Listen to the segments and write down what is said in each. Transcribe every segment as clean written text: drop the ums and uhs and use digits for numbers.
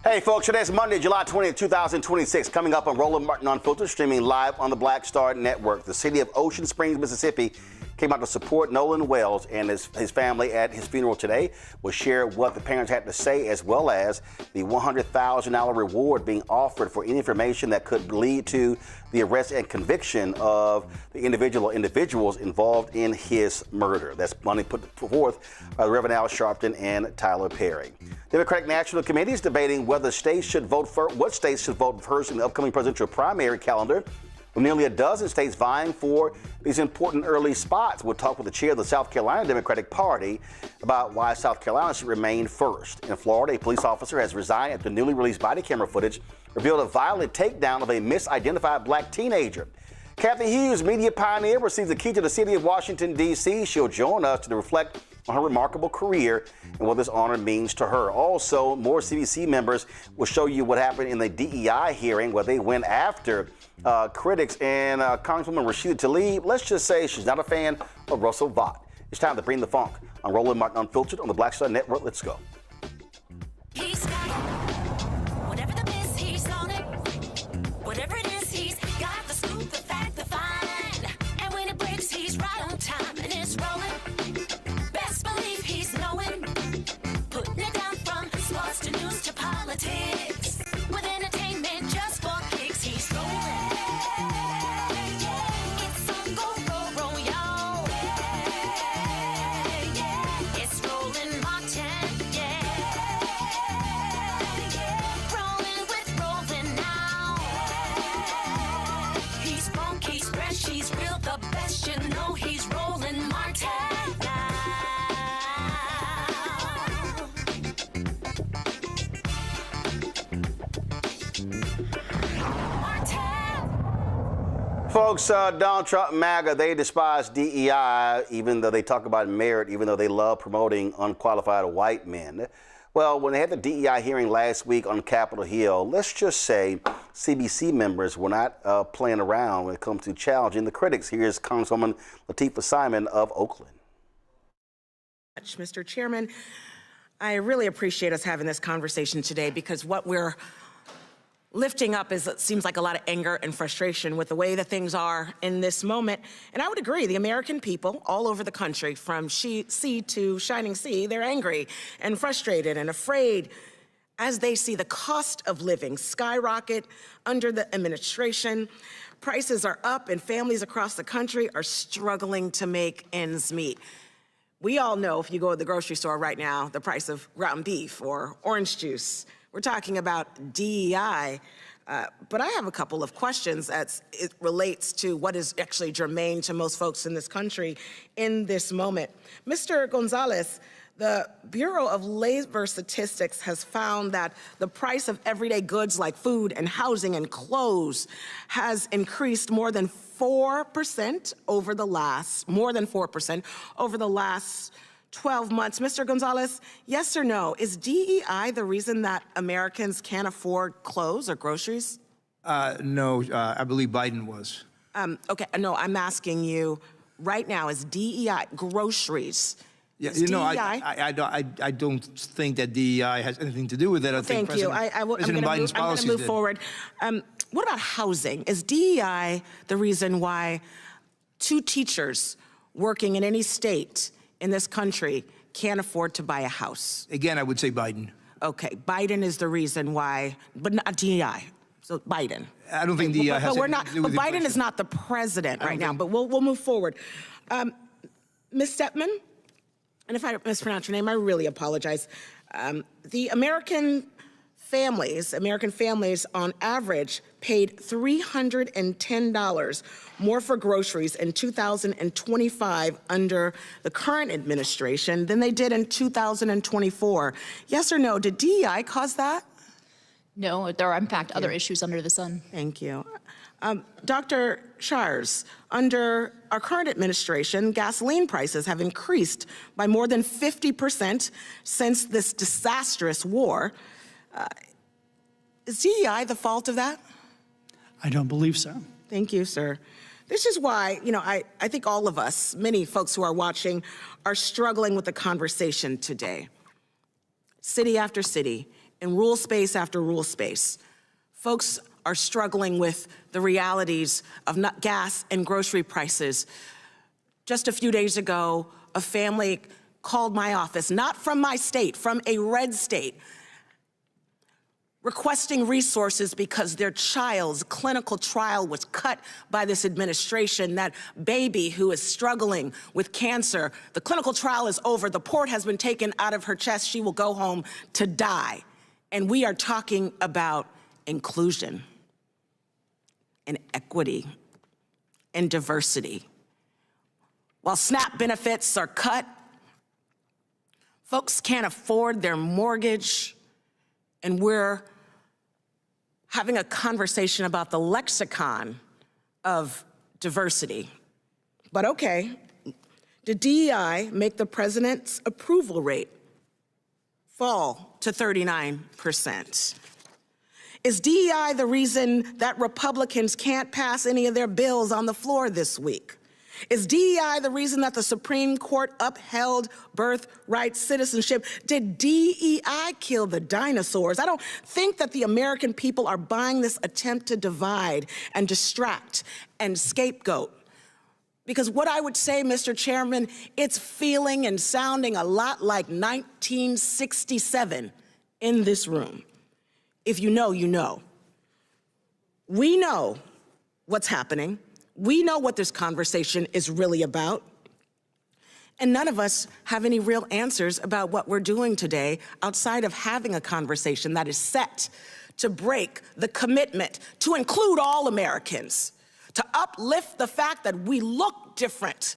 Hey folks, today's Monday, July 20th, 2026. Coming up on Roland Martin Unfiltered, streaming live on the Black Star Network. The city of Ocean Springs, Mississippi came out to support Nolan Wells and his family at his funeral today. We'll share what the parents had to say, as well as the $100,000 reward being offered for any information that could lead to the arrest and conviction of the individuals involved in his murder. That's money put forth by the Reverend Al Sharpton and Tyler Perry. Democratic National Committee is debating whether states should vote first in the upcoming presidential primary calendar, with nearly a dozen states vying for these important early spots. We'll talk with the chair of the South Carolina Democratic Party about why South Carolina should remain first. In Florida, a police officer has resigned after newly released body camera footage revealed a violent takedown of a misidentified black teenager. Cathy Hughes, media pioneer, receives the key to the city of Washington, D.C. She'll join us to reflect on her remarkable career and what this honor means to her. Also, more CBC members will show you what happened in the DEI hearing where they went after critics and Congresswoman Rashida Tlaib. Let's just say she's not a fan of Russell Vought. It's time to bring the funk on Roland Martin Unfiltered on the Black Star Network. Let's go. He's got it. Whatever the miss, he's on it. Whatever it is, he's got the scoop, the fact, the find. And when it breaks, he's right on time and it's rolling. Best believe he's knowing. Putting it down from sports to news to politics. With entertainment just for kicks, he's rolling. It's on go, roll, y'all. It's Roland Martin, rolling with Roland now. He's funky, he's fresh, he's real, the best, you know he's Roland Martin now. Folks, Donald Trump, MAGA, they despise DEI, even though they talk about merit, even though they love promoting unqualified white men. Well, when they had the DEI hearing last week on Capitol Hill, let's just say CBC members were not playing around when it comes to challenging the critics. Here's Congresswoman Latifah Simon of Oakland. Mr. Chairman, I really appreciate us having this conversation today, because what we're lifting up is, it seems like, a lot of anger and frustration with the way that things are in this moment. And I would agree, the American people all over the country, from sea to shining sea, they're angry and frustrated and afraid as they see the cost of living skyrocket under the administration. Prices are up and families across the country are struggling to make ends meet. We all know, if you go to the grocery store right now, the price of ground beef or orange juice. We're talking about DEI, but I have a couple of questions as it relates to what is actually germane to most folks in this country in this moment. Mr. Gonzalez, the Bureau of Labor Statistics has found that the price of everyday goods like food and housing and clothes has increased more than 4% over the last, 12 months. Mr. Gonzalez, yes or no, is DEI the reason that Americans can't afford clothes or groceries? No, I believe Biden was. Okay, no, I'm asking you right now, is DEI groceries? Yeah, is you know, DEI? I don't think that DEI has anything to do with it. I think Thank you. President Biden's policies I'm going to move forward. What about housing? Is DEI the reason why 2 teachers working in any state in this country can't afford to buy a house? Again, I would say Biden. Okay, Biden is the reason why, but not DEI. So Biden. I don't think DEI has anything to do with But Biden is not the president right now, but we'll move forward. Ms. Stepman, and if I mispronounce your name, I really apologize. The American families on average paid $310 more for groceries in 2025 under the current administration than they did in 2024. Yes or no, did DEI cause that? No, there are in fact other issues under the sun. Thank you. Dr. Shires, under our current administration, gasoline prices have increased by more than 50% since this disastrous war. Is DEI the fault of that? I don't believe so. Thank you, sir. This is why, I think all of us, many folks who are watching, are struggling with the conversation today. City after city, in rule space after rule space. Folks are struggling with the realities of gas and grocery prices. Just a few days ago, a family called my office, not from my state, from a red state, requesting resources because their child's clinical trial was cut by this administration. That baby who is struggling with cancer, the clinical trial is over, the port has been taken out of her chest, she will go home to die. And we are talking about inclusion and equity and diversity. While SNAP benefits are cut, folks can't afford their mortgage, and we're having a conversation about the lexicon of diversity. But okay, did DEI make the president's approval rate fall to 39%? Is DEI the reason that Republicans can't pass any of their bills on the floor this week? Is DEI the reason that the Supreme Court upheld birthright citizenship? Did DEI kill the dinosaurs? I don't think that the American people are buying this attempt to divide and distract and scapegoat. Because what I would say, Mr. Chairman, it's feeling and sounding a lot like 1967 in this room. If you know, you know. We know what's happening. We know what this conversation is really about. And none of us have any real answers about what we're doing today outside of having a conversation that is set to break the commitment to include all Americans, to uplift the fact that we look different.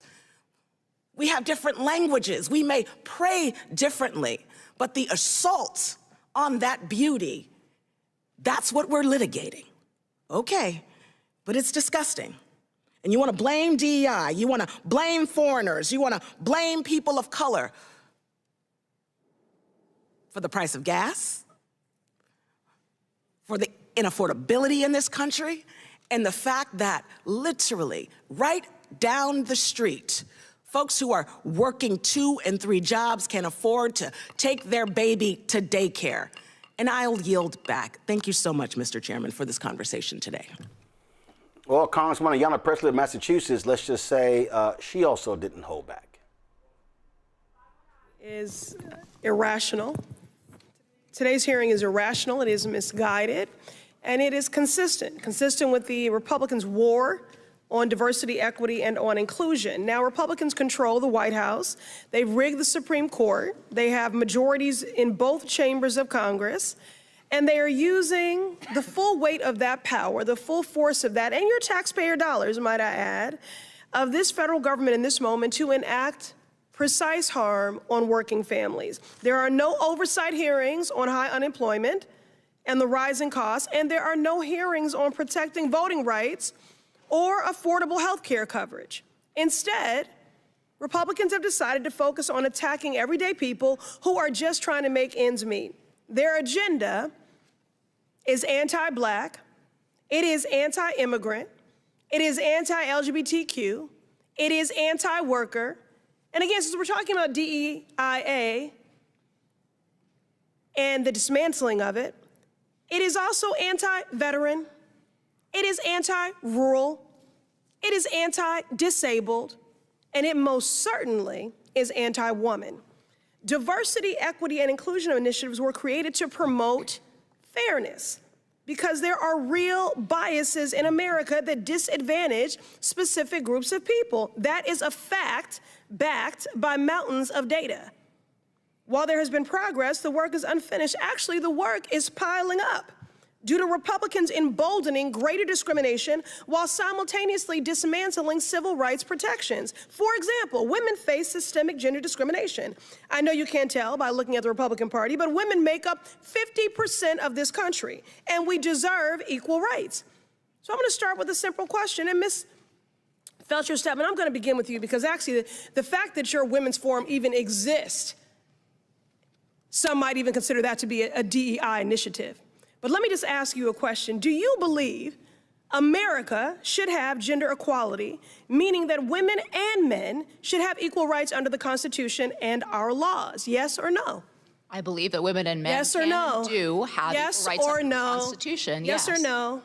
We have different languages. We may pray differently, but the assault on that beauty, that's what we're litigating. Okay, but it's disgusting. And you want to blame DEI, you want to blame foreigners, you want to blame people of color for the price of gas, for the inaffordability in this country, and the fact that literally right down the street, folks who are working 2 and 3 jobs can afford to take their baby to daycare. And I'll yield back. Thank you so much, Mr. Chairman, for this conversation today. Well, Congresswoman Ayanna Pressley of Massachusetts, let's just say she also didn't hold back. Is irrational. Today's hearing is irrational, it is misguided, and it is consistent with the Republicans' war on diversity, equity, and on inclusion. Now, Republicans control the White House. They've rigged the Supreme Court. They have majorities in both chambers of Congress. And they are using the full weight of that power, the full force of that, and your taxpayer dollars, might I add, of this federal government in this moment to enact precise harm on working families. There are no oversight hearings on high unemployment and the rising costs, and there are no hearings on protecting voting rights or affordable health care coverage. Instead, Republicans have decided to focus on attacking everyday people who are just trying to make ends meet. Their agenda is anti-Black, it is anti-immigrant, it is anti-LGBTQ, it is anti-worker, and again, since we're talking about DEIA and the dismantling of it, it is also anti-veteran, it is anti-rural, it is anti-disabled, and it most certainly is anti-woman. Diversity, equity, and inclusion initiatives were created to promote fairness because there are real biases in America that disadvantage specific groups of people. That is a fact backed by mountains of data. While there has been progress, the work is unfinished. Actually, the work is piling up due to Republicans emboldening greater discrimination while simultaneously dismantling civil rights protections. For example, women face systemic gender discrimination. I know you can't tell by looking at the Republican Party, but women make up 50% of this country, and we deserve equal rights. So I'm going to start with a simple question, and Ms. Felcher-Stepman, I'm going to begin with you because actually the fact that your women's forum even exists, some might even consider that to be a DEI initiative. But let me just ask you a question. Do you believe America should have gender equality, meaning that women and men should have equal rights under the Constitution and our laws? Yes or no? I believe that women and men Yes or no? do have Yes equal rights or under no? the Constitution. Yes or no?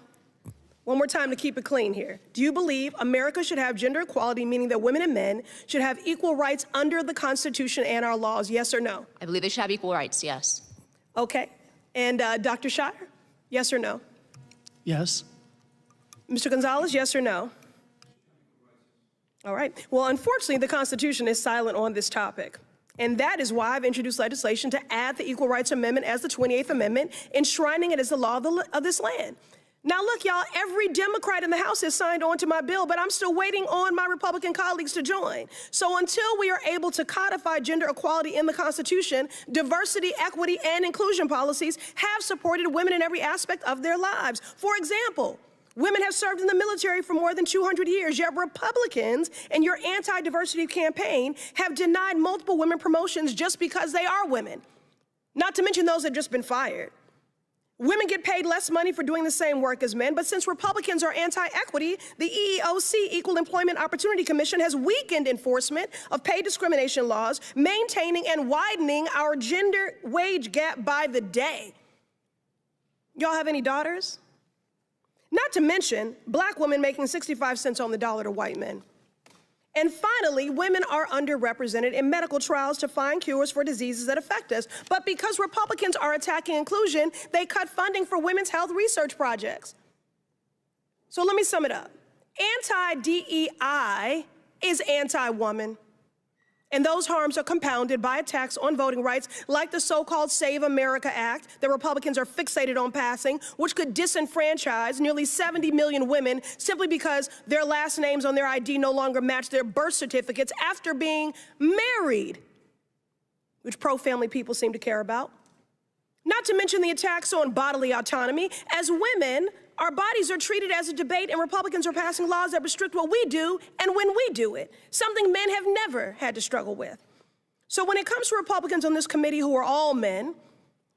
One more time to keep it clean here. Do you believe America should have gender equality, meaning that women and men should have equal rights under the Constitution and our laws? Yes or no? I believe they should have equal rights, yes. Okay. And Dr. Shire, yes or no? Yes. Mr. Gonzalez, yes or no? All right. Well, unfortunately, the Constitution is silent on this topic. And that is why I've introduced legislation to add the Equal Rights Amendment as the 28th Amendment, enshrining it as the law of this land. Now, look, y'all, every Democrat in the House has signed on to my bill, but I'm still waiting on my Republican colleagues to join. So until we are able to codify gender equality in the Constitution, diversity, equity, and inclusion policies have supported women in every aspect of their lives. For example, women have served in the military for more than 200 years, yet Republicans in your anti-diversity campaign have denied multiple women promotions just because they are women, not to mention those that have just been fired. Women get paid less money for doing the same work as men, but since Republicans are anti-equity, the EEOC, Equal Employment Opportunity Commission, has weakened enforcement of pay discrimination laws, maintaining and widening our gender wage gap by the day. Y'all have any daughters? Not to mention black women making 65 cents on the dollar to white men. And finally, women are underrepresented in medical trials to find cures for diseases that affect us. But because Republicans are attacking inclusion, they cut funding for women's health research projects. So let me sum it up. Anti-DEI is anti-woman. And those harms are compounded by attacks on voting rights like the so-called Save America Act that Republicans are fixated on passing, which could disenfranchise nearly 70 million women simply because their last names on their ID no longer match their birth certificates after being married, which pro-family people seem to care about. Not to mention the attacks on bodily autonomy. As women, our bodies are treated as a debate, and Republicans are passing laws that restrict what we do and when we do it, something men have never had to struggle with. So when it comes to Republicans on this committee who are all men,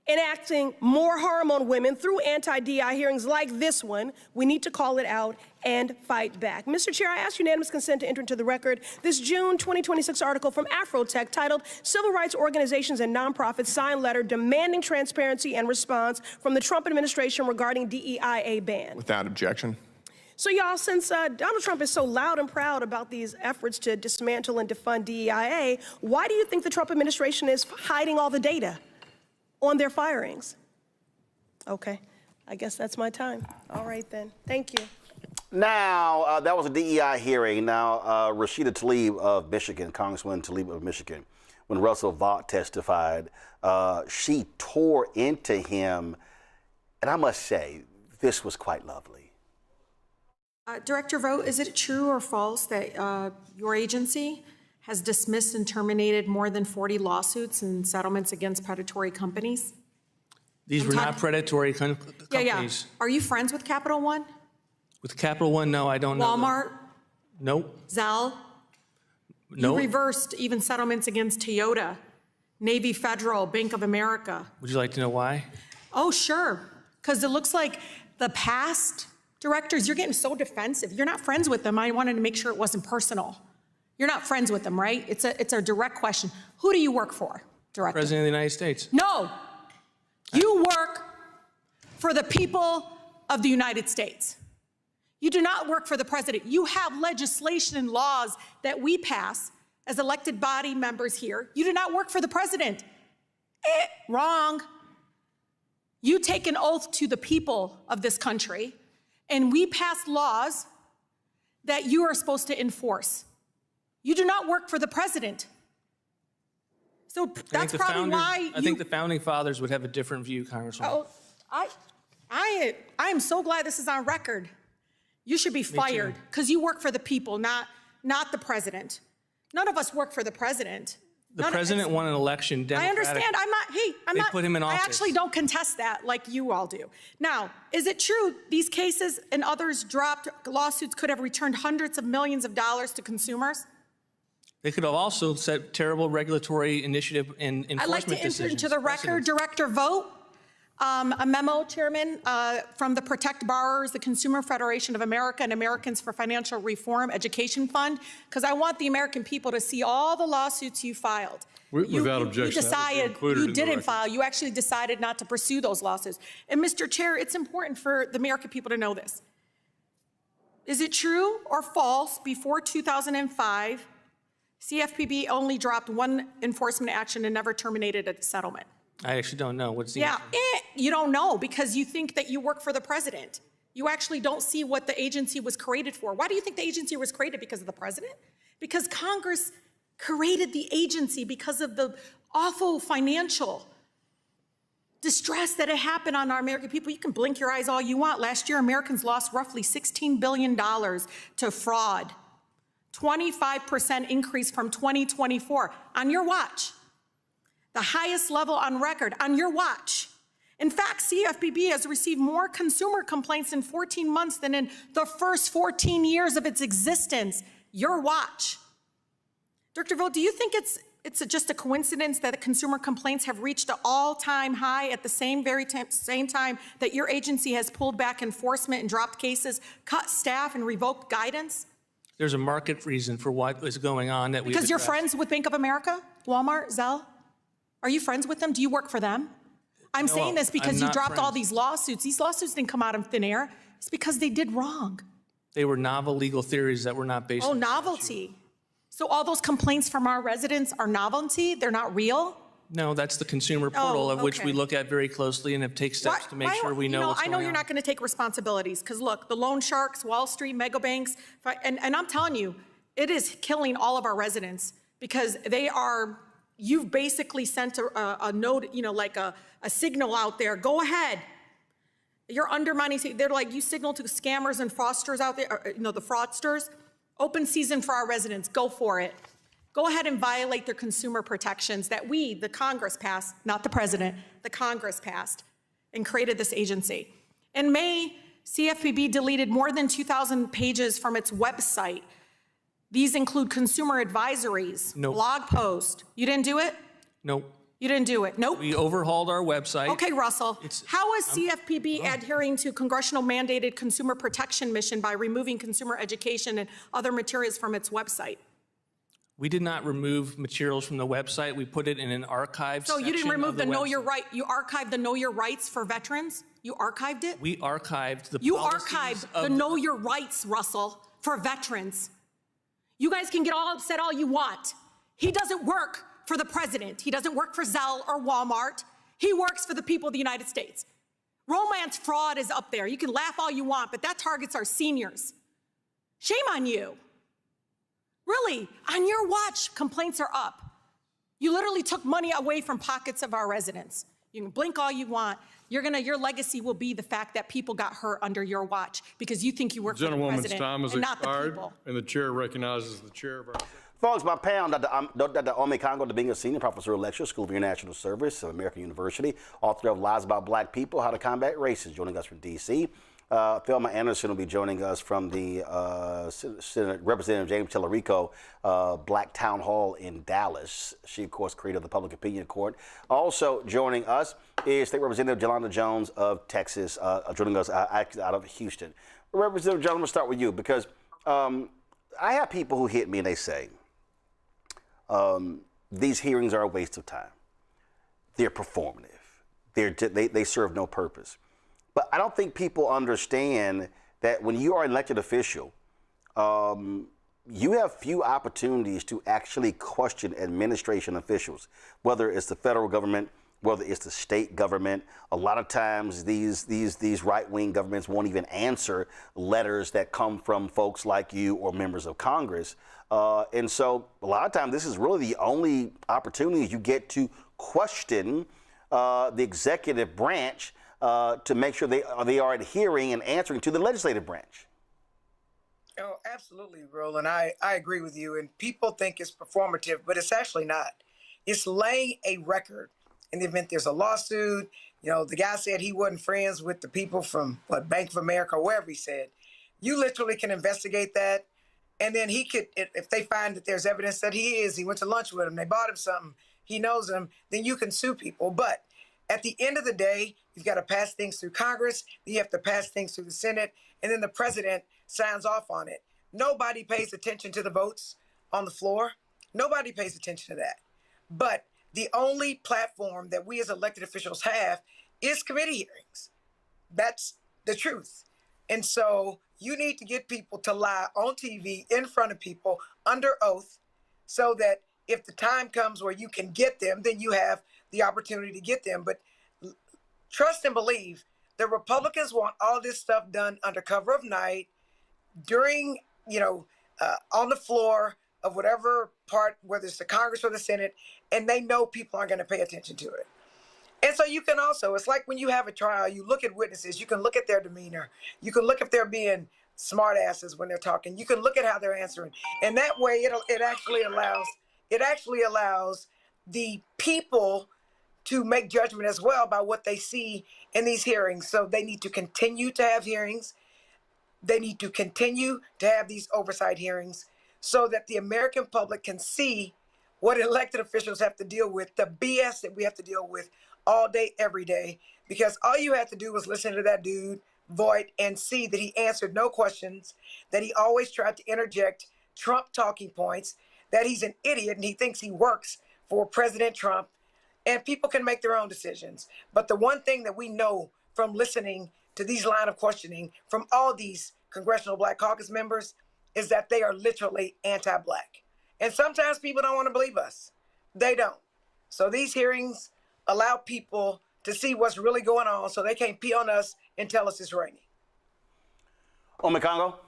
enacting more harm on women through anti-DI hearings like this one, we need to call it out and fight back. Mr. Chair, I ask unanimous consent to enter into the record this June 2026 article from Afrotech titled Civil Rights Organizations and Nonprofits Sign Letter Demanding Transparency and Response from the Trump Administration Regarding DEIA Ban. Without objection. So y'all, since Donald Trump is so loud and proud about these efforts to dismantle and defund DEIA, why do you think the Trump administration is hiding all the data on their firings? Okay, I guess that's my time. All right then, thank you. Now, that was a DEI hearing. Now, Rashida Tlaib of Michigan, Congresswoman Tlaib of Michigan, when Russell Vought testified, she tore into him, and I must say, this was quite lovely. Director Vogt, is it true or false that your agency has dismissed and terminated more than 40 lawsuits and settlements against predatory companies? These were not predatory companies. Yeah. Are you friends with Capital One? With Capital One, no, I don't know. Walmart? Nope. Zelle? Nope. You reversed even settlements against Toyota, Navy Federal, Bank of America. Would you like to know why? Oh, sure. Because it looks like the past directors, you're getting so defensive. You're not friends with them. I wanted to make sure it wasn't personal. You're not friends with them, right? It's a direct question. Who do you work for, Director? President of the United States. No. You work for the people of the United States. You do not work for the president. You have legislation and laws that we pass as elected body members here. You do not work for the president. Wrong. You take an oath to the people of this country, and we pass laws that you are supposed to enforce. You do not work for the president. So that's probably why I think the founding fathers would have a different view, Congresswoman. Oh, I am so glad this is on record. You should be fired because you work for the people, not the president. None of us work for the president. The president won an election. I understand. I'm not. Put him in office. I actually don't contest that like you all do. Now, is it true these cases and others dropped lawsuits could have returned hundreds of millions of dollars to consumers? They could have also set terrible regulatory initiative and enforcement decisions. I'd like to enter into the record, Director Vogt. A memo, Chairman, from the Protect Borrowers, the Consumer Federation of America, and Americans for Financial Reform Education Fund, because I want the American people to see all the lawsuits you filed. Without objection, You didn't file. You actually decided not to pursue those lawsuits. And Mr. Chair, it's important for the American people to know this. Is it true or false, before 2005, CFPB only dropped one enforcement action and never terminated a settlement? I actually don't know. What's the answer? You don't know because you think that you work for the president. You actually don't see what the agency was created for. Why do you think the agency was created? Because of the president? Because Congress created the agency because of the awful financial distress that had happened on our American people. You can blink your eyes all you want. Last year, Americans lost roughly $16 billion to fraud. 25% increase from 2024 on your watch. The highest level on record on your watch. In fact, CFPB has received more consumer complaints in 14 months than in the first 14 years of its existence. Your watch. Dr. Vogt, do you think it's just a coincidence that the consumer complaints have reached an all-time high at the same time that your agency has pulled back enforcement and dropped cases, cut staff, and revoked guidance? There's a market reason for what is going on that we. Because you're friends with Bank of America, Walmart, Zelle? Are you friends with them? Do you work for them? I'm saying this because you dropped all these lawsuits. These lawsuits didn't come out of thin air. It's because they did wrong. They were novel legal theories that were not based on novelty. So all those complaints from our residents are novelty? They're not real? No, that's the consumer portal of which we look at very closely and have taken steps to make sure we know what's going on. I know you're not going to take responsibilities because look, the loan sharks, Wall Street, mega banks, and I'm telling you, it is killing all of our residents because you've basically sent a note, like a signal out there. Go ahead. You're undermining. They're like, you signal to the scammers and fraudsters out there, the fraudsters. Open season for our residents. Go for it. Go ahead and violate their consumer protections that we, the Congress, passed, not the president, the Congress passed and created this agency. In May, CFPB deleted more than 2,000 pages from its website. These include consumer advisories, blog posts. You didn't do it? Nope. You didn't do it? Nope. We overhauled our website. Okay, Russell. How is CFPB adhering to congressional mandated consumer protection mission by removing consumer education and other materials from its website? We did not remove materials from the website. We put it in an archive section. So you didn't remove the Know Your website. Right. You archived the Know Your Rights for veterans? You archived it? We archived the You policies archived of the Know Your Rights, Russell, for veterans. You guys can get all upset all you want. He doesn't work for the president. He doesn't work for Zelle or Walmart. He works for the people of the United States. Romance fraud is up there. You can laugh all you want, but that targets our seniors. Shame on you. Really, on your watch, complaints are up. You literally took money away from pockets of our residents. You can blink all you want. Your legacy will be the fact that people got hurt under your watch because you think you work for the president and not the people. And the chair recognizes the chair of our... Folks, my panel, Dr. Ome Congo, being a senior professor of lecture, School of International Service of American University, author of Lies About Black People, How to Combat Racism, joining us from D.C. Thelma Anderson will be joining us from the Senate Representative James Tellerico Black Town Hall in Dallas. She, of course, created the Public Opinion Court. Also joining us is State Representative Jelanda Jones of Texas, joining us out of Houston. Representative Jones, I'm going to start with you because I have people who hit me and they say, these hearings are a waste of time. They're performative. They serve no purpose. But I don't think people understand that when you are an elected official, you have few opportunities to actually question administration officials, whether it's the federal government, whether it's the state government. A lot of times these right-wing governments won't even answer letters that come from folks like you or members of Congress. And so a lot of times this is really the only opportunity you get to question the executive branch to make sure they are adhering and answering to the legislative branch. Oh, absolutely, Roland. I agree with you. And people think it's performative, but it's actually not. It's laying a record in the event there's a lawsuit. The guy said he wasn't friends with the people from Bank of America or wherever he said. You literally can investigate that. And then he could, if they find that there's evidence that he went to lunch with him, they bought him something, he knows him, then you can sue people. But At the end of the day, you've got to pass things through Congress, you have to pass things through the Senate, and then the president signs off on it. Nobody pays attention to the votes on the floor. Nobody pays attention to that. But the only platform that we as elected officials have is committee hearings. That's the truth. And so you need to get people to lie on TV in front of people under oath so that if the time comes where you can get them, then you have the opportunity to get them. But trust and believe, the Republicans want all this stuff done under cover of night, during, on the floor of whatever part, whether it's the Congress or the Senate, and they know people aren't going to pay attention to it. And so you can also, it's like when you have a trial, you look at witnesses, you can look at their demeanor, you can look if they're being smart asses when they're talking, you can look at how they're answering. And that way it actually allows the people to make judgment as well by what they see in these hearings. So they need to continue to have hearings. They need to continue to have these oversight hearings so that the American public can see what elected officials have to deal with, the BS that we have to deal with all day, every day. Because all you have to do was listen to that dude, Voight, and see that he answered no questions, that he always tried to interject Trump talking points, that he's an idiot and he thinks he works for President Trump. And people can make their own decisions. But the one thing that we know from listening to these line of questioning from all these Congressional Black Caucus members is that they are literally anti-Black. And sometimes people don't want to believe us. They don't. So these hearings allow people to see what's really going on so they can't pee on us and tell us it's raining. Congo?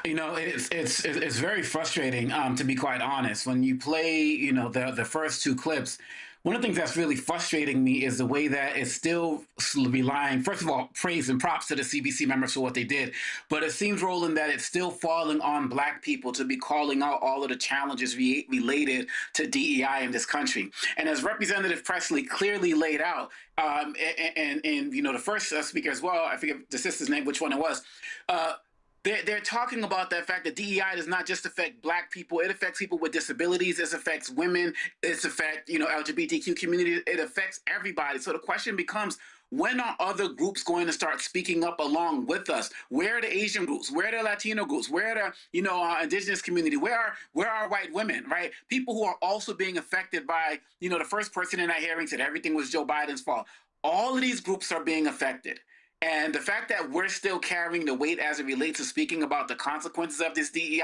It's very frustrating, to be quite honest. When you play, the first two clips, one of the things that's really frustrating me is the way that it's still relying, first of all, praise and props to the CBC members for what they did. But it seems, Roland, that it's still falling on Black people to be calling out all of the challenges related to DEI in this country. And as Representative Presley clearly laid out, and the first speaker as well, I forget the sister's name, which one it was, they're talking about the fact that DEI does not just affect Black people. It affects people with disabilities. It affects women. It affects, LGBTQ community. It affects everybody. So the question becomes, when are other groups going to start speaking up along with us? Where are the Asian groups? Where are the Latino groups? Where are the, indigenous community? Where are white women, right? People who are also being affected by, the first person in that hearing said everything was Joe Biden's fault. All of these groups are being affected. And the fact that we're still carrying the weight as it relates to speaking about the consequences of this DEI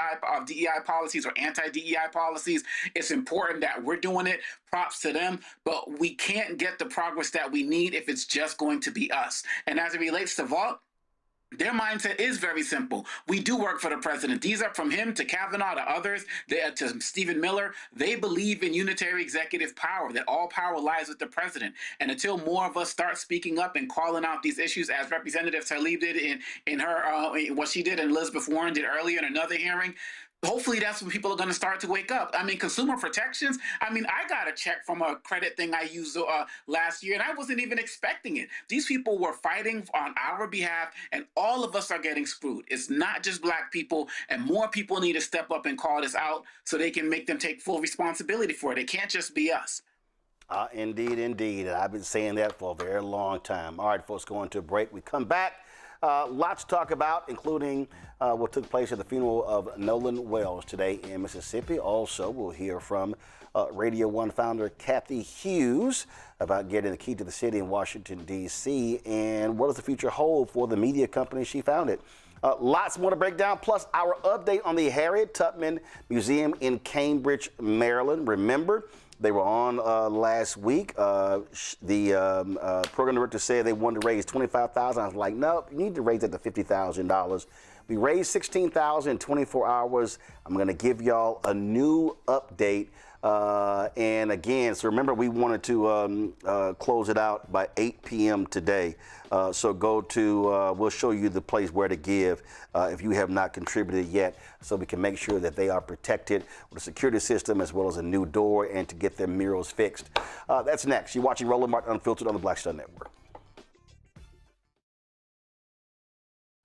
policies or anti-DEI policies, it's important that we're doing it. Props to them, but we can't get the progress that we need if it's just going to be us. And as it relates to Vault, their mindset is very simple. We do work for the president. These are from him to Kavanaugh to others, to Stephen Miller. They believe in unitary executive power, that all power lies with the president. And until more of us start speaking up and calling out these issues, as Representative Tlaib did in her, what she did and Elizabeth Warren did earlier in another hearing, hopefully that's when people are going to start to wake up. I mean, consumer protections. I mean, I got a check from a credit thing I used last year, and I wasn't even expecting it. These people were fighting on our behalf, and all of us are getting screwed. It's not just Black people, and more people need to step up and call this out so they can make them take full responsibility for it. It can't just be us. Indeed, indeed. And I've been saying that for a very long time. All right, folks, going to a break. We come back. Lots to talk about, including what took place at the funeral of Nolan Wells today in Mississippi. Also, we'll hear from Radio 1 founder Cathy Hughes about getting the key to the city in Washington, D.C., and what does the future hold for the media company she founded. Lots more to break down, plus our update on the Harriet Tubman Museum in Cambridge, Maryland. Remember, they were on last week. The program director said they wanted to raise $25,000. I was like, no, you need to raise it to $50,000. We raised $16,000 in 24 hours. I'm going to give y'all a new update. And again, so remember, we wanted to close it out by 8 p.m. today. So go to, we'll show you the place where to give if you have not contributed yet, so we can make sure that they are protected with a security system as well as a new door and to get their murals fixed. That's next. You're watching Roland Martin Unfiltered on the Black Star Network.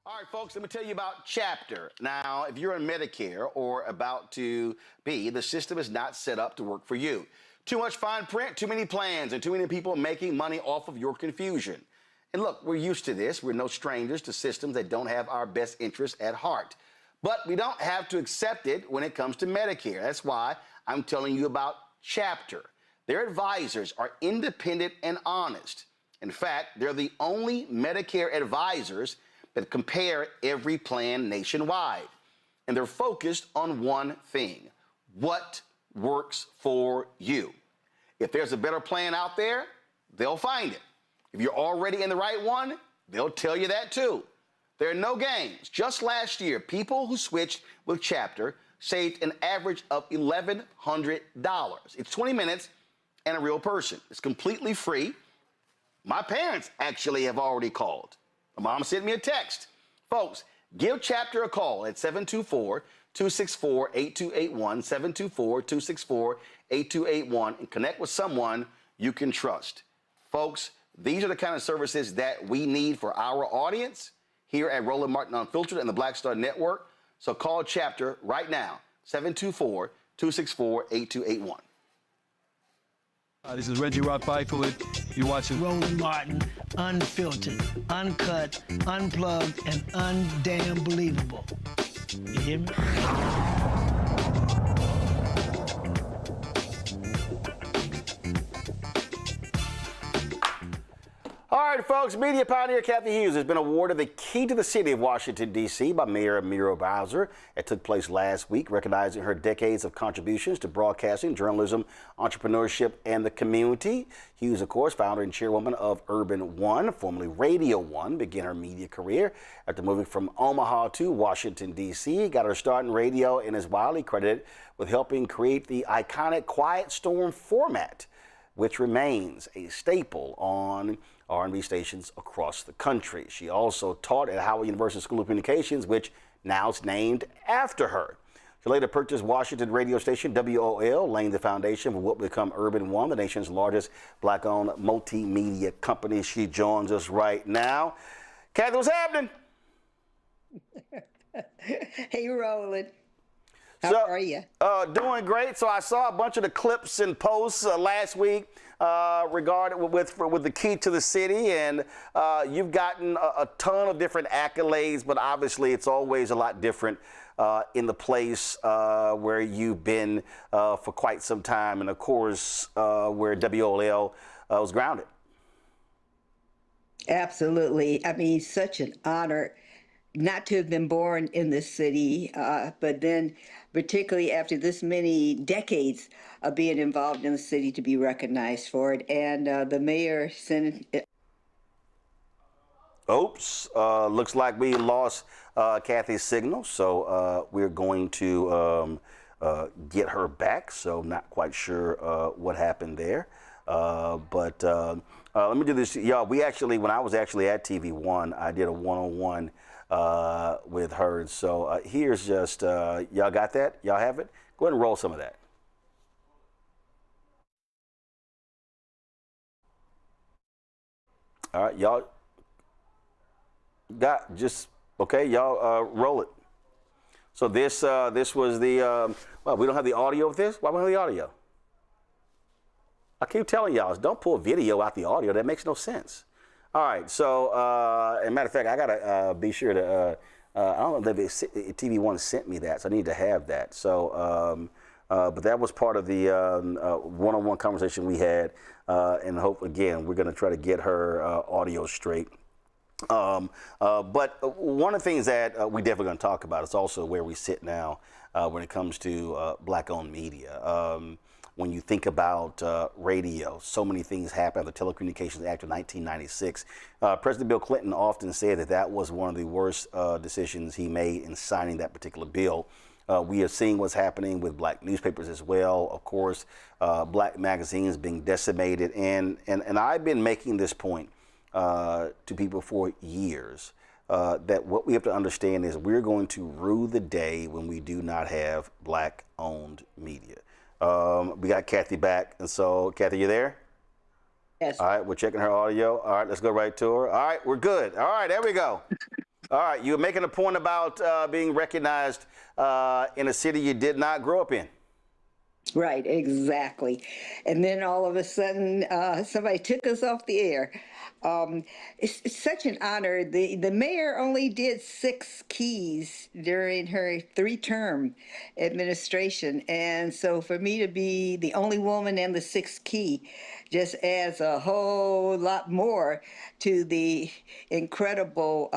All right, folks, let me tell you about Chapter. Now, if you're on Medicare or about to be, the system is not set up to work for you. Too much fine print, too many plans, and too many people making money off of your confusion. And look, we're used to this. We're no strangers to systems that don't have our best interests at heart. But we don't have to accept it when it comes to Medicare. That's why I'm telling you about Chapter. Their advisors are independent and honest. In fact, they're the only Medicare advisors that compare every plan nationwide. And they're focused on one thing: what works for you. If there's a better plan out there, they'll find it. If you're already in the right one, they'll tell you that too. There are no games. Just last year, people who switched with Chapter saved an average of $1,100. It's 20 minutes and a real person. It's completely free. My parents actually have already called. My mom sent me a text. Folks, give Chapter a call at 724-264-8281, 724-264-8281, and connect with someone you can trust. Folks, these are the kind of services that we need for our audience here at Roland Martin Unfiltered and the Black Star Network. So call Chapter right now, 724-264-8281. This is Reggie Rock Byford. You're watching Roland Martin, unfiltered, uncut, unplugged, and undamn believable. You hear me? All right, folks, media pioneer Cathy Hughes has been awarded the key to the city of Washington, D.C. by Mayor Muriel Bowser. It took place last week, recognizing her decades of contributions to broadcasting, journalism, entrepreneurship, and the community. Hughes, of course, founder and chairwoman of Urban One, formerly Radio One, began her media career after moving from Omaha to Washington, D.C. Got her start in radio and is widely credited with helping create the iconic Quiet Storm format, which remains a staple on R&B stations across the country. She also taught at Howard University School of Communications, which now is named after her. She later purchased Washington radio station WOL, laying the foundation for what will become Urban One, the nation's largest black-owned multimedia company. She joins us right now. Cathy, what's happening? Hey, Roland. How are you? Doing great. So I saw a bunch of the clips and posts last week regarding with the key to the city, and you've gotten a ton of different accolades, but obviously it's always a lot different in the place where you've been for quite some time, and of course where WOL was grounded. Absolutely. I mean, such an honor not to have been born in this city, but then particularly after this many decades of being involved in the city, to be recognized for it. And the mayor sent it. Oops, looks like we lost Cathy's signal, so we're going to get her back. So not quite sure what happened there. But let me do this. Y'all, we actually, when I was actually at TV One, I did a one-on-one with her. So here's just, y'all got that? Y'all have it? Go ahead and roll some of that. All right, y'all got just, okay, y'all roll it. So this was the, well, we don't have the audio of this? Why don't we have the audio? I keep telling y'all, don't pull video out the audio. That makes no sense. All right, so, as a matter of fact, I gotta be sure to, I don't know if TV One sent me that, so I need to have that. So, but that was part of the one-on-one conversation we had, and hope, again, we're gonna try to get her audio straight. But one of the things that we definitely gonna talk about is also where we sit now when it comes to black-owned media. When you think about radio, so many things happened after the Telecommunications Act of 1996. President Bill Clinton often said that that was one of the worst decisions he made in signing that particular bill. We are seeing what's happening with black newspapers as well. Of course, black magazines being decimated. And I've been making this point to people for years, that what we have to understand is we're going to rue the day when we do not have black-owned media. We got Cathy back, and so Cathy, you there? Yes. All right, we're checking her audio. All right, let's go right to her. All right, we're good. All right, there we go. All right, you were making a point about being recognized in a city you did not grow up in. Right, exactly. And then all of a sudden, somebody took us off the air. It's such an honor. The mayor only did 6 keys during her 3-term administration. And so for me to be the only woman in the 6th key just adds a whole lot more to the incredible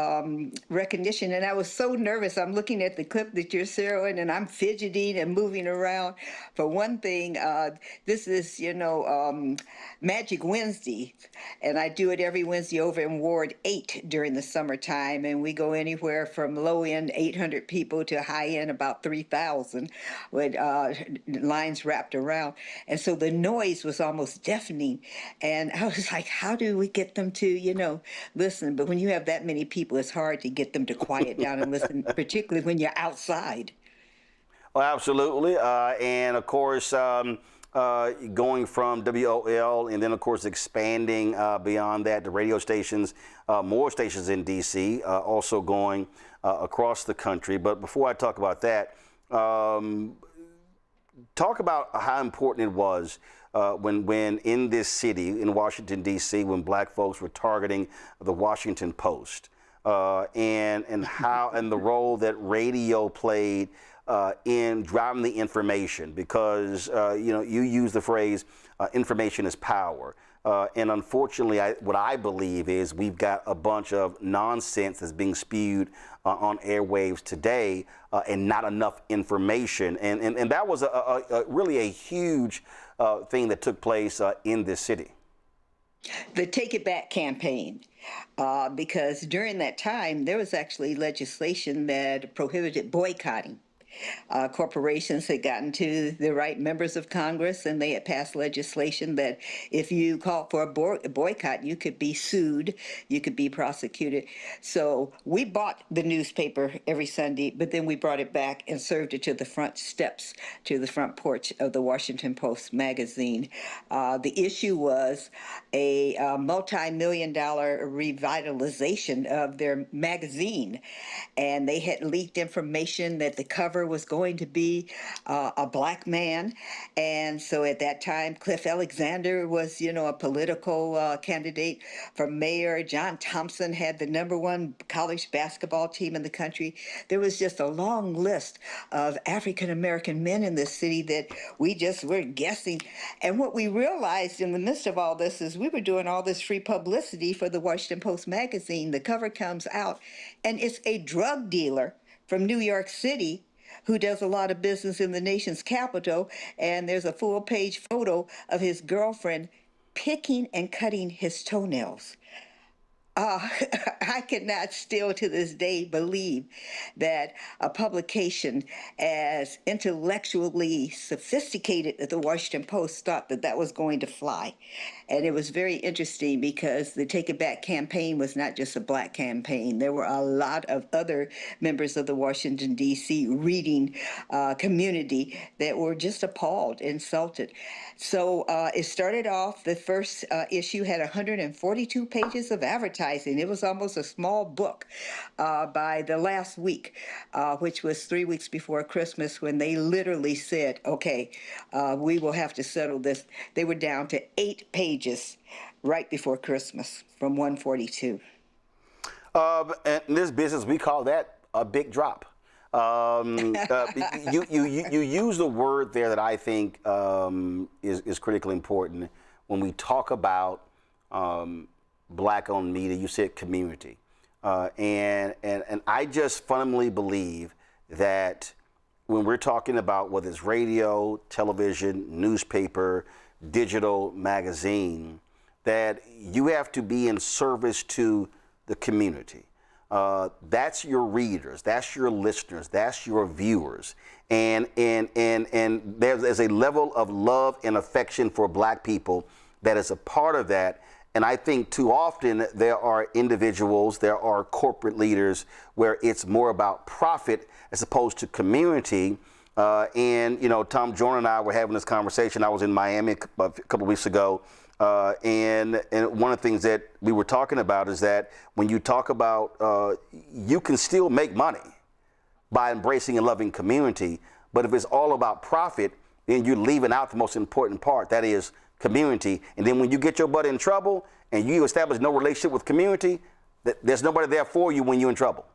recognition. And I was so nervous. I'm looking at the clip that you're showing, and I'm fidgeting and moving around. For one thing, this is, Magic Wednesday, and I do it every Wednesday over in Ward 8 during the summertime, and we go anywhere from low-end 800 people to high-end about 3,000 with lines wrapped around. And so the noise was almost deafening, and I was like, how do we get them to, listen? But when you have that many people, it's hard to get them to quiet down and listen, particularly when you're outside. Well, absolutely. And of course, going from WOL and then, of course, expanding beyond that to radio stations, more stations in D.C., also going across the country. But before I talk about that, talk about how important it was when in this city, in Washington, D.C., when black folks were targeting the Washington Post and how and the role that radio played in driving the information, because you use the phrase information is power, and unfortunately what I believe is we've got a bunch of nonsense that's being spewed on airwaves today, and not enough information, and that was really a huge thing that took place in this city. The Take It Back campaign, because during that time there was actually legislation that prohibited boycotting. Corporations had gotten to the right members of Congress, and they had passed legislation that if you called for a boycott, you could be sued, you could be prosecuted. So we bought the newspaper every Sunday, but then we brought it back and served it to the front steps, to the front porch of the Washington Post magazine. The issue was a multi-million-dollar revitalization of their magazine, and they had leaked information that the cover was going to be a black man. And so at that time, Cliff Alexander was, a political candidate for mayor. John Thompson had the #1 college basketball team in the country. There was just a long list of African-American men in this city that we just were guessing. And what we realized in the midst of all this is we were doing all this free publicity for the Washington Post magazine. The cover comes out, and it's a drug dealer from New York City who does a lot of business in the nation's capital, and there's a full-page photo of his girlfriend picking and cutting his toenails. I cannot still to this day believe that a publication as intellectually sophisticated as the Washington Post thought that that was going to fly. And it was very interesting because the Take It Back campaign was not just a black campaign. There were a lot of other members of the Washington, D.C. reading community that were just appalled, insulted. So it started off, the first issue had 142 pages of advertising. It was almost a small book by the last week, which was 3 weeks before Christmas, when they literally said, okay, we will have to settle this. They were down to 8 pages right before Christmas from 142. In this business, we call that a big drop. You use the word there that I think is critically important when we talk about black-owned media. You said community, and I just fundamentally believe that when we're talking about whether it's radio, television, newspaper, digital, magazine, that you have to be in service to the community. That's your readers, that's your listeners, that's your viewers, and there's a level of love and affection for black people that is a part of that. And I think too often there are individuals, there are corporate leaders where it's more about profit as opposed to community. And Tom Joyner and I were having this conversation. I was in Miami a couple weeks ago. And one of the things that we were talking about is that when you talk about, you can still make money by embracing and loving community, but if it's all about profit, then you're leaving out the most important part, that is community. And then when you get your butt in trouble and you establish no relationship with community, there's nobody there for you when you're in trouble.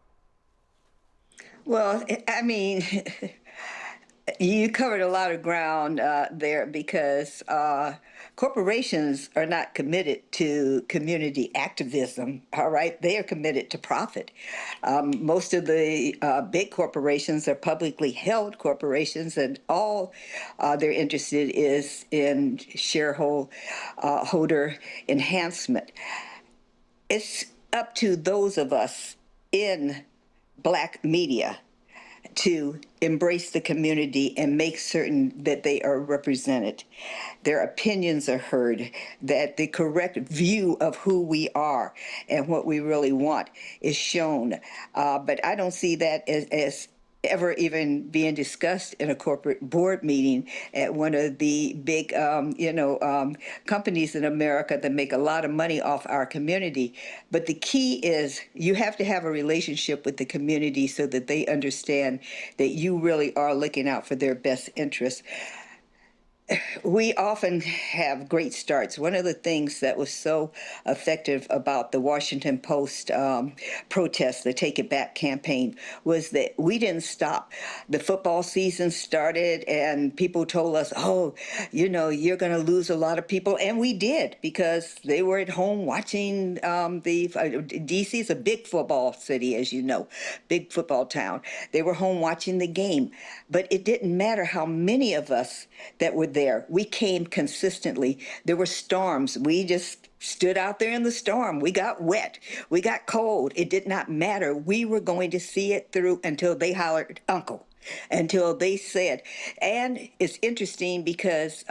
Well, I mean, you covered a lot of ground there because corporations are not committed to community activism, all right? They are committed to profit. Most of the big corporations are publicly held corporations, and all they're interested is in shareholder enhancement. It's up to those of us in Black media to embrace the community and make certain that they are represented, their opinions are heard, that the correct view of who we are and what we really want is shown. But I don't see that as ever even being discussed in a corporate board meeting at one of the big, companies in America that make a lot of money off our community. But the key is you have to have a relationship with the community so that they understand that you really are looking out for their best interests. We often have great starts. One of the things that was so effective about the Washington Post protest, the Take It Back campaign, was that we didn't stop. The football season started and people told us, oh, you're going to lose a lot of people. And we did, because they were at home watching D.C. is a big football city, as you know, big football town. They were home watching the game. But it didn't matter how many of us that were there. We came consistently. There were storms. We just stood out there in the storm. We got wet. We got cold. It did not matter. We were going to see it through until they hollered, "Uncle," until they said. And it's interesting because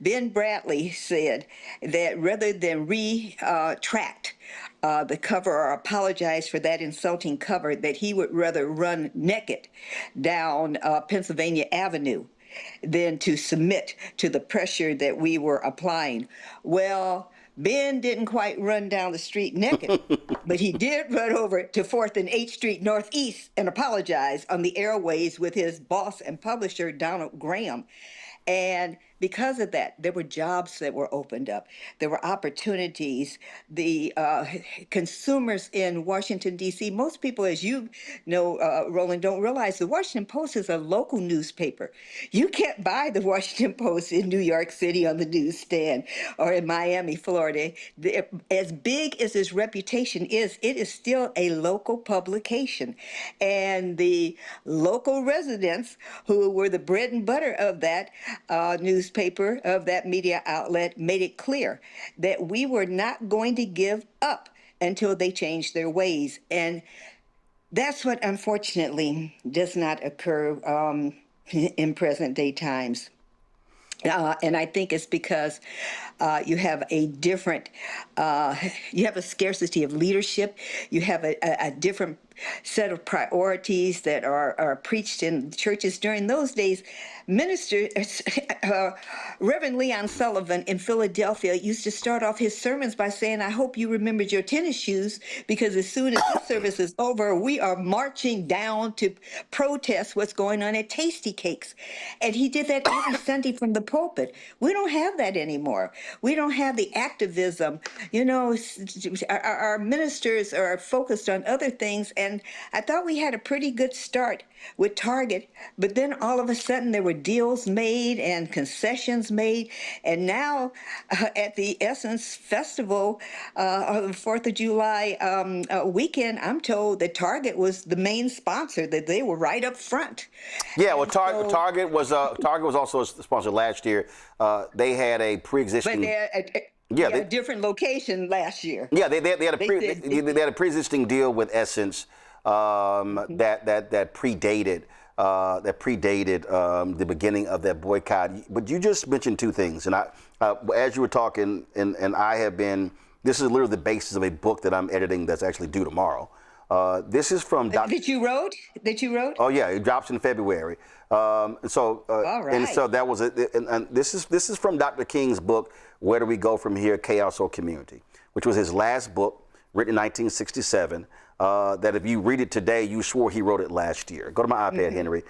Ben Bradley said that rather than retract the cover or apologize for that insulting cover, that he would rather run naked down Pennsylvania Avenue than to submit to the pressure that we were applying. Well, Ben didn't quite run down the street naked, but he did run over to 4th and 8th Street Northeast and apologize on the airways with his boss and publisher, Donald Graham. And because of that, there were jobs that were opened up. There were opportunities. The consumers in Washington, D.C., most people, as you know, Roland, don't realize the Washington Post is a local newspaper. You can't buy the Washington Post in New York City on the newsstand or in Miami, Florida. As big as its reputation is, it is still a local publication. And the local residents who were the bread and butter of that newspaper, of that media outlet, made it clear that we were not going to give up until they changed their ways. And that's what unfortunately does not occur in present day times. And I think it's because you have a different, you have a scarcity of leadership. You have a different set of priorities that are preached in churches. During those days, ministers, Reverend Leon Sullivan in Philadelphia used to start off his sermons by saying, "I hope you remembered your tennis shoes, because as soon as this service is over, we are marching down to protest what's going on at Tasty Cakes." And he did that every Sunday from the pulpit. We don't have that anymore. We don't have the activism. You know, our ministers are focused on other things. And I thought we had a pretty good start with Target, but then all of a sudden there were deals made and concessions made. And now at the Essence Festival on the 4th of July weekend, I'm told that Target was the main sponsor, that they were right up front. Yeah, well, Target was also a sponsor last year. They had a pre-existing. But they had a different location last year. Yeah, they had a pre-existing deal with Essence that predated the beginning of that boycott. But you just mentioned two things, and as you were talking, and I have been. This is literally the basis of a book that I'm editing that's actually due tomorrow. This is from that you wrote. Oh yeah, it drops in February. All right. And so that was it. And this is from Dr. King's book, Where Do We Go From Here? Chaos or Community, which was his last book, written in 1967. That if you read it today, you swore he wrote it last year. Go to my iPad, Henry.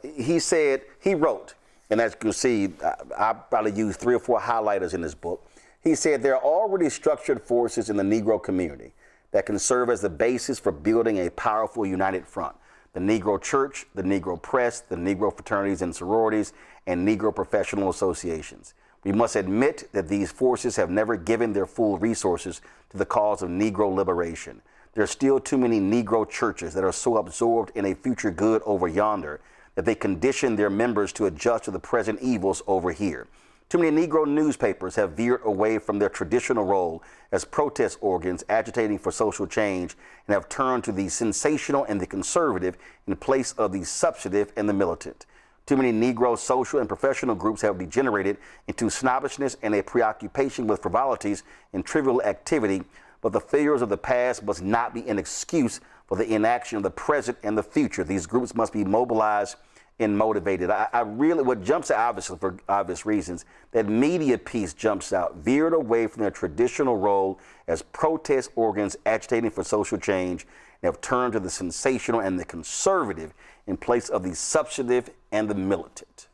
He said he wrote, And as you can see, I probably used 3 or 4 highlighters in this book. He said there are already structured forces in the Negro community that can serve as the basis for building a powerful united front. The Negro Church, the Negro Press, the Negro fraternities and sororities, and Negro professional associations. We must admit that these forces have never given their full resources to the cause of Negro liberation. There are still too many Negro churches that are so absorbed in a future good over yonder that they condition their members to adjust to the present evils over here. Too many Negro newspapers have veered away from their traditional role as protest organs agitating for social change and have turned to the sensational and the conservative in place of the substantive and the militant. Too many Negro social and professional groups have degenerated into snobbishness and a preoccupation with frivolities and trivial activity, but the failures of the past must not be an excuse for the inaction of the present and the future. These groups must be mobilized and motivated. I really, what jumps out, obviously for obvious reasons, that media piece jumps out, veered away from their traditional role as protest organs agitating for social change, and have turned to the sensational and the conservative in place of the substantive and the militant.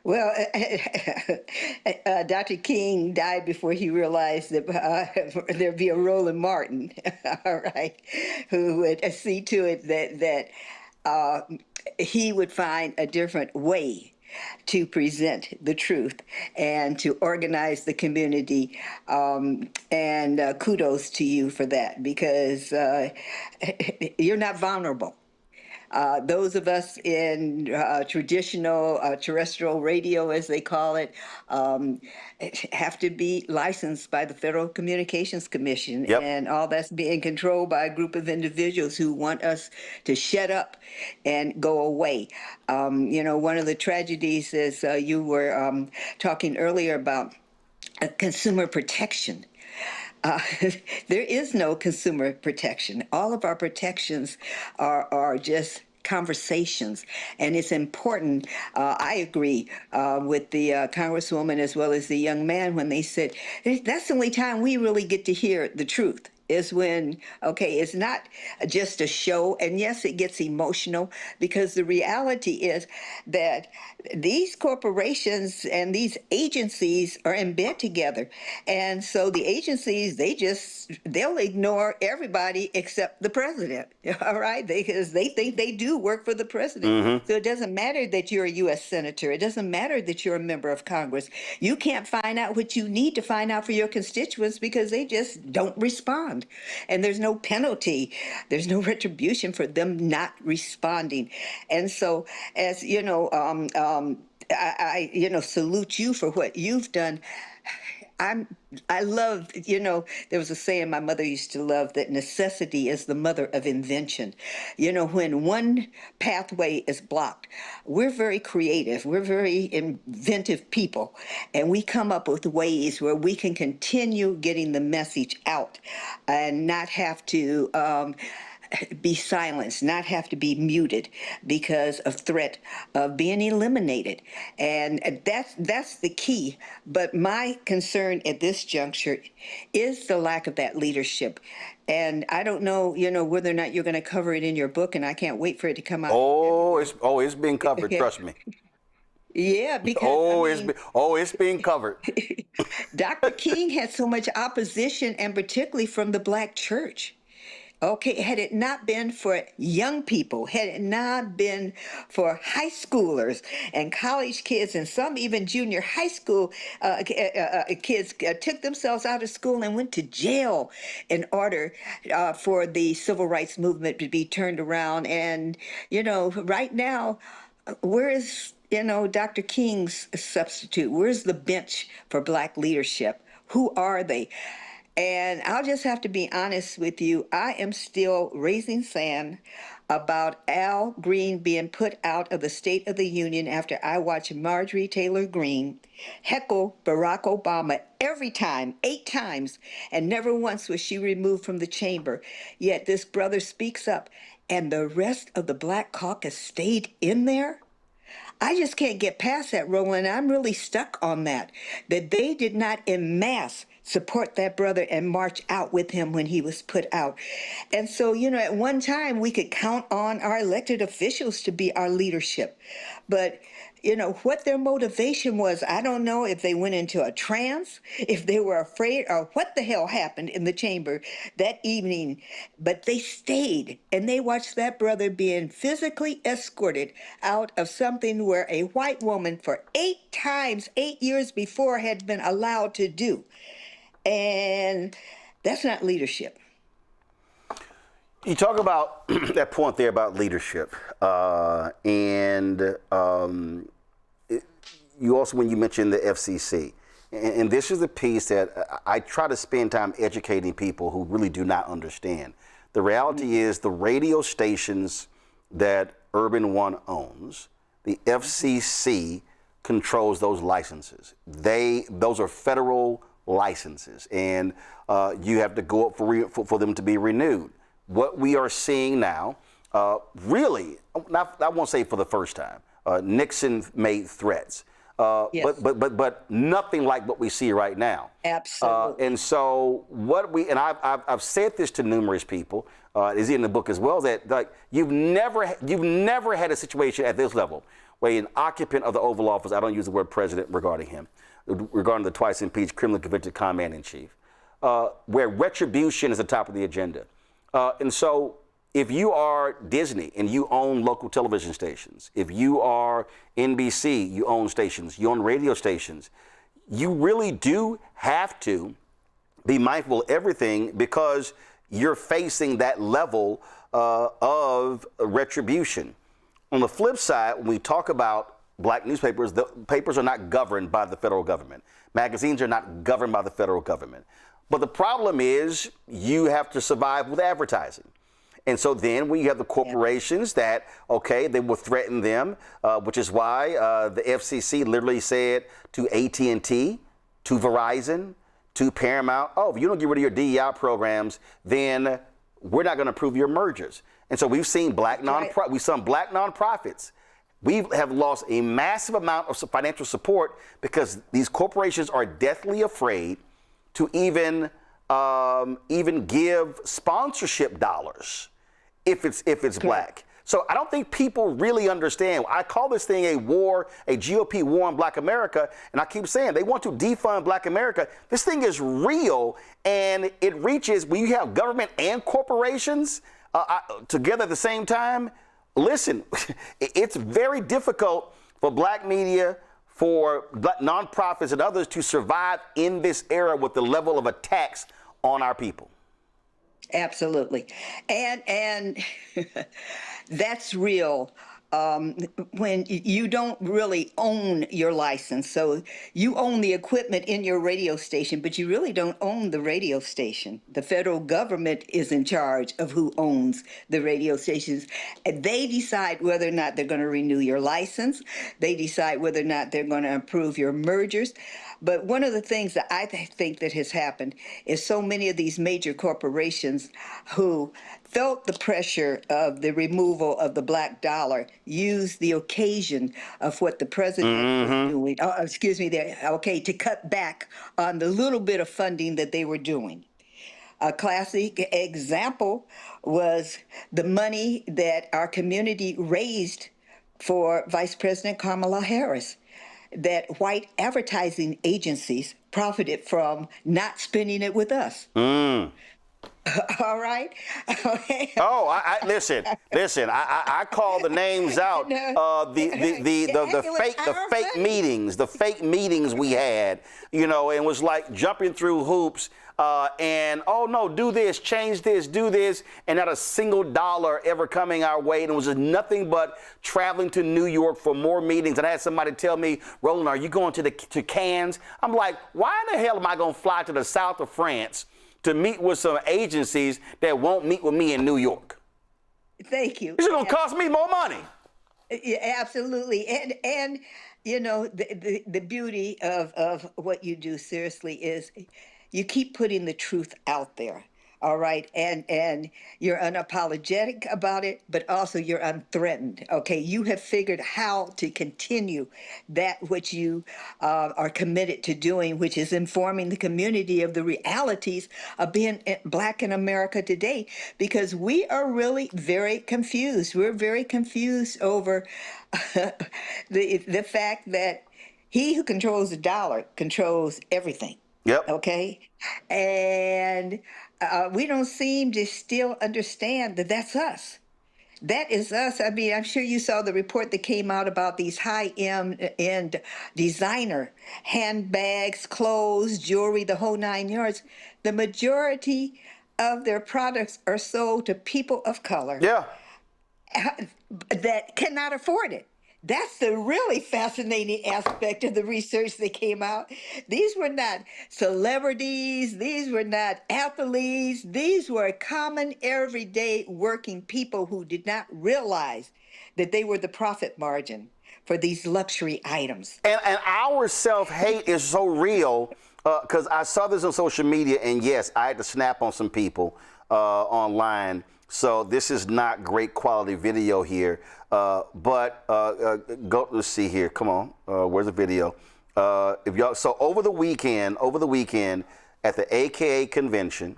Well, Dr. King died before he realized that there'd be a Roland Martin, all right, who would see to it that he would find a different way to present the truth and to organize the community. And kudos to you for that, because you're not vulnerable. Those of us in traditional terrestrial radio, as they call it, have to be licensed by the Federal Communications Commission. Yep. And all that's being controlled by a group of individuals who want us to shut up and go away. You know, one of the tragedies is you were talking earlier about consumer protection. There is no consumer protection. All of our protections are just conversations, and it's important. I agree with the Congresswoman as well as the young man when they said that's the only time we really get to hear the truth. Is when, okay, it's not just a show, and yes, it gets emotional, because the reality is that these corporations and these agencies are in bed together. And so the agencies, they'll ignore everybody except the president, all right? Because they think they do work for the president. Mm-hmm. So it doesn't matter that you're a U.S. senator. It doesn't matter that you're a member of Congress. You can't find out what you need to find out for your constituents because they just don't respond. And there's no penalty. There's no retribution for them not responding. And so, as you know, I salute you for what you've done. I love, you know, there was a saying my mother used to love, that necessity is the mother of invention. You know, when one pathway is blocked, we're very creative, we're very inventive people, and we come up with ways where we can continue getting the message out and not have to be silenced, not have to be muted because of threat of being eliminated. And that's the key. But my concern at this juncture is the lack of that leadership. And I don't know, you know, whether or not you're going to cover it in your book, and I can't wait for it to come out. It's being covered, trust me. Yeah, because it's being covered. Dr. King had so much opposition, and particularly from the Black church. Okay, had it not been for young people, had it not been for high schoolers and college kids, and some even junior high school kids took themselves out of school and went to jail in order for the civil rights movement to be turned around. And, you know, right now, where is, you know, Dr. King's substitute? Where's the bench for Black leadership? Who are they? And I'll just have to be honest with you. I am still raising sand about Al Green being put out of the State of the Union after I watched Marjorie Taylor Greene heckle Barack Obama every time, 8 times, and never once was she removed from the chamber. Yet this brother speaks up, and the rest of the Black caucus stayed in there. I just can't get past that, Roland. I'm really stuck on that they did not en masse support that brother and march out with him when he was put out. And so, you know, at one time we could count on our elected officials to be our leadership. But, you know, what their motivation was. I don't know if they went into a trance, if they were afraid, or what the hell happened in the chamber that evening. But they stayed and they watched that brother being physically escorted out of something where a white woman for 8 times, 8 years before, had been allowed to do. And that's not leadership. You talk about that point there about leadership, you also, when you mentioned the FCC, and this is the piece that I try to spend time educating people who really do not understand. The reality is the radio stations that Urban One owns, the FCC controls those licenses. Those are federal licenses, and you have to go up for them to be renewed. What we are seeing now, really, I won't say for the first time, Nixon made threats, Yes. but nothing like what we see right now. Absolutely. And so I've said this to numerous people, is in the book as well, that like you've never had a situation at this level where an occupant of the Oval Office, I don't use the word president regarding him, regarding the twice impeached criminally convicted commander-in-chief, where retribution is the top of the agenda. And so if you are Disney and you own local television stations, if you are NBC, you own stations, you own radio stations, you really do have to be mindful of everything because you're facing that level of retribution. On the flip side, when we talk about black newspapers, the papers are not governed by the federal government. Magazines are not governed by the federal government. But the problem is you have to survive with advertising. And so then when you have the corporations that, okay, they will threaten them, which is why the FCC literally said to AT&T, to Verizon, to Paramount, oh, if you don't get rid of your DEI programs, then we're not going to approve your mergers. And so we've seen black nonprofits. We have lost a massive amount of financial support because these corporations are deathly afraid to even give sponsorship dollars if it's black. So I don't think people really understand. I call this thing a war, a GOP war on black America, and I keep saying they want to defund black America. This thing is real, and it reaches when you have government and corporations together at the same time. Listen, it's very difficult for black media, for nonprofits and others to survive in this era with the level of attacks on our people. Absolutely. And that's real. When you don't really own your license. So you own the equipment in your radio station, but you really don't own the radio station. The federal government is in charge of who owns the radio stations. They decide whether or not they're going to renew your license. They decide whether or not they're going to approve your mergers. But one of the things that I think that has happened is so many of these major corporations who felt the pressure of the removal of the black dollar used the occasion of what the president was doing, to cut back on the little bit of funding that they were doing. A classic example was the money that our community raised for Vice President Kamala Harris, that white advertising agencies profited from not spending it with us. All right. Okay. Oh, listen. I call the names out. The fake meetings we had, and was like jumping through hoops. And oh no, do this, change this, do this, and not a single dollar ever coming our way. And it was just nothing but traveling to New York for more meetings. And I had somebody tell me, Roland, are you going to Cannes? I'm like, why in the hell am I going to fly to the south of France to meet with some agencies that won't meet with me in New York? Thank you. This is going to cost me more money. Yeah, absolutely. And the beauty of what you do, seriously, is you keep putting the truth out there. All right, and you're unapologetic about it, but also you're unthreatened. Okay, you have figured how to continue that which you are committed to doing, which is informing the community of the realities of being Black in America today, because we are really very confused. We're very confused over the fact that he who controls the dollar controls everything. Yep. Okay. And we don't seem to still understand that that's us. That is us. I mean, I'm sure you saw the report that came out about these high-end designer handbags, clothes, jewelry, the whole 9 yards. The majority of their products are sold to people of color. Yeah. That cannot afford it. That's the really fascinating aspect of the research that came out. These were not celebrities. These were not athletes. These were common, everyday working people who did not realize that they were the profit margin for these luxury items. And our self-hate is so real because I saw this on social media, and yes, I had to snap on some people online. So this is not great quality video here, but go. Let's see here. Come on, where's the video? If y'all, so over the weekend at the AKA convention,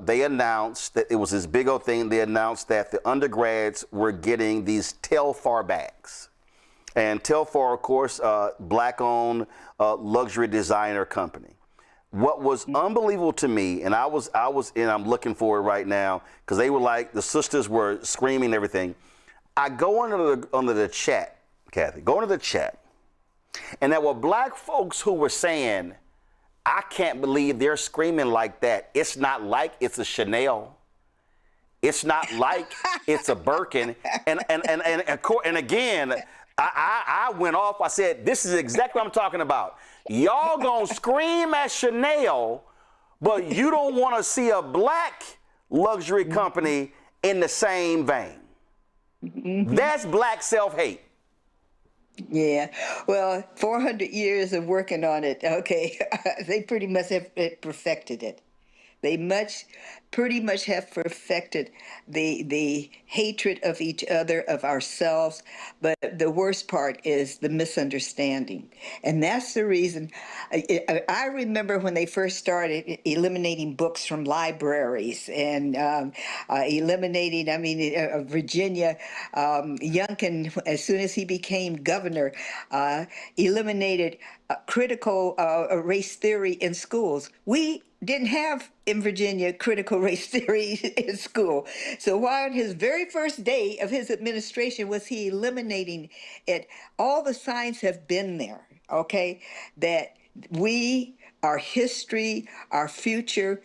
they announced that it was this big old thing. They announced that the undergrads were getting these Telfar bags, and Telfar, of course, Black-owned luxury designer company. What was unbelievable to me, and I'm looking for it right now because they were like, the sisters were screaming and everything. I go under the chat, Cathy, go into the chat, and there were Black folks who were saying, I can't believe they're screaming like that. It's not like it's a Chanel. It's not like it's a Birkin. And again, I went off. I said, this is exactly what I'm talking about. Y'all gonna scream at Chanel, but you don't want to see a Black luxury company in the same vein. That's Black self-hate. Yeah, well, 400 years of working on it, okay, they pretty much have perfected it. They pretty much have perfected the hatred of each other, of ourselves. But the worst part is the misunderstanding. And that's the reason. I remember when they first started eliminating books from libraries and eliminating, Virginia, Youngkin, as soon as he became governor, eliminated critical race theory in schools. We didn't have in Virginia critical race theory in school. So while on his very first day of his administration was he eliminating it, all the signs have been there, okay, that we, our history, our future,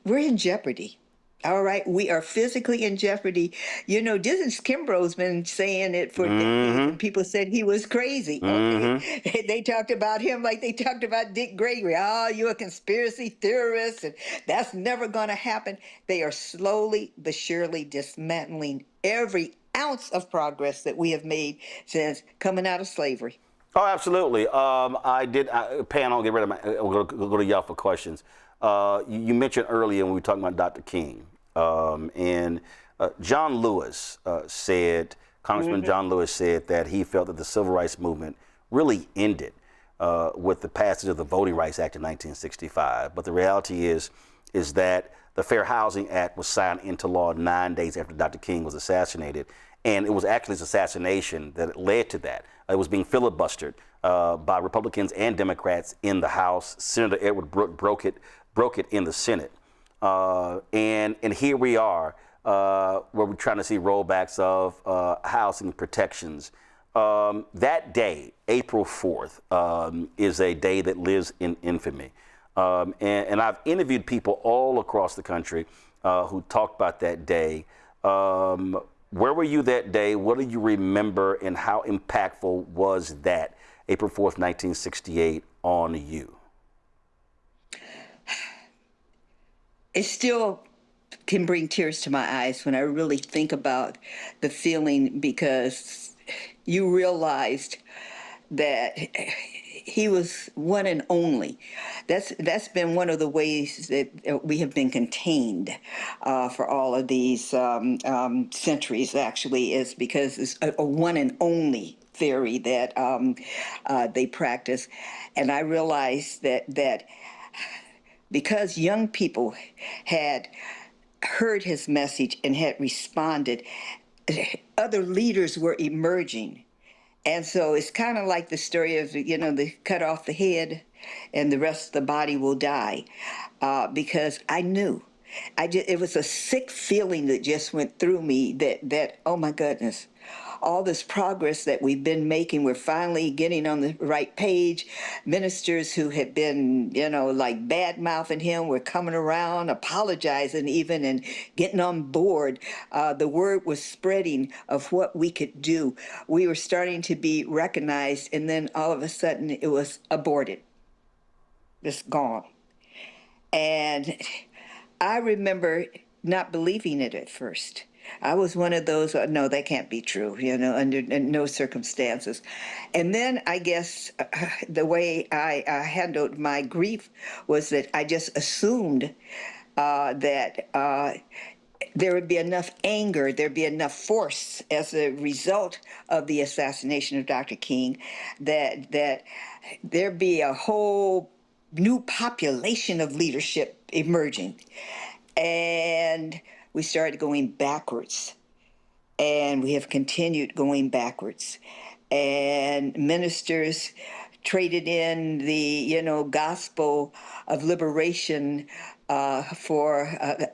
we're in jeopardy. All right, we are physically in jeopardy. You know, Dizzy Kimbrough's been saying it for decades, and people said he was crazy. Okay? They talked about him like they talked about Dick Gregory. Oh, you're a conspiracy theorist, and that's never going to happen. They are slowly but surely dismantling every ounce of progress that we have made since coming out of slavery. Oh, absolutely. Pan, I'll get rid of we'll go to y'all for questions. You mentioned earlier when we were talking about Dr. King, and John Lewis said, Congressman John Lewis said that he felt that the civil rights movement really ended with the passage of the Voting Rights Act in 1965. But the reality is that the Fair Housing Act was signed into law 9 days after Dr. King was assassinated. And it was actually his assassination that led to that. It was being filibustered by Republicans and Democrats in the House. Senator Edward Brooke broke it in the Senate. And here we are, where we're trying to see rollbacks of housing protections. That day, April 4th, is a day that lives in infamy. And I've interviewed people all across the country who talked about that day. Where were you that day? What do you remember, and how impactful was that April 4th, 1968 on you? It still can bring tears to my eyes when I really think about the feeling, because you realized that he was one and only. That's been one of the ways that we have been contained for all of these centuries, actually, is because it's a one and only theory that they practice. And I realized that because young people had heard his message and had responded, other leaders were emerging. And so it's kind of like the story of, they cut off the head and the rest of the body will die. Because I knew. It was a sick feeling that just went through me that, oh my goodness, all this progress that we've been making, we're finally getting on the right page. Ministers who had been, like bad-mouthing him were coming around, apologizing even, and getting on board. The word was spreading of what we could do. We were starting to be recognized, and then all of a sudden it was aborted. Just gone. And I remember not believing it at first. I was one of those, no, that can't be true, under no circumstances. And then I guess the way I handled my grief was that I just assumed that there would be enough anger, there'd be enough force as a result of the assassination of Dr. King, that there'd be a whole new population of leadership emerging. And we started going backwards, and we have continued going backwards. And ministers traded in the, gospel of liberation for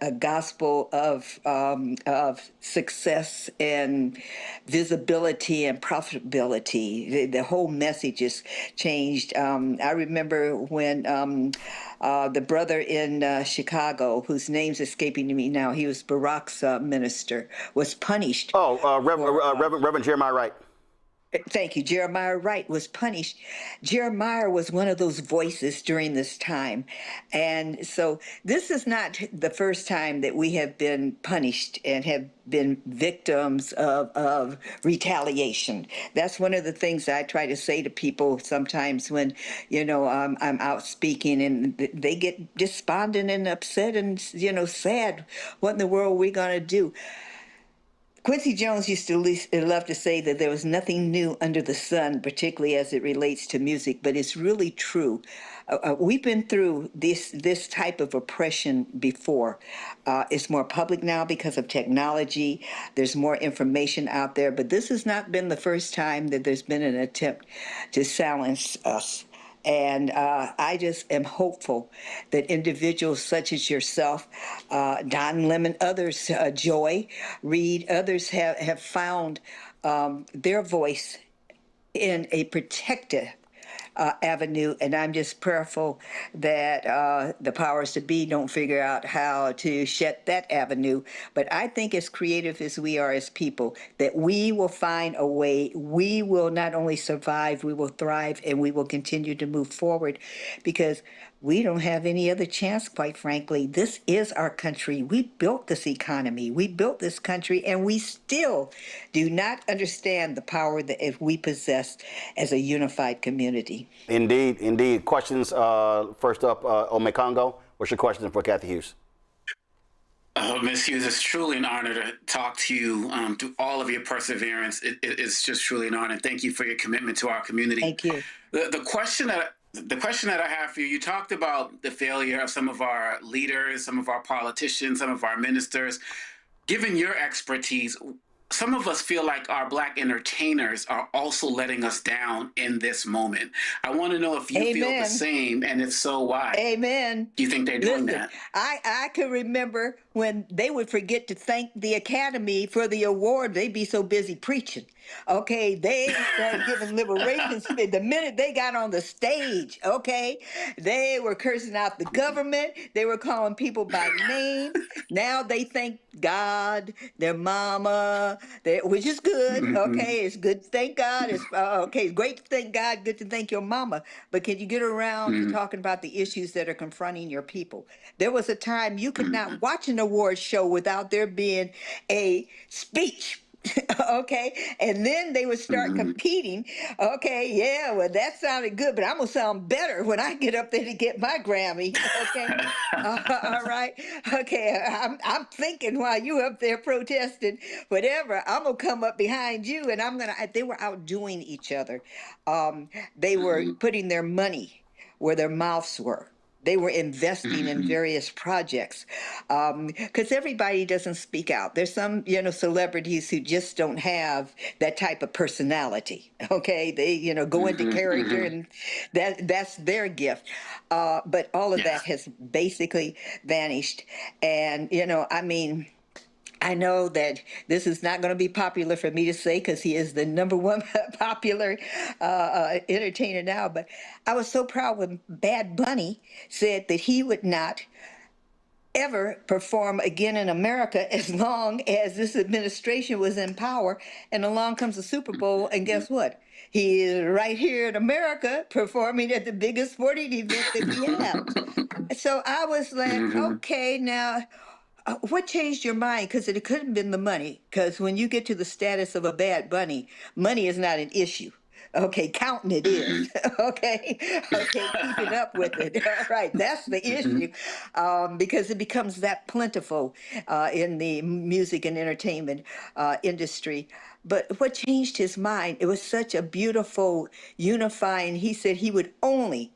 a gospel of success and visibility and profitability. The whole message is changed. I remember when the brother in Chicago, whose name's escaping me now, he was Barack's minister, was punished. Reverend Jeremiah Wright. Thank you. Jeremiah Wright was punished. Jeremiah was one of those voices during this time. And so this is not the first time that we have been punished and have been victims of retaliation. That's one of the things I try to say to people sometimes when, I'm out speaking and they get despondent and upset and, sad. What in the world are we going to do? Quincy Jones used to love to say that there was nothing new under the sun, particularly as it relates to music, but it's really true. We've been through this type of oppression before. It's more public now because of technology. There's more information out there, but this has not been the first time that there's been an attempt to silence us. And I just am hopeful that individuals such as yourself, Don Lemon, others, Joy, Reed, others have found their voice in a protective avenue, and I'm just prayerful that the powers to be don't figure out how to shut that avenue. But I think as creative as we are as people, that we will find a way. We will not only survive, we will thrive, and we will continue to move forward, because we don't have any other chance, quite frankly. This is our country. We built this economy. We built this country, and we still do not understand the power that we possess as a unified community. Indeed, indeed. Questions, first up, Omekongo. What's your question for Cathy Hughes? Ms. Hughes, it's truly an honor to talk to you through all of your perseverance. It's just truly an honor. Thank you for your commitment to our community. Thank you. The question that I have for you, you talked about the failure of some of our leaders, some of our politicians, some of our ministers. Given your expertise, some of us feel like our Black entertainers are also letting us down in this moment. I want to know if you feel the same, and if so, why? Amen. Do you think they're doing that? I can remember when they would forget to thank the Academy for the award. They'd be so busy preaching. Okay, they started giving liberation speech. The minute they got on the stage, okay, they were cursing out the government. They were calling people by name. Now they thank God, their mama, which is good. Okay, it's good to thank God. It's okay, it's great to thank God, good to thank your mama. But can you get around to talking about the issues that are confronting your people? There was a time you could not watch an award show without there being a speech Okay, and then they would start competing. Okay, yeah, well, that sounded good, but I'm gonna sound better when I get up there to get my Grammy. Okay, all right. Okay, I'm thinking while you up there protesting, whatever, I'm gonna come up behind you, and I'm gonna. They were outdoing each other. They were putting their money where their mouths were. They were investing in various projects because everybody doesn't speak out. There's some, celebrities who just don't have that type of personality. Okay, they, go into character, and that's their gift. But all of that has basically vanished. And I mean, I know that this is not going to be popular for me to say because he is the number one popular entertainer now. But I was so proud when Bad Bunny said that he would not ever perform again in America as long as this administration was in power. And along comes the Super Bowl, and guess what? He is right here in America performing at the biggest sporting event that we have. So I was like, okay, now what changed your mind? Because it couldn't have been the money. Because when you get to the status of a Bad Bunny, money is not an issue. Okay, counting it is. Okay, keeping up with it. All right, that's the issue, because it becomes that plentiful in the music and entertainment industry. But what changed his mind? It was such a beautiful, unifying. He said he would only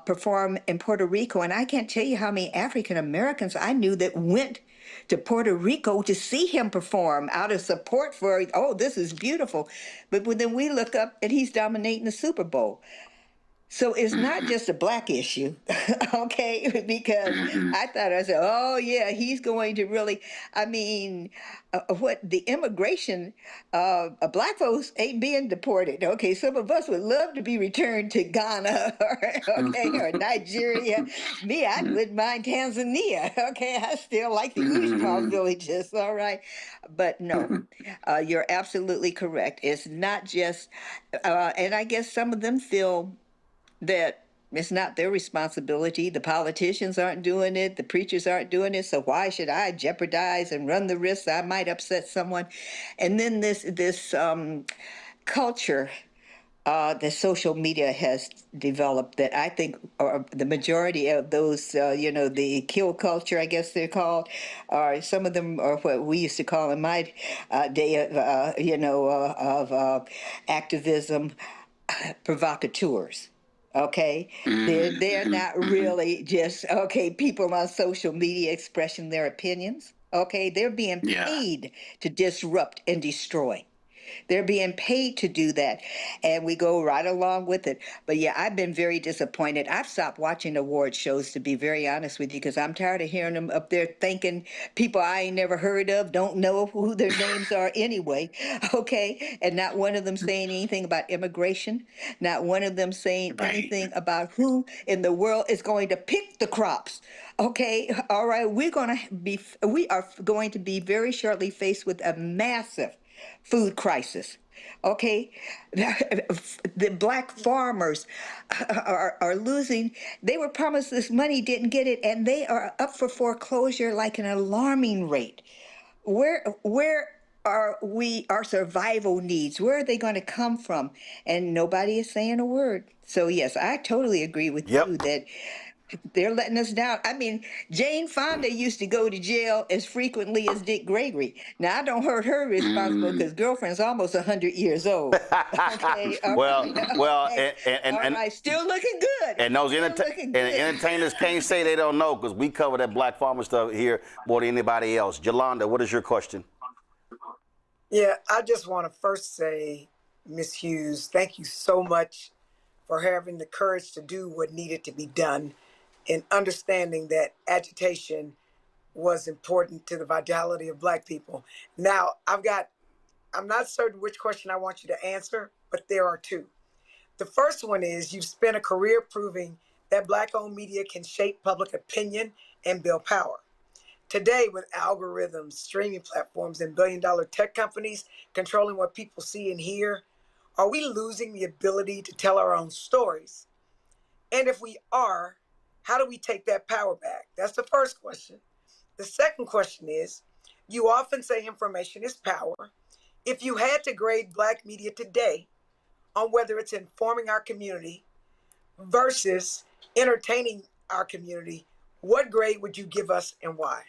perform in Puerto Rico. And I can't tell you how many African Americans I knew that went to Puerto Rico to see him perform out of support for, oh, this is beautiful. But then we look up and he's dominating the Super Bowl. So it's not just a black issue, okay? Because I said, oh yeah, he's going to really, I mean, what the immigration, black folks ain't being deported, okay? Some of us would love to be returned to Ghana, or Nigeria. Me, I wouldn't mind Tanzania, okay? I still like the Ushma villages, all right? But no, you're absolutely correct. It's not just, and I guess some of them feel that it's not their responsibility. The politicians aren't doing it. The preachers aren't doing it. So why should I jeopardize and run the risk that I might upset someone? And then this culture that social media has developed that I think the majority of those, the kill culture, I guess they're called, or some of them are what we used to call in my day of activism, provocateurs. Okay, they're not really just people on social media expressing their opinions. Okay, they're being paid to disrupt and destroy. They're being paid to do that, and we go right along with it. But yeah, I've been very disappointed. I've stopped watching award shows, to be very honest with you, because I'm tired of hearing them up there thanking people I ain't never heard of, don't know who their names are anyway, okay? And not one of them saying anything about immigration, not one of them saying anything about who in the world is going to pick the crops. Okay, all right, we are going to be very shortly faced with a massive food crisis. Okay, the black farmers are losing. They were promised this money, didn't get it, and they are up for foreclosure like an alarming rate. Where are our survival needs? Where are they going to come from? And nobody is saying a word. So yes, I totally agree with you that they're letting us down. I mean, Jane Fonda used to go to jail as frequently as Dick Gregory. Now, I don't hold her responsible because girlfriend's almost 100 years old. Okay. And still looking good. And those entertainers can't say they don't know because we cover that black farmer stuff here more than anybody else. Yolanda, what is your question? Yeah, I just want to first say, Ms. Hughes, thank you so much for having the courage to do what needed to be done and understanding that agitation was important to the vitality of Black people. Now, I'm not certain which question I want you to answer, but there are two. The first one is you've spent a career proving that Black-owned media can shape public opinion and build power. Today, with algorithms, streaming platforms, and billion-dollar tech companies controlling what people see and hear, are we losing the ability to tell our own stories? And if we are, how do we take that power back? That's the first question. The second question is, you often say information is power, If you had to grade Black media today on whether it's informing our community versus entertaining our community, what grade would you give us and why?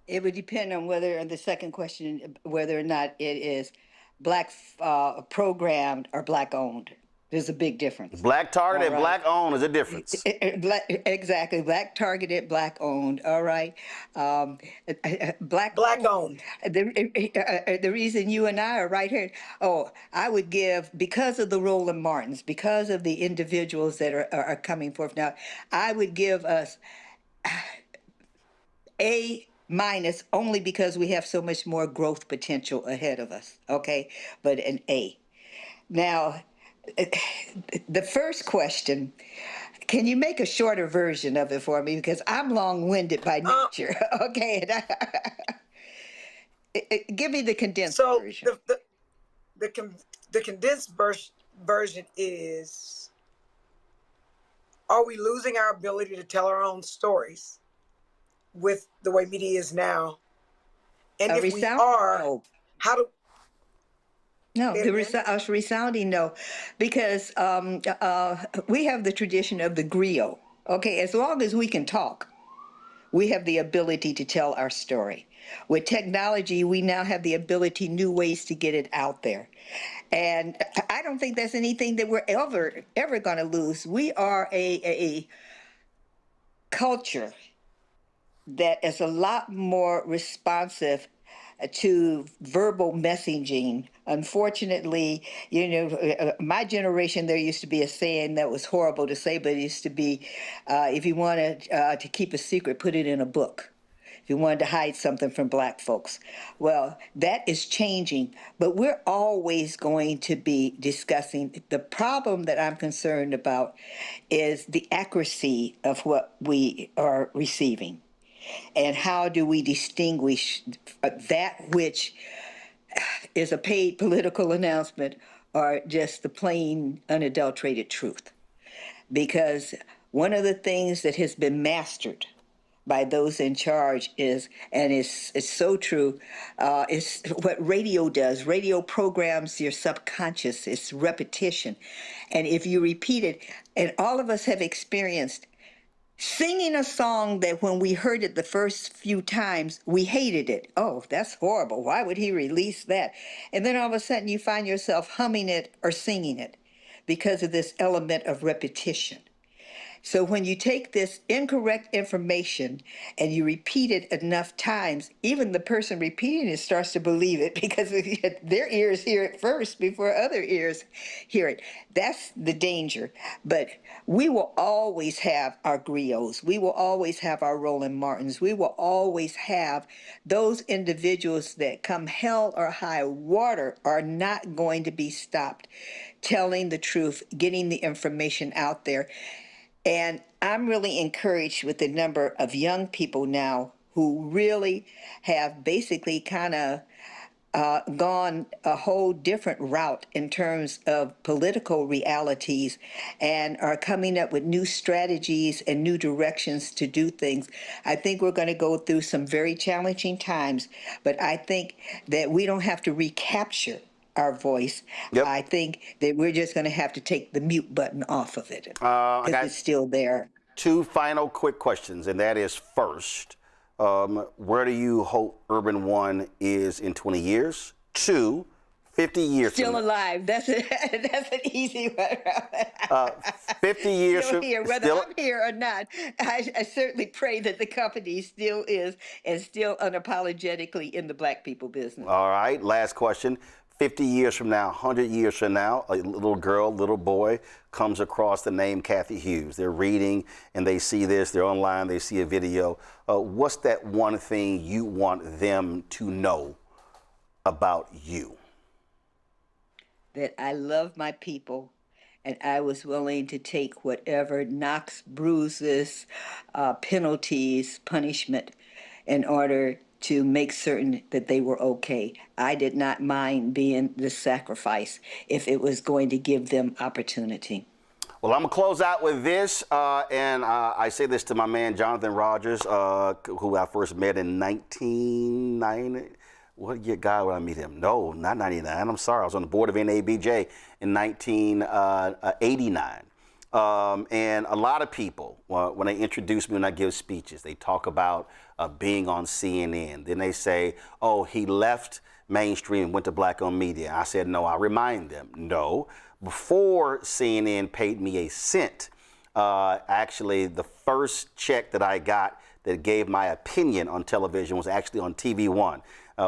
It would depend on whether, the second question, whether or not it is Black programmed or Black owned. There's a big difference. Black targeted and All right. Black owned is a difference. Exactly. Black targeted, Black owned. All right. Black owned. The reason you and I are right here, I would give, because of the Roland Martins, because of the individuals that are coming forth now, I would give us A- only because we have so much more growth potential ahead of us, okay? But an A. Now, the first question, can you make a shorter version of it for me? Because I'm long-winded by nature, okay? Give me the condensed version. So the condensed version is, are we losing our ability to tell our own stories with the way media is now? And if we are, how do... No, a resounding no, because we have the tradition of the griot. Okay, as long as we can talk, we have the ability to tell our story. With technology, we now have the ability, new ways to get it out there. And I don't think that's anything that we're ever going to lose. We are a culture that is a lot more responsive to verbal messaging. Unfortunately, my generation, there used to be a saying that was horrible to say, but it used to be, if you wanted to keep a secret, put it in a book. If you wanted to hide something from Black folks. Well, that is changing, but we're always going to be discussing. The problem that I'm concerned about is the accuracy of what we are receiving. And how do we distinguish that which is a paid political announcement or just the plain, unadulterated truth? Because one of the things that has been mastered by those in charge is, and it's so true, is what radio does. Radio programs your subconscious. It's repetition. And if you repeat it, and all of us have experienced singing a song that when we heard it the first few times, we hated it. Oh, that's horrible. Why would he release that? And then all of a sudden you find yourself humming it or singing it because of this element of repetition. So when you take this incorrect information and you repeat it enough times, even the person repeating it starts to believe it because their ears hear it first before other ears hear it. That's the danger. But we will always have our griots. We will always have our Roland Martins. We will always have those individuals that come hell or high water are not going to be stopped telling the truth, getting the information out there. And I'm really encouraged with the number of young people now who really have basically kind of gone a whole different route in terms of political realities and are coming up with new strategies and new directions to do things. I think we're going to go through some very challenging times, but I think that we don't have to recapture our voice. Yep. I think that we're just going to have to take the mute button off of it because it's still there. Two final quick questions, and that is first, where do you hope Urban One is in 20 years? Two, 50 years still from alive. That's an easy one. 50 years still from here. Whether I'm here or not, I certainly pray that the company still is and still unapologetically in the Black people business. All right, last question. 50 years from now, 100 years from now, a little girl, little boy comes across the name Cathy Hughes. They're reading and they see this, they're online, they see a video. What's that one thing you want them to know about you? That I love my people and I was willing to take whatever knocks, bruises, penalties, punishment in order to make certain that they were okay. I did not mind being the sacrifice if it was going to give them opportunity. Well, I'm going to close out with this, and I say this to my man, Jonathan Rogers, who I first met in 1990. What year God would I meet him? No, not 99. I'm sorry. I was on the board of NABJ in 1989. And a lot of people, when they introduce me, when I give speeches, they talk about being on CNN. Then they say, oh, he left mainstream and went to black-owned media. I said, no. I remind them, no. Before CNN paid me a cent, actually, the first check that I got that gave my opinion on television was actually on TV One.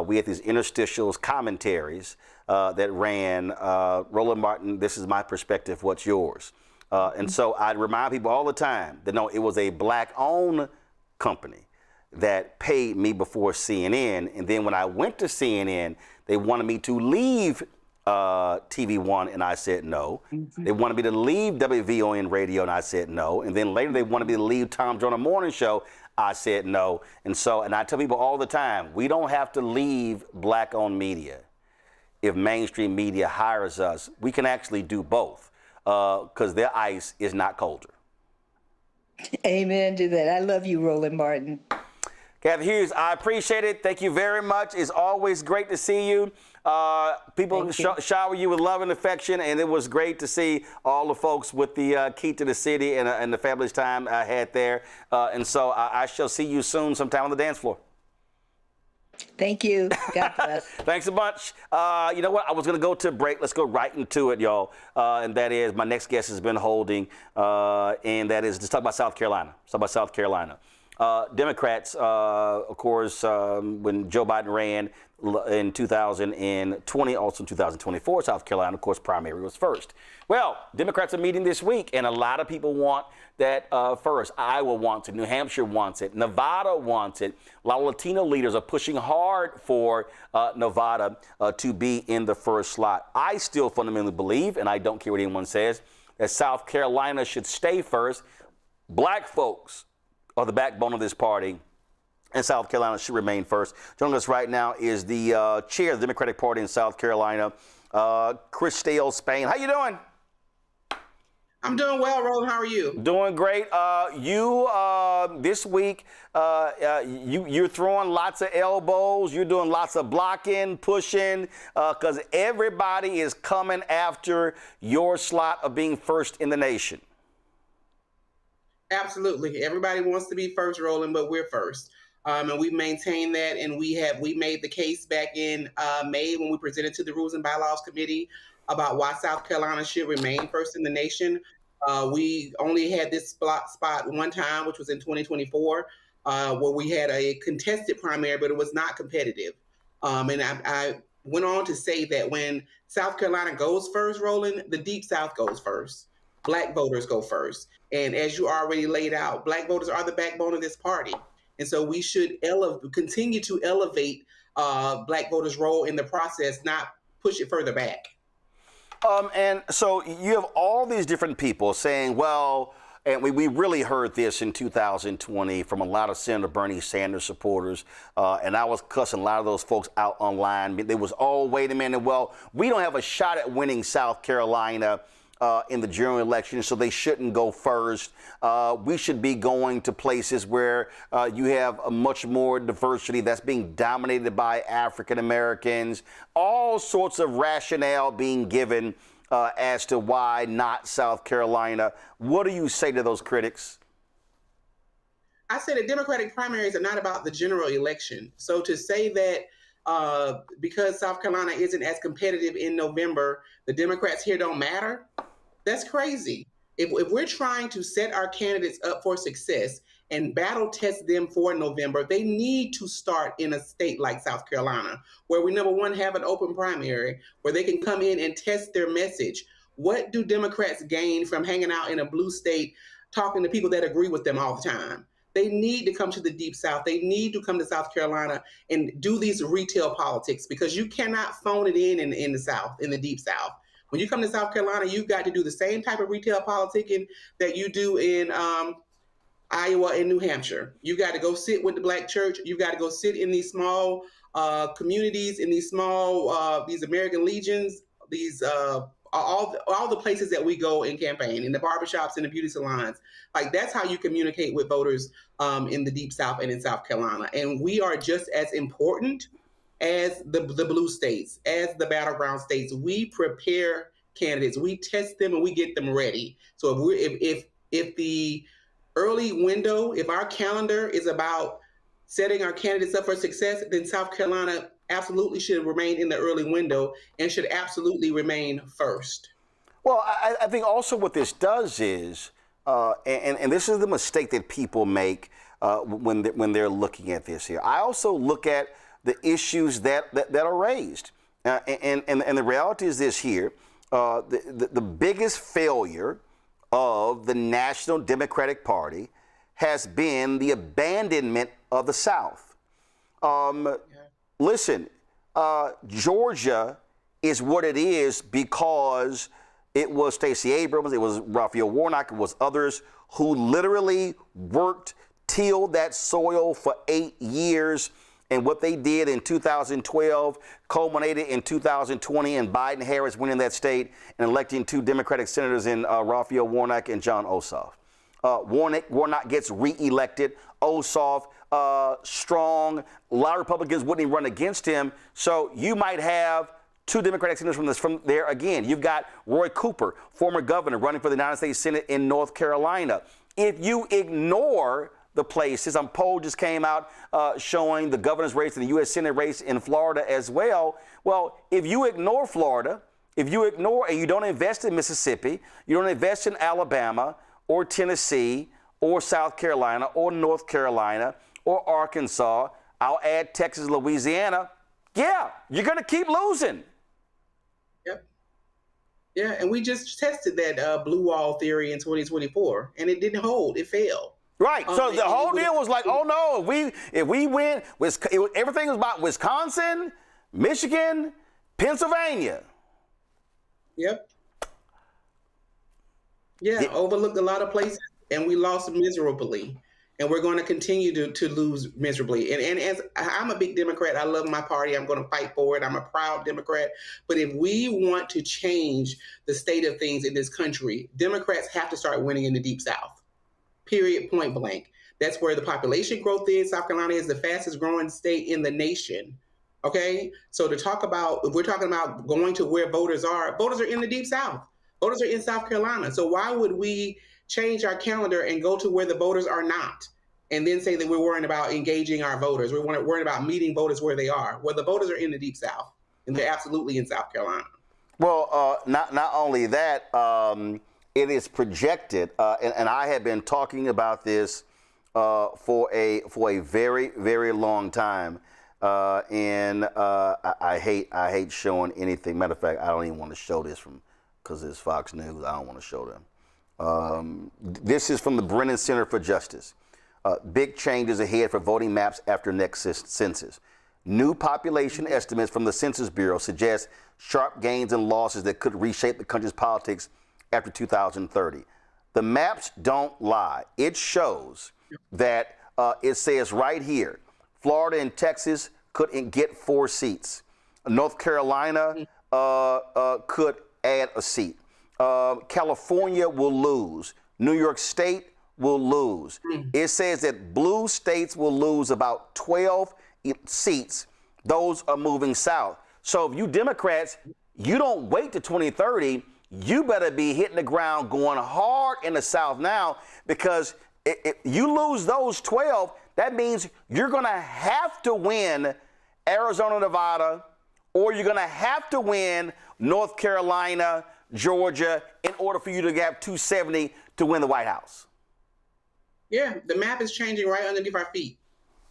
We had these interstitials, commentaries that ran, Roland Martin, this is my perspective, what's yours? And so I'd remind people all the time that no, it was a black-owned company that paid me before CNN. And then when I went to CNN, they wanted me to leave TV One, and I said no. They wanted me to leave WVON Radio, and I said no. And then later they wanted me to leave Tom Joyner Morning Show. I said no. And so, and I tell people all the time, we don't have to leave black-owned media. If mainstream media hires us, we can actually do both because their ice is not colder. Amen to that. I love you, Roland Martin. Cathy Hughes, I appreciate it. Thank you very much. It's always great to see you. People shower you with love and affection, and it was great to see all the folks with the key to the city and the fabulous time I had there. And so I shall see you soon sometime on the dance floor. Thank you. God bless. Thanks a bunch. You know what? I was going to go to a break. Let's go right into it, y'all. And that is, my next guest has been holding, and that is, let's talk about South Carolina. Let's talk about South Carolina. Democrats, of course, when Joe Biden ran in 2020, also in 2024, South Carolina, of course, primary was first. Well, Democrats are meeting this week, and a lot of people want that first. Iowa wants it. New Hampshire wants it. Nevada wants it. A lot of Latino leaders are pushing hard for Nevada to be in the first slot. I still fundamentally believe, and I don't care what anyone says, that South Carolina should stay first. Black folks are the backbone of this party, and South Carolina should remain first. Joining us right now is the chair of the Democratic Party in South Carolina, Christelle Spain. How you doing? I'm doing well, Roland. How are you? Doing great. You this week, you're throwing lots of elbows. You're doing lots of blocking, pushing, because everybody is coming after your slot of being first in the nation. Absolutely. Everybody wants to be first, Roland, but we're first. And we maintain that, and we made the case back in May when we presented to the Rules and Bylaws Committee about why South Carolina should remain first in the nation. We only had this spot one time, which was in 2024, where we had a contested primary, but it was not competitive. And I went on to say that when South Carolina goes first, Roland, the Deep South goes first. Black voters go first. And as you already laid out, Black voters are the backbone of this party. And so we should continue to elevate Black voters' role in the process, not push it further back. And so you have all these different people saying, well, and we really heard this in 2020 from a lot of Senator Bernie Sanders supporters, and I was cussing a lot of those folks out online. They was, oh, wait a minute, well, we don't have a shot at winning South Carolina in the general election, so they shouldn't go first. We should be going to places where you have a much more diversity that's being dominated by African Americans. All sorts of rationale being given as to why not South Carolina. What do you say to those critics? I say the Democratic primaries are not about the general election. So to say that because South Carolina isn't as competitive in November, the Democrats here don't matter, that's crazy. If we're trying to set our candidates up for success and battle test them for November, they need to start in a state like South Carolina, where we, number one, have an open primary, where they can come in and test their message. What do Democrats gain from hanging out in a blue state, talking to people that agree with them all the time? They need to come to the Deep South. They need to come to South Carolina and do these retail politics, because you cannot phone it in the South, in the Deep South. When you come to South Carolina, you've got to do the same type of retail politicking that you do in Iowa and New Hampshire. You got to go sit with the Black church. You've got to go sit in these small communities, in these small, these American Legions, these all the places that we go and campaign, in the barbershops and the beauty salons. Like, that's how you communicate with voters in the Deep South and in South Carolina. And we are just as important as the blue states, as the battleground states, we prepare candidates, we test them, and we get them ready. So if the early window, if our calendar is about setting our candidates up for success, then South Carolina absolutely should remain in the early window and should absolutely remain first. Well, I think also what this does is, and this is the mistake that people make when they're looking at this here. I also look at the issues that are raised, and the reality is this here: the biggest failure of the National Democratic Party has been the abandonment of the South. Listen, Georgia is what it is because it was Stacey Abrams, it was Raphael Warnock, it was others who literally worked, tilled that soil for 8 years. And what they did in 2012 culminated in 2020 and Biden-Harris winning that state and electing 2 Democratic senators in Raphael Warnock and John Ossoff. Warnock gets reelected. Ossoff, strong. A lot of Republicans wouldn't even run against him. So you might have 2 Democratic senators from there again. You've got Roy Cooper, former governor, running for the United States Senate in North Carolina. If you ignore the places, a poll just came out showing the governor's race and the U.S. Senate race in Florida as well. Well, if you ignore Florida, if you ignore and you don't invest in Mississippi, you don't invest in Alabama or Tennessee or South Carolina or North Carolina or Arkansas, I'll add Texas, Louisiana, yeah, you're going to keep losing. Yep. Yeah, and we just tested that blue wall theory in 2024, and it didn't hold. It failed. Right. So the whole deal was like, oh no, if we win, everything was about Wisconsin, Michigan, Pennsylvania. Yep. Yeah, overlooked a lot of places, and we lost miserably. And we're going to continue to lose miserably. And as I'm a big Democrat, I love my party. I'm going to fight for it. I'm a proud Democrat. But if we want to change the state of things in this country, Democrats have to start winning in the Deep South. Period, point blank. That's where the population growth is. South Carolina is the fastest growing state in the nation. Okay? So to talk about, if we're talking about going to where voters are in the Deep South. Voters are in South Carolina. So why would we change our calendar and go to where the voters are not? And then say that we're worrying about engaging our voters. We're worried about meeting voters where they are. Well, the voters are in the Deep South, and they're absolutely in South Carolina. Well, not only that, it is projected, and I have been talking about this for a very, very long time, and I hate showing anything. Matter of fact, I don't even want to show this because it's Fox News. I don't want to show them. This is from the Brennan Center for Justice. Big changes ahead for voting maps after next census. New population estimates from the Census Bureau suggest sharp gains and losses that could reshape the country's politics after 2030. The maps don't lie. It shows that it says right here, Florida and Texas couldn't get 4 seats. North Carolina could add a seat. California will lose. New York State will lose. It says that blue states will lose about 12 seats. Those are moving south. So if you Democrats, you don't wait to 2030, you better be hitting the ground going hard in the South now, because if you lose those 12, that means you're going to have to win Arizona, Nevada, or you're going to have to win North Carolina, Georgia, in order for you to have 270 to win the White House. Yeah, the map is changing right underneath our feet.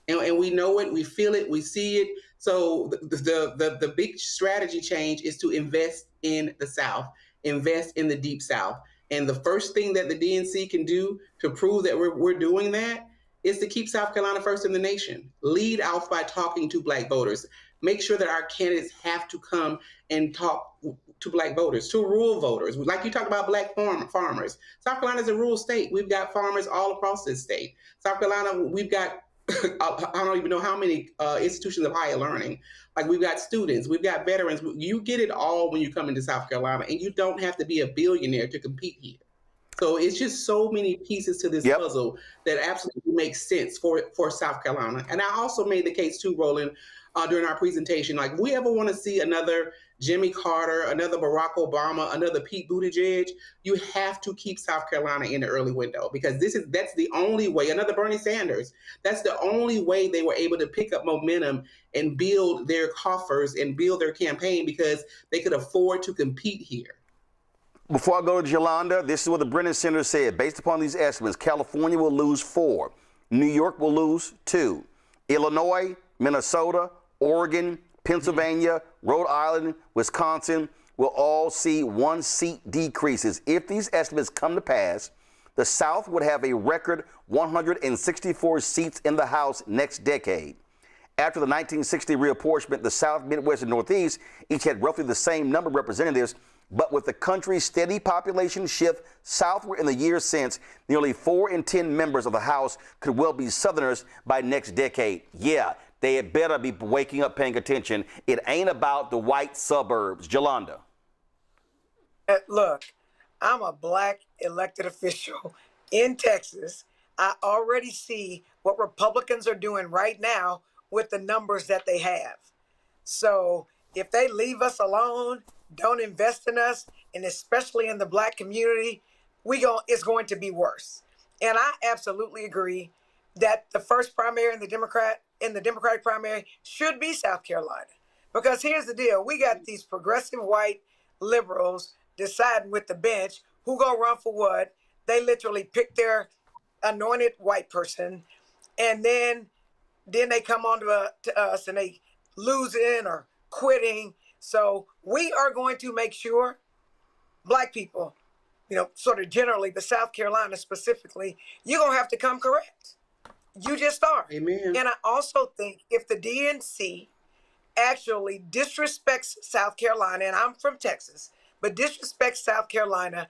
And we know it, we feel it, we see it. So the big strategy change is to invest in the South, invest in the Deep South. And the first thing that the DNC can do to prove that we're doing that is to keep South Carolina first in the nation. Lead out by talking to Black voters. Make sure that our candidates have to come and talk to Black voters, to rural voters. Like you talked about Black farmers. South Carolina is a rural state. We've got farmers all across this state. South Carolina, we've got, I don't even know how many institutions of higher learning. Like we've got students, we've got veterans. You get it all when you come into South Carolina, and you don't have to be a billionaire to compete here. So it's just so many pieces to this puzzle that absolutely makes sense for South Carolina. And I also made the case too, Roland, during our presentation. Like, we ever want to see another Jimmy Carter, another Barack Obama, another Pete Buttigieg, you have to keep South Carolina in the early window, because that's the only way, another Bernie Sanders, that's the only way they were able to pick up momentum and build their coffers and build their campaign, because they could afford to compete here. Before I go to Yolanda, this is what the Brennan Center said. Based upon these estimates, California will lose 4. New York will lose 2. Illinois, Minnesota, Oregon, Pennsylvania, Rhode Island, Wisconsin will all see 1-seat decreases. If these estimates come to pass, the South would have a record 164 seats in the House next decade. After the 1960 reapportionment, the South, Midwest, and Northeast each had roughly the same number of representatives, but with the country's steady population shift southward in the years since, nearly 4 in 10 members of the House could well be Southerners by next decade. Yeah, they had better be waking up, paying attention. It ain't about the white suburbs. Yolanda. Look, I'm a black elected official in Texas. I already see what Republicans are doing right now with the numbers that they have. So if they leave us alone, don't invest in us, and especially in the black community, it's going to be worse. And I absolutely agree that the first primary in the Democratic primary should be South Carolina. Because here's the deal. We got these progressive white liberals deciding with the bench who gonna run for what. They literally pick their anointed white person, and then they come on to us and they losing or quitting. So we are going to make sure black people, sort of generally, but South Carolina specifically, you're going to have to come correct. You just are. Amen. And I also think if the DNC actually disrespects South Carolina, and I'm from Texas, but disrespects South Carolina,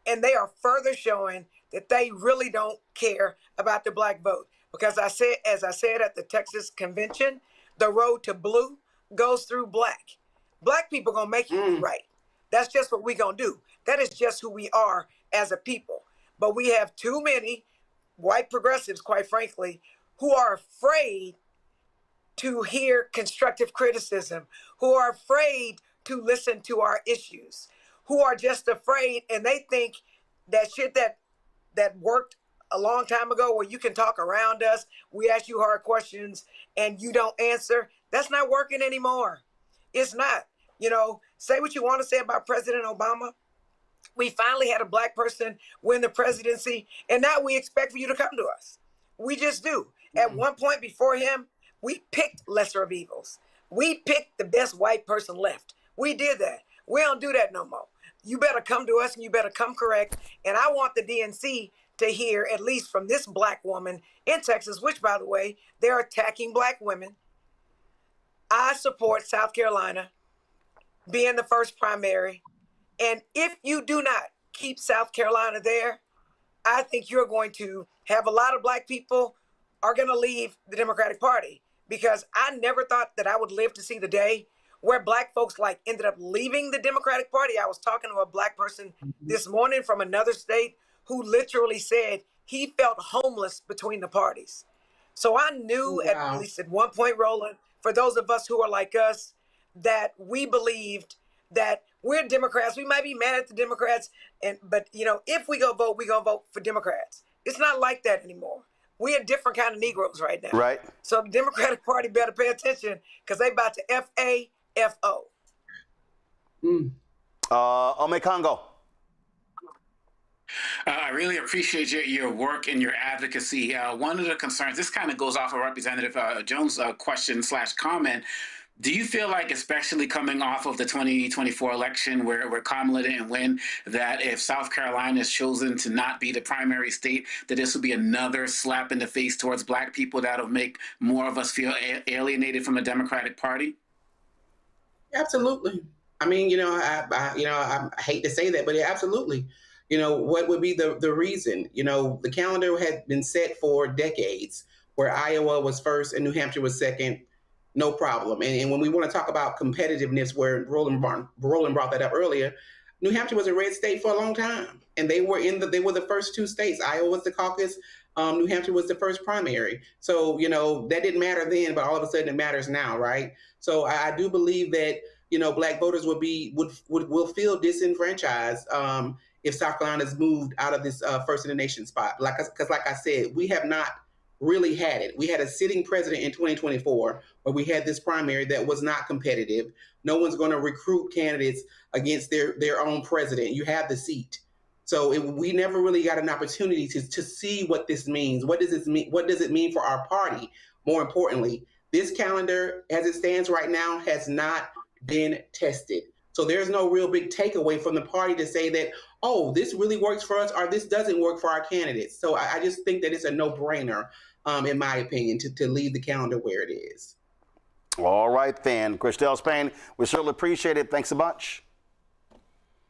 and they are further showing that they really don't care about the black vote. Because as I said at the Texas convention, the road to blue goes through black. Black people gonna make it right. That's just what we gonna do. That is just who we are as a people. But we have too many white progressives, quite frankly, who are afraid to hear constructive criticism, who are afraid to listen to our issues, who are just afraid, and they think that shit that worked a long time ago, where you can talk around us, we ask you hard questions and you don't answer, that's not working anymore. It's not. Say what you want to say about President Obama. We finally had a black person win the presidency, and now we expect for you to come to us. We just do. At one point before him, we picked lesser of evils. We picked the best white person left. We did that. We don't do that no more. You better come to us, and you better come correct. And I want the DNC to hear, at least from this black woman in Texas, which, by the way, they're attacking black women. I support South Carolina being the first primary. And if you do not keep South Carolina there, I think you're going to have a lot of black people are going to leave the Democratic Party, because I never thought that I would live to see the day where black folks ended up leaving the Democratic Party. I was talking to a black person this morning from another state who literally said he felt homeless between the parties. So I knew at least at one point, Roland, for those of us who are like us, that we believed that we're Democrats. We might be mad at the Democrats, but if we go vote, we're going to vote for Democrats. It's not like that anymore. We're a different kind of Negroes right now. Right. So the Democratic Party better pay attention, because they about to F-A-F-O. Ome Congo. I really appreciate your work and your advocacy. One of the concerns, this kind of goes off of Representative Jones' question/comment. Do you feel like, especially coming off of the 2024 election where Kamala didn't win, that if South Carolina is chosen to not be the primary state, that this will be another slap in the face towards black people that'll make more of us feel alienated from the Democratic Party? Absolutely. I mean, I hate to say that, but absolutely. What would be the reason? The calendar had been set for decades, where Iowa was first and New Hampshire was second. No problem. And when we want to talk about competitiveness, where Roland brought that up earlier, New Hampshire was a red state for a long time, and they were the first 2 states. Iowa was the caucus. New Hampshire was the first primary. So, that didn't matter then, but all of a sudden it matters now, right? So I do believe that, Black voters will feel disenfranchised if South Carolina's moved out of this first in the nation spot. Because like I said, we have not really had it. We had a sitting president in 2024 where we had this primary that was not competitive. No one's going to recruit candidates against their own president. You have the seat. So we never really got an opportunity to see what this means. What does this mean? What does it mean for our party? More importantly, this calendar, as it stands right now, has not been tested. So there's no real big takeaway from the party to say that, oh, this really works for us or this doesn't work for our candidates. So I just think that it's a no-brainer, in my opinion, to leave the calendar where it is. All right, then. Christelle Spain, we certainly appreciate it. Thanks a bunch.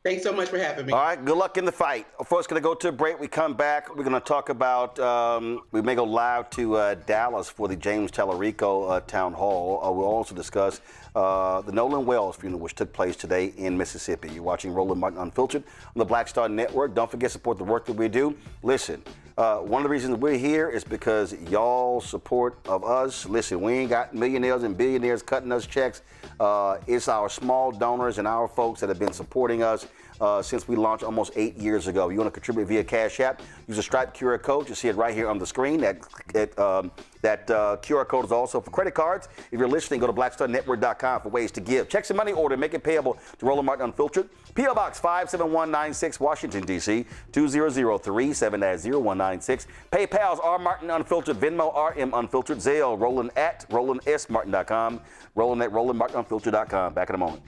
Thanks so much for having me. All right, good luck in the fight. First, going to go to a break. We come back. We're going to talk about, we may go live to Dallas for the James Tallarico Town Hall. We'll also discuss the Nolan Wells funeral, which took place today in Mississippi. You're watching Roland Martin Unfiltered on the Black Star Network. Don't forget to support the work that we do. Listen, one of the reasons we're here is because y'all support of us. Listen, we ain't got millionaires and billionaires cutting us checks. It's our small donors and our folks that have been supporting us since we launched almost 8 years ago. You want to contribute via Cash App, use a Stripe QR code. You see it right here on the screen. That QR code is also for credit cards. If you're listening, go to blackstarnetwork.com for ways to give. Check some money order, make it payable to Roland Martin Unfiltered. P.O. Box 57196, Washington, D.C. 20037 0196. PayPal's R Martin Unfiltered, Venmo RM Unfiltered, Zelle Roland at RolandSMartin.com, Roland at RolandMartinUnfiltered.com. Back in a moment.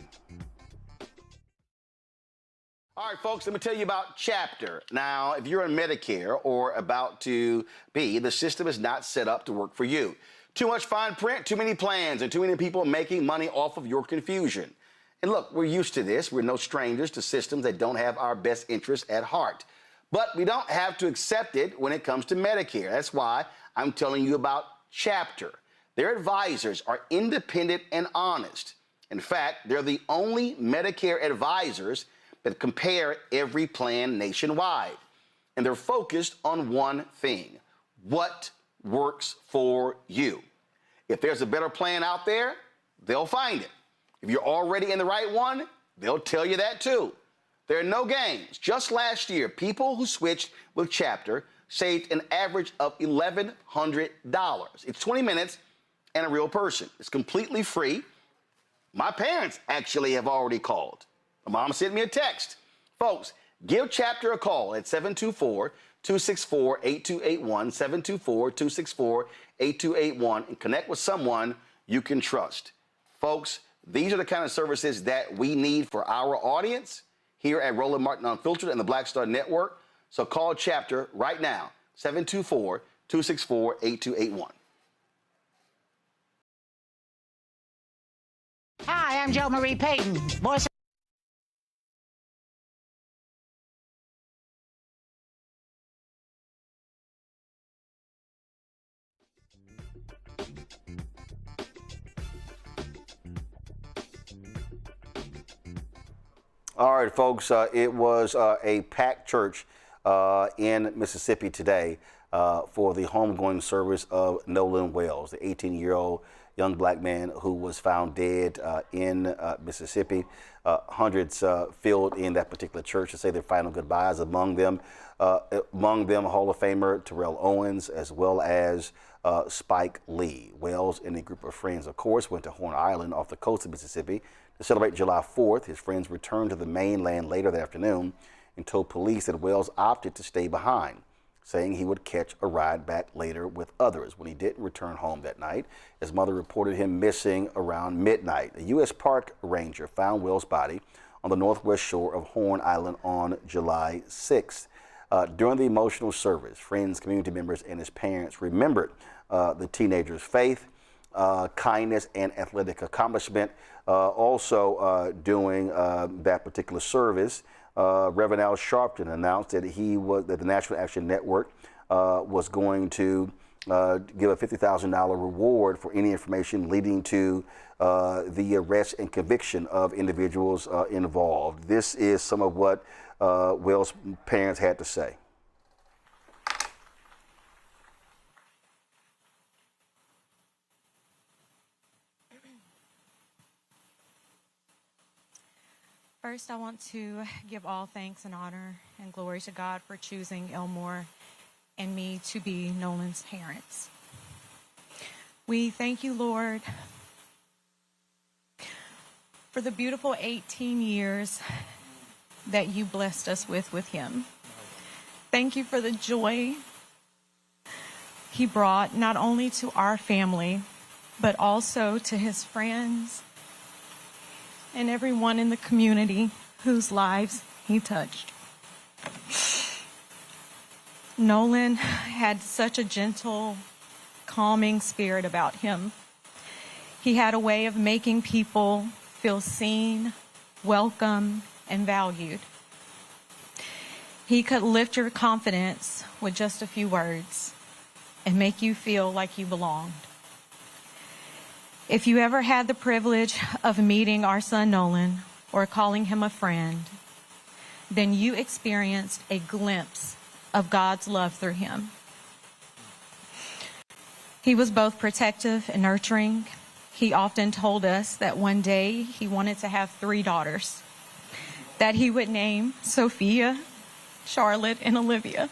All right, folks, let me tell you about Chapter. Now, if you're on Medicare or about to be, the system is not set up to work for you. Too much fine print, too many plans, and too many people making money off of your confusion. And look, we're used to this. We're no strangers to systems that don't have our best interests at heart. But we don't have to accept it when it comes to Medicare. That's why I'm telling you about Chapter. Their advisors are independent and honest. In fact, they're the only Medicare advisors that compare every plan nationwide. And they're focused on one thing: what works for you. If there's a better plan out there, they'll find it. If you're already in the right one, they'll tell you that too. There are no games. Just last year, people who switched with Chapter saved an average of $1,100. It's 20 minutes and a real person. It's completely free. My parents actually have already called. My mom sent me a text. Folks, give Chapter a call at 724-264-8281, 724-264-8281, and connect with someone you can trust. Folks, these are the kind of services that we need for our audience here at Roland Martin Unfiltered and the Black Star Network. So call Chapter right now, 724-264-8281. Hi, I'm Jo Marie Payton, voice. All right, folks, it was a packed church in Mississippi today for the homegoing service of Nolan Wells, the 18-year-old young black man who was found dead in Mississippi. Hundreds filled in that particular church to say their final goodbyes. Among them, Hall of Famer Terrell Owens, as well as Spike Lee. Wells and a group of friends, of course, went to Horn Island off the coast of Mississippi to celebrate July 4th. His friends returned to the mainland later that afternoon and told police that Wells opted to stay behind, saying he would catch a ride back later with others. When he didn't return home that night, his mother reported him missing around midnight. A U.S. Park Ranger found Wells' body on the northwest shore of Horn Island on July 6th. During the emotional service, friends, community members, and his parents remembered the teenager's faith, kindness, and athletic accomplishment. Also during that particular service, Reverend Al Sharpton announced that that the National Action Network was going to give a $50,000 reward for any information leading to the arrest and conviction of individuals involved. This is some of what Wells' parents had to say. First, I want to give all thanks and honor and glory to God for choosing Elmore and me to be Nolan's parents. We thank you, Lord, for the beautiful 18 years that you blessed us with him. Thank you for the joy he brought not only to our family, but also to his friends and everyone in the community whose lives he touched. Nolan had such a gentle, calming spirit about him. He had a way of making people feel seen, welcome, and valued. He could lift your confidence with just a few words and make you feel like you belonged. If you ever had the privilege of meeting our son Nolan or calling him a friend, then you experienced a glimpse of God's love through him. He was both protective and nurturing. He often told us that one day he wanted to have 3 daughters that he would name Sophia, Charlotte, and Olivia.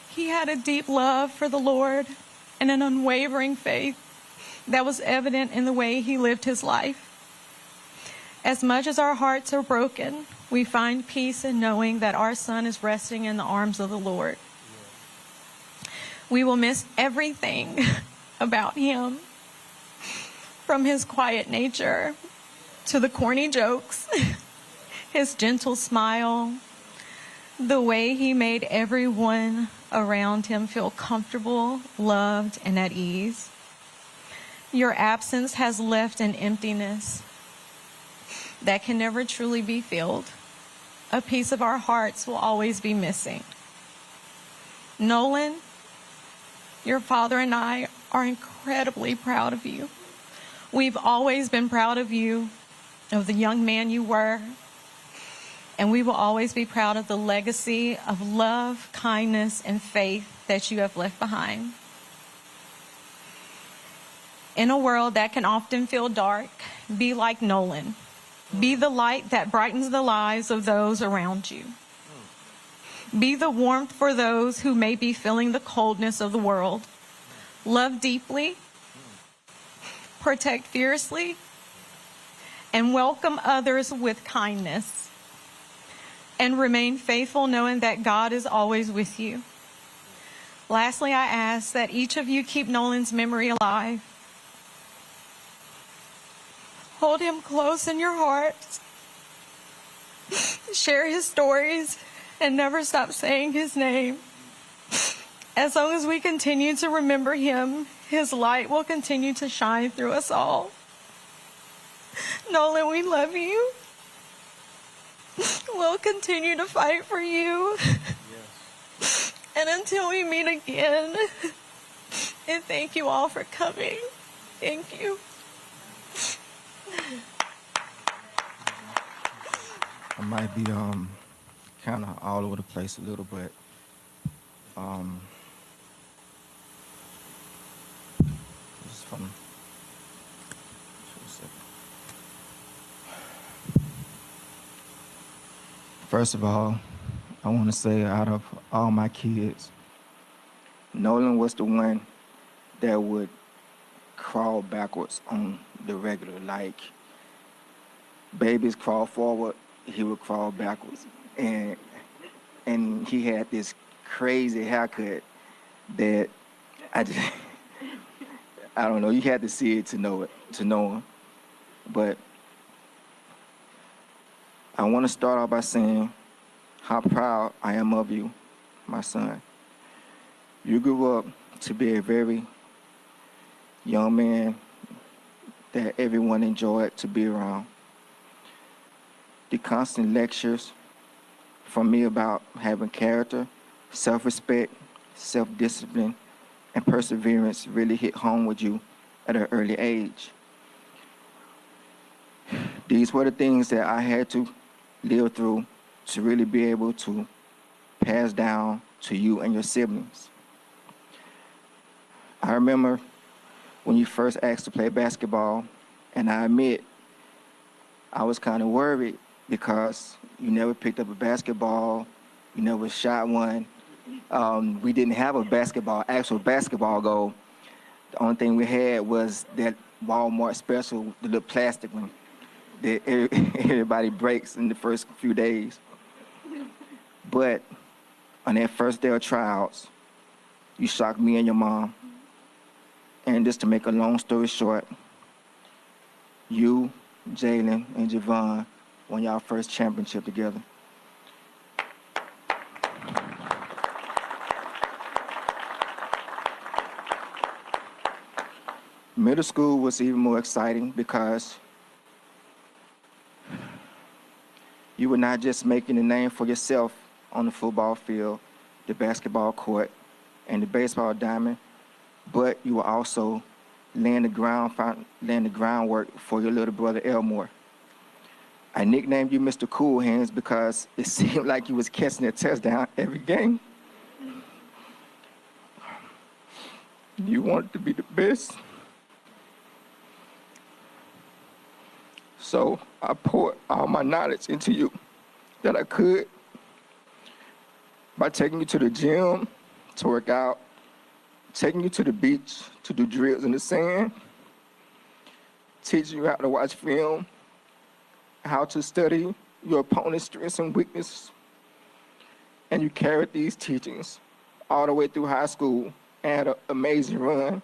He had a deep love for the Lord and an unwavering faith that was evident in the way he lived his life. As much as our hearts are broken, we find peace in knowing that our son is resting in the arms of the Lord. We will miss everything about him, from his quiet nature to the corny jokes, his gentle smile, the way he made everyone around him feel comfortable, loved, and at ease. Your absence has left an emptiness that can never truly be filled. A piece of our hearts will always be missing. Nolan, your father and I are incredibly proud of you. We've always been proud of you, of the young man you were, and we will always be proud of the legacy of love, kindness, and faith that you have left behind. In a world that can often feel dark, be like Nolan. Be the light that brightens the lives of those around you. Be the warmth for those who may be feeling the coldness of the world. Love deeply, protect fiercely, and welcome others with kindness. And remain faithful knowing that God is always with you. Lastly, I ask that each of you keep Nolan's memory alive. Hold him close in your hearts. Share his stories and never stop saying his name. As long as we continue to remember him, his light will continue to shine through us all. Nolan, we love you. We'll continue to fight for you. Yes. And until we meet again, and thank you all for coming. Thank you. I might be kind of all over the place a little bit. Just from first of all, I want to say out of all my kids, Nolan was the one that would crawl backwards on the regular. Like, babies crawl forward, he would crawl backwards. And he had this crazy haircut that I don't know, you had to see it to know him. But I want to start off by saying how proud I am of you, my son. You grew up to be a very young man that everyone enjoyed to be around. The constant lectures from me about having character, self-respect, self-discipline, and perseverance really hit home with you at an early age. These were the things that I had to live through to really be able to pass down to you and your siblings. I remember when you first asked to play basketball, and I admit I was kind of worried because you never picked up a basketball, you never shot one. We didn't have a actual basketball goal. The only thing we had was that Walmart special, the little plastic one that everybody breaks in the first few days. But on that first day of tryouts, you shocked me and your mom. And just to make a long story short, you, Jalen, and Javon won y'all first championship together. Middle school was even more exciting because you were not just making a name for yourself on the football field, the basketball court, and the baseball diamond, but you were also laying the groundwork for your little brother Elmore. I nicknamed you Mr. Cool Hands because it seemed like you was catching a touchdown every game. You wanted to be the best. So I poured all my knowledge into you that I could by taking you to the gym to work out, taking you to the beach to do drills in the sand, teaching you how to watch film, how to study your opponent's strengths and weaknesses. And you carried these teachings all the way through high school and had an amazing run.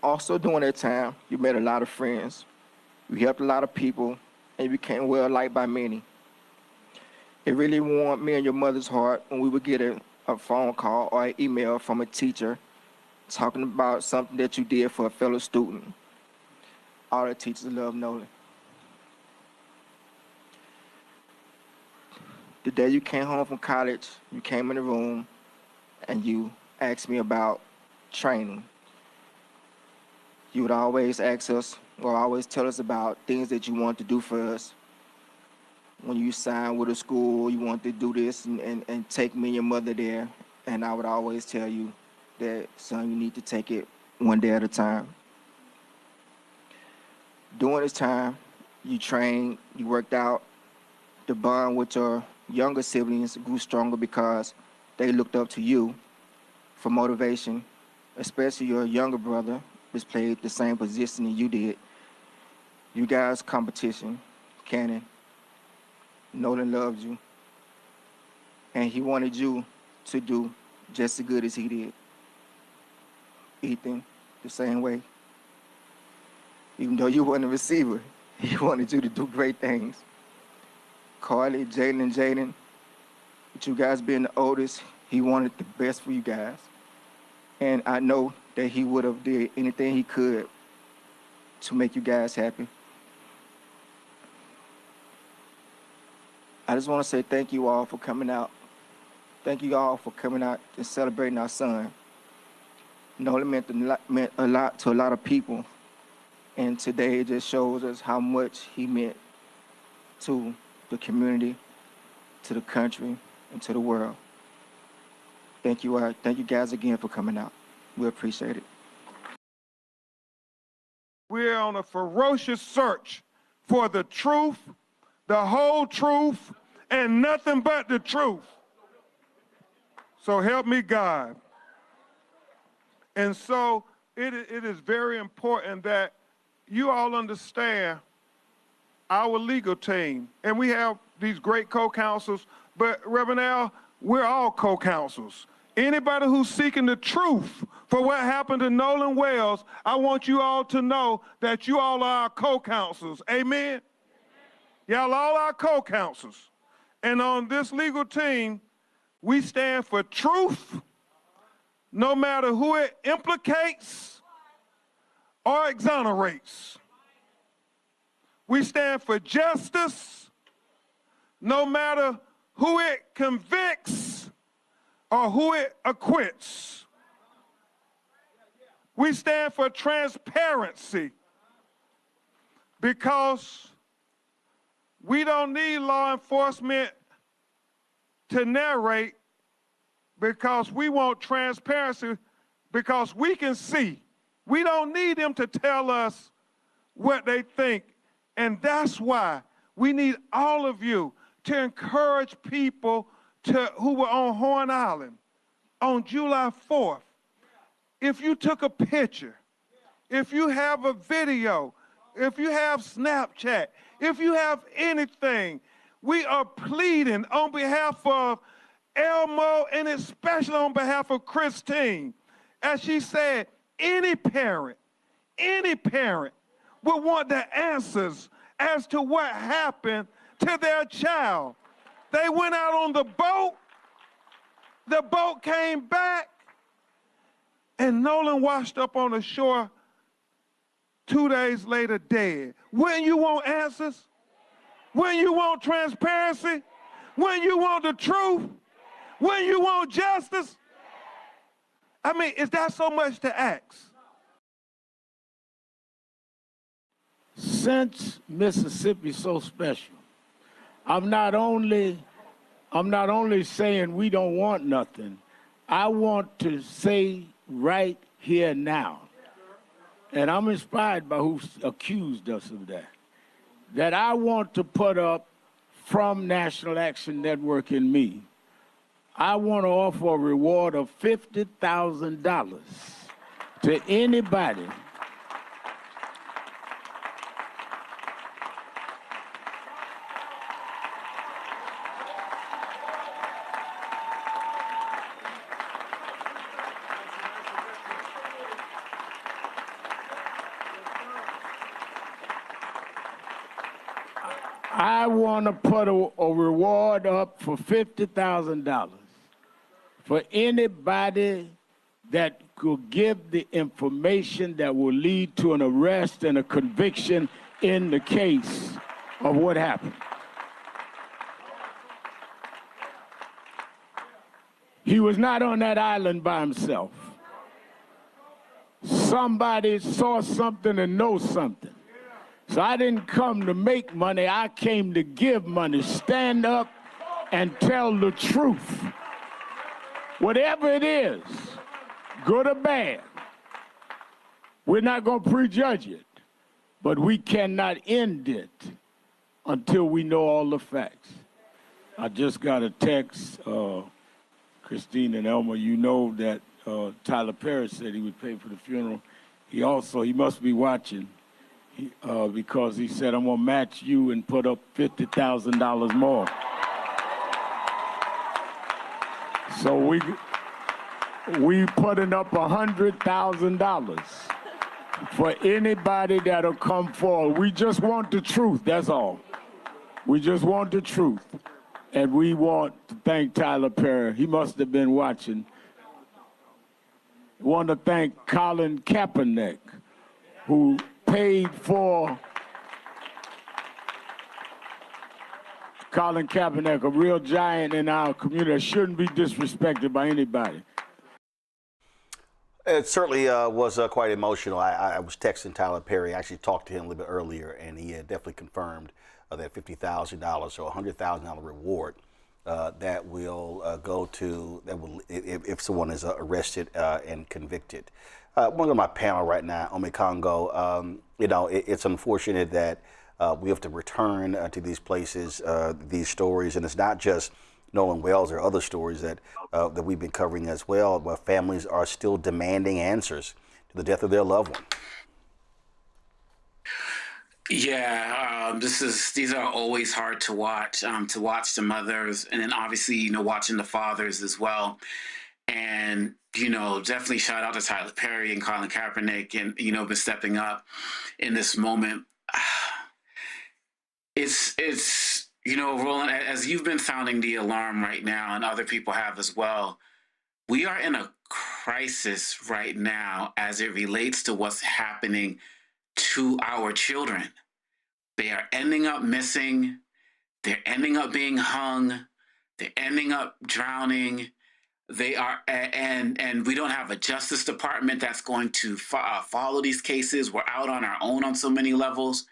Also during that time, you made a lot of friends. You helped a lot of people, and you became well liked by many. It really warmed me and your mother's heart when we would get a phone call or an email from a teacher talking about something that you did for a fellow student. All the teachers love Nolan. The day you came home from college, you came in the room and you asked me about training. You would always ask us or always tell us about things that you want to do for us. When you signed with a school, you want to do this and take me and your mother there. And I would always tell you that, son, you need to take it one day at a time. During this time, you trained, you worked out. The bond with your younger siblings grew stronger because they looked up to you for motivation, especially your younger brother, which played the same position that you did. You guys' competition, Cannon, Nolan loves you, and he wanted you to do just as good as he did. Ethan, the same way. Even though you weren't a receiver, he wanted you to do great things. Carly, Jaden, with you guys being the oldest, he wanted the best for you guys. And I know that he would have did anything he could to make you guys happy. I just want to say thank you all for coming out. Thank you all for coming out and celebrating our son. Nolan meant a lot to a lot of people. And today it just shows us how much he meant to the community, to the country, and to the world. Thank you guys again for coming out. We appreciate it. We're on a ferocious search for the truth, the whole truth, and nothing but the truth. So help me God. And so it is very important that you all understand our legal team. And we have these great co-counsels, but Reverend Al, we're all co-counsels. Anybody who's seeking the truth for what happened to Nolan Wells, I want you all to know that you all are our co-counsels. Amen? Y'all all our co-counsels. And on this legal team, we stand for truth, no matter who it implicates or exonerates. We stand for justice, no matter who it convicts or who it acquits. We stand for transparency because we don't need law enforcement to narrate, because we want transparency because we can see. We don't need them to tell us what they think And that's why we need all of you to encourage people who were on Horn Island on July 4th. If you took a picture, if you have a video, if you have Snapchat, if you have anything, we are pleading on behalf of Elmo and especially on behalf of Christine. As she said, any parent will want the answers as to what happened to their child. They went out on the boat came back, and Nolan washed up on the shore 2 days later dead. When you want answers, when you want transparency, when you want the truth, when you want justice, I mean, is that so much to ask? Since Mississippi's so special, I'm not only saying we don't want nothing, I want to say right here now, and I'm inspired by who accused us of that I want to put up from National Action Network and me, I want to offer a reward of $50,000 to anybody I want to put a reward up for $50,000 for anybody that could give the information that will lead to an arrest and a conviction in the case of what happened. He was not on that island by himself. Somebody saw something and knows something. So I didn't come to make money, I came to give money. Stand up and tell the truth. Whatever it is, good or bad, we're not going to prejudge it, but we cannot end it until we know all the facts. I just got a text, Christine and Elma, you know that Tyler Perry said he would pay for the funeral. He must be watching. Because he said, I'm going to match you and put up $50,000 more. So we putting up $100,000 for anybody that'll come forward. We just want the truth, that's all. We just want the truth. And we want to thank Tyler Perry. He must have been watching. We want to thank Colin Kaepernick, who paid for Colin Kaepernick, a real giant in our community that shouldn't be disrespected by anybody. It certainly was quite emotional. I was texting Tyler Perry. I actually talked to him a little bit earlier, and he had definitely confirmed that $50,000 or $100,000 reward that will go to, if someone is arrested and convicted. I want to go to my panel right now, Omi Congo. It's unfortunate that we have to return to these places, these stories, and it's not just Nolan Wells or other stories that we've been covering as well, where families are still demanding answers to the death of their loved one. Yeah, these are always hard to watch the mothers, and then obviously, watching the fathers as well. And, definitely shout out to Tyler Perry and Colin Kaepernick and, been stepping up in this moment. It's Roland, as you've been sounding the alarm right now, and other people have as well, we are in a crisis right now as it relates to what's happening to our children. They are ending up missing. They're ending up being hung. They're ending up drowning. They are, and we don't have a Justice Department that's going to follow these cases. We're out on our own on so many levels.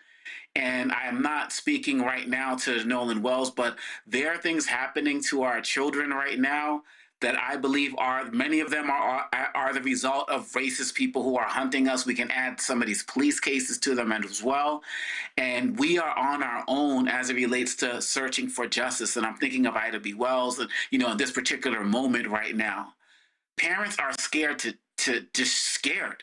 And I am not speaking right now to Nolan Wells, but there are things happening to our children right now that I believe many of them are the result of racist people who are hunting us. We can add some of these police cases to them as well. And we are on our own as it relates to searching for justice. And I'm thinking of Ida B. Wells, and, in this particular moment right now. Parents are scared just scared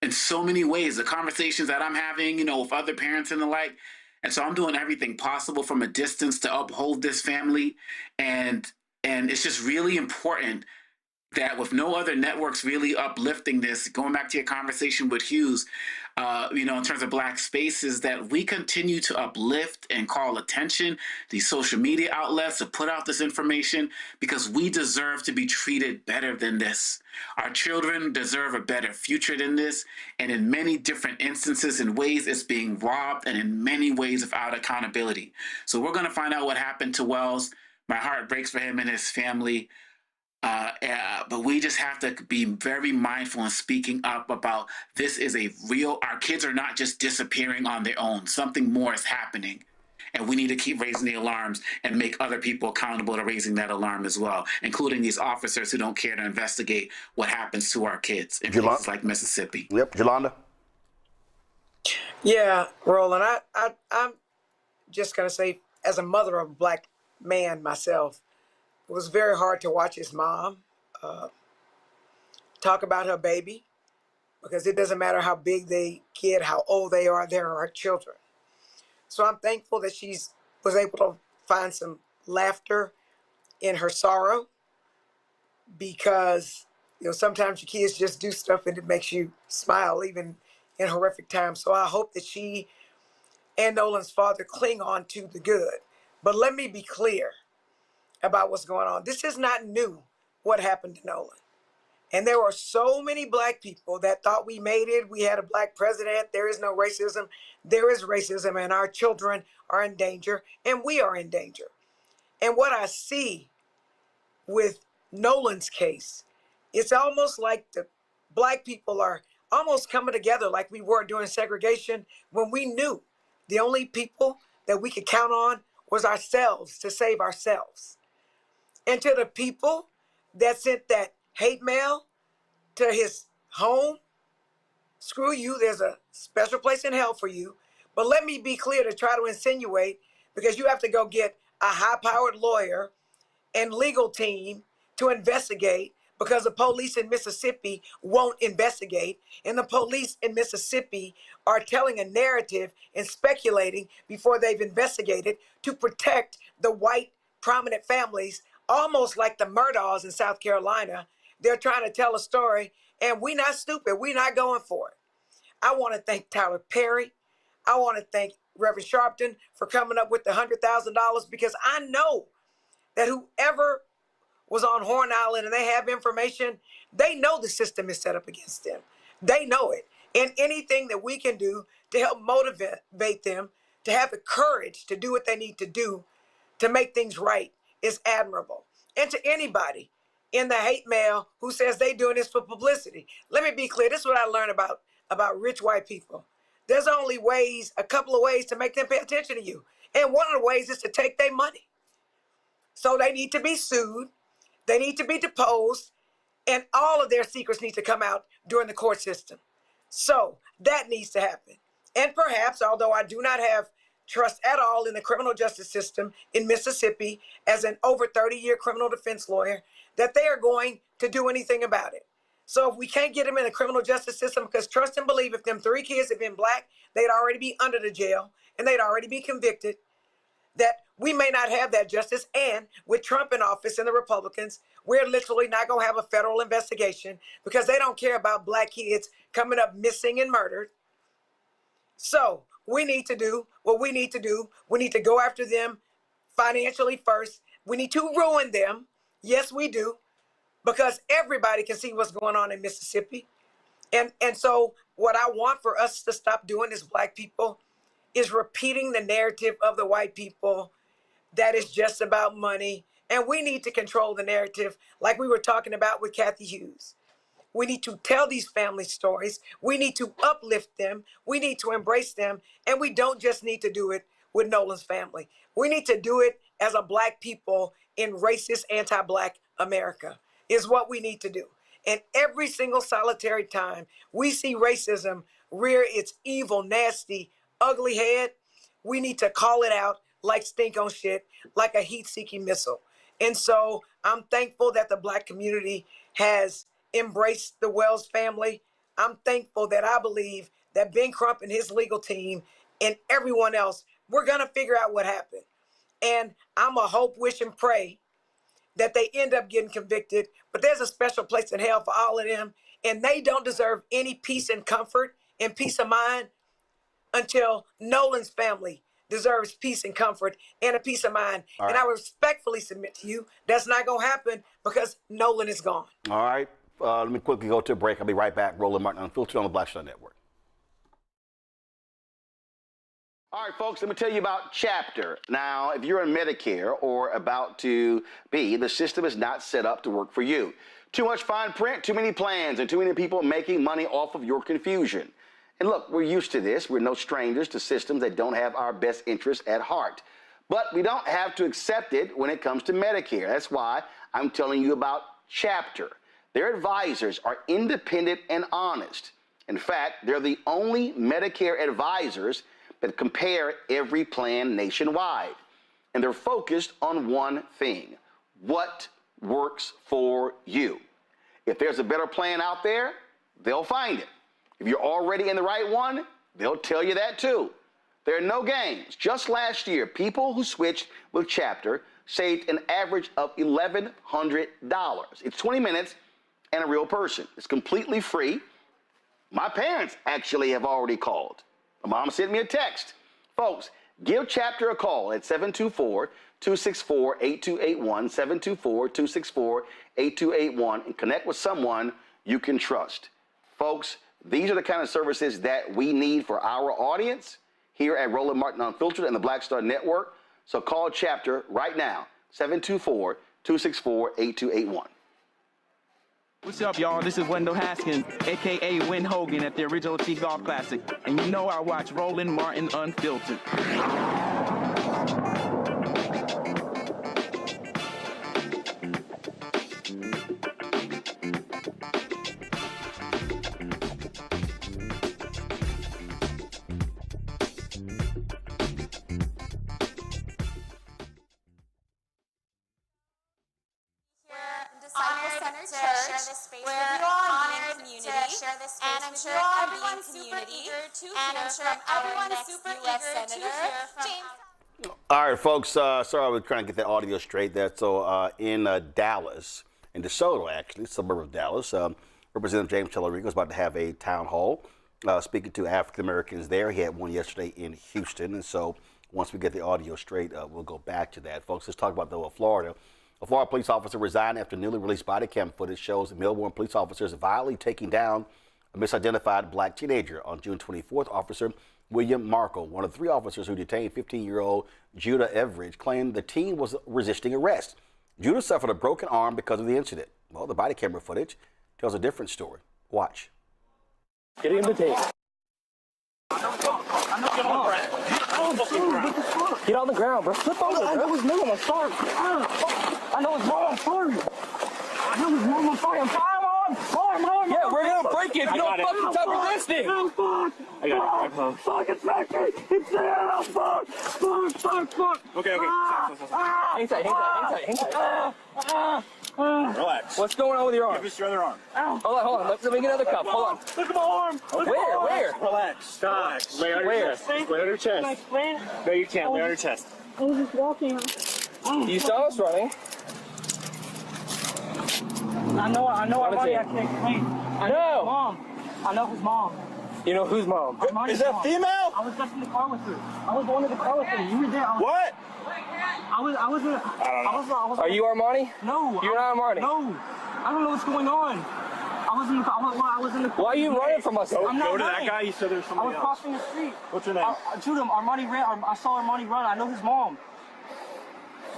in so many ways. The conversations that I'm having, with other parents and the like. And so I'm doing everything possible from a distance to uphold this family. And it's just really important that with no other networks really uplifting this, going back to your conversation with Hughes, in terms of Black spaces, that we continue to uplift and call attention these social media outlets to put out this information, because we deserve to be treated better than this. Our children deserve a better future than this. And in many different instances and ways, it's being robbed, and in many ways without accountability. So we're going to find out what happened to Wells. My heart breaks for him and his family. But we just have to be very mindful in speaking up about this is our kids are not just disappearing on their own. Something more is happening. And we need to keep raising the alarms and make other people accountable to raising that alarm as well, including these officers who don't care to investigate what happens to our kids in places like Mississippi. Yep, Yolanda? Yeah, Roland, I'm just going to say, as a mother of a Black man myself, it was very hard to watch his mom talk about her baby, because it doesn't matter how big they get, how old they are, they're our children. So I'm thankful that she was able to find some laughter in her sorrow, because sometimes your kids just do stuff and it makes you smile even in horrific times. So I hope that she and Nolan's father cling on to the good. But let me be clear about what's going on. This is not new, what happened to Nolan. And there were so many Black people that thought we made it. We had a Black president. There is no racism. There is racism, and our children are in danger, and we are in danger. And what I see with Nolan's case, it's almost like the Black people are almost coming together like we were during segregation, when we knew the only people that we could count on was ourselves to save ourselves. And to the people that sent that hate mail to his home, screw you, there's a special place in hell for you. But let me be clear to try to insinuate, because you have to go get a high-powered lawyer and legal team to investigate, because the police in Mississippi won't investigate. And the police in Mississippi are telling a narrative and speculating before they've investigated to protect the white prominent families, almost like the Murdaughs in South Carolina. They're trying to tell a story, and we're not stupid. We're not going for it. I want to thank Tyler Perry. I want to thank Reverend Sharpton for coming up with the $100,000, because I know that whoever was on Horn Island and they have information, they know the system is set up against them. They know it. And anything that we can do to help motivate them to have the courage to do what they need to do to make things right is admirable. And to anybody in the hate mail who says they doing this for publicity, let me be clear. This is what I learned about rich white people. There's only a couple of ways to make them pay attention to you. And one of the ways is to take their money. So they need to be sued. They need to be deposed. And all of their secrets need to come out during the court system. So that needs to happen. And perhaps, although I do not have trust at all in the criminal justice system in Mississippi as an over 30-year criminal defense lawyer, that they are going to do anything about it. So if we can't get them in the criminal justice system, because trust and believe, if them 3 kids had been Black, they'd already be under the jail and they'd already be convicted, that we may not have that justice. And with Trump in office and the Republicans, we're literally not going to have a federal investigation, because they don't care about Black kids coming up missing and murdered. So we need to do what we need to do. We need to go after them financially first. We need to ruin them. Yes, we do. Because everybody can see what's going on in Mississippi. And so what I want for us to stop doing as Black people is repeating the narrative of the white people that is just about money. And we need to control the narrative, like we were talking about with Cathy Hughes. We need to tell these family stories. We need to uplift them. We need to embrace them. And we don't just need to do it with Nolan's family. We need to do it as a Black people in racist, anti-Black America. is what we need to do. And every single solitary time we see racism rear its evil, nasty, ugly head, we need to call it out like stink on shit, like a heat-seeking missile. And so I'm thankful that the Black community has embraced the Wells family. I'm thankful that I believe that Ben Crump and his legal team and everyone else, we're going to figure out what happened. And I'm a hope, wish, and pray that they end up getting convicted. But there's a special place in hell for all of them. And they don't deserve any peace and comfort and peace of mind until Nolan's family deserves peace and comfort and a peace of mind. All right. And I respectfully submit to you, that's not going to happen because Nolan is gone. All right. Let me quickly go to a break. I'll be right back. Roland Martin Unfiltered on the Black Star Network. All right, folks, let me tell you about Chapter. Now, if you're on Medicare or about to be, the system is not set up to work for you. Too much fine print, too many plans, and too many people making money off of your confusion. And look, we're used to this. We're no strangers to systems that don't have our best interests at heart. But we don't have to accept it when it comes to Medicare. That's why I'm telling you about Chapter. Their advisors are independent and honest. In fact, they're the only Medicare advisors that compare every plan nationwide. And they're focused on one thing: what works for you. If there's a better plan out there, they'll find it. If you're already in the right one, they'll tell you that too. There are no games. Just last year, people who switched with Chapter saved an average of $1,100. It's 20 minutes and a real person. It's completely free. My parents actually have already called. My mom sent me a text. Folks, give Chapter a call at 724-264-8281, 724-264-8281, and connect with someone you can trust. Folks, these are the kind of services that we need for our audience here at Roland Martin Unfiltered and the Black Star Network. So call Chapter right now, 724-264-8281. What's up, y'all? This is Wendell Haskins, a.k.a. Win Hogan at the original T-Golf Classic. And you know I watch Roland Martin Unfiltered. All right, folks, sorry, I was trying to get that audio straight there. So in Dallas, in DeSoto, actually, suburb of Dallas, Representative James Tellerico is about to have a town hall speaking to African Americans there. He had one yesterday in Houston, and so once we get the audio straight, we'll go back to that. Folks, let's talk about, though, Florida. A Florida police officer resigned after newly released body cam footage shows Melbourne police officers violently taking down a misidentified black teenager. On June 24th, Officer William Markle, one of the 3 officers who detained 15-year-old Judah Everidge, claimed the teen was resisting arrest. Judah suffered a broken arm because of the incident. Well, the body camera footage tells a different story. Watch. Get him the tape. Get on the ground, bro. Flip over, bro. I know his mom, I'm sorry. I know his mom, I'm sorry. I know his mom, I'm sorry. I'm sorry. Yeah, we're gonna break it if you don't fucking stop resisting. I got it. Fuck, it's back there. It's there. Fuck. Okay. Hang tight. Relax. What's going on with your arm? Give us your other arm. Hold on. Let me get another cup. Hold on. Look at my arm. Where? Relax. Lay on your chest. Lay on your chest. Can I explain? No, you can't. Lay on your chest. I was just walking. You saw us running. I know Armani, I can't explain. I know his mom. You know whose mom? Is that female? I was just in the car with her. I was going to the car with her. You were there. What? I was in. I was. Are you Armani? No. You're not Armani? No. I don't know what's going on. I was in the car. Why are you running from us? Go to that guy. You said there's somebody else. I was crossing the street. What's your name? Judah, Armani ran. I saw Armani run. I know his mom.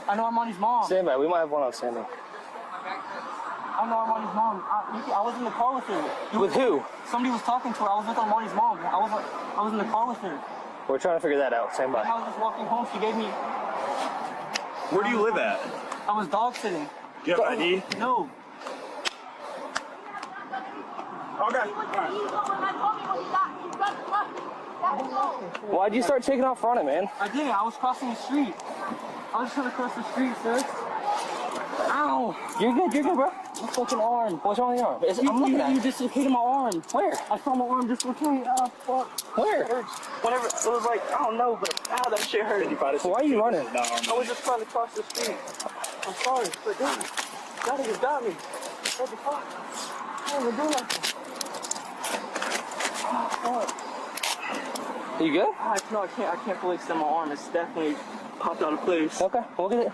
I know Armani's mom. Stand by. We might have one outstanding. I know Armani's mom. I was in the car with her. With who? Somebody was talking to her. I was with Armani's mom. I was in the car with her. We're trying to figure that out. Stand by. I was just walking home. She gave me. Where do you live at? I was dog sitting. Do you have ID? No. Okay. Why'd you start taking off running, man? I did. I was crossing the street. I was trying to cross the street, sir. Ow! You're good, bro. My fucking arm. What's wrong with your arm? I'm looking at you. You dislocated my arm. Where? I saw my arm dislocate. Oh, fuck. Where? Whenever, it was like, I don't know, but ow, that shit hurt. Why are you running? I was just trying to cross the street. I'm sorry, but dude, that nigga got me. What the fuck? I didn't even do nothing. Oh, fuck. You good? No, I can't fully extend my arm. It's definitely popped out of place. Okay, we'll get it.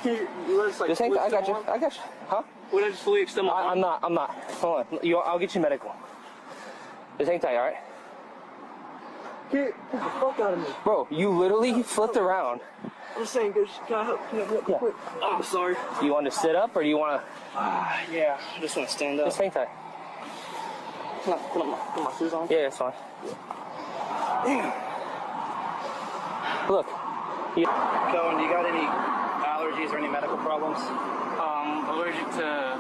Just hang, I got you. Huh? Would I just fully extend my arm? I'm not. Hold on. I'll get you medical. Just hang tight, all right? Get the fuck out of me. Bro, you literally flipped around. I'm just saying, can I help? Can I help quick? Oh, I'm sorry. Do you want to sit up or do you want to? Yeah, I just want to stand up. Just hang tight. Can I put my shoes on? Yeah, it's fine. Damn. Look. Cohen, do you got any allergies or any medical problems? Allergic to,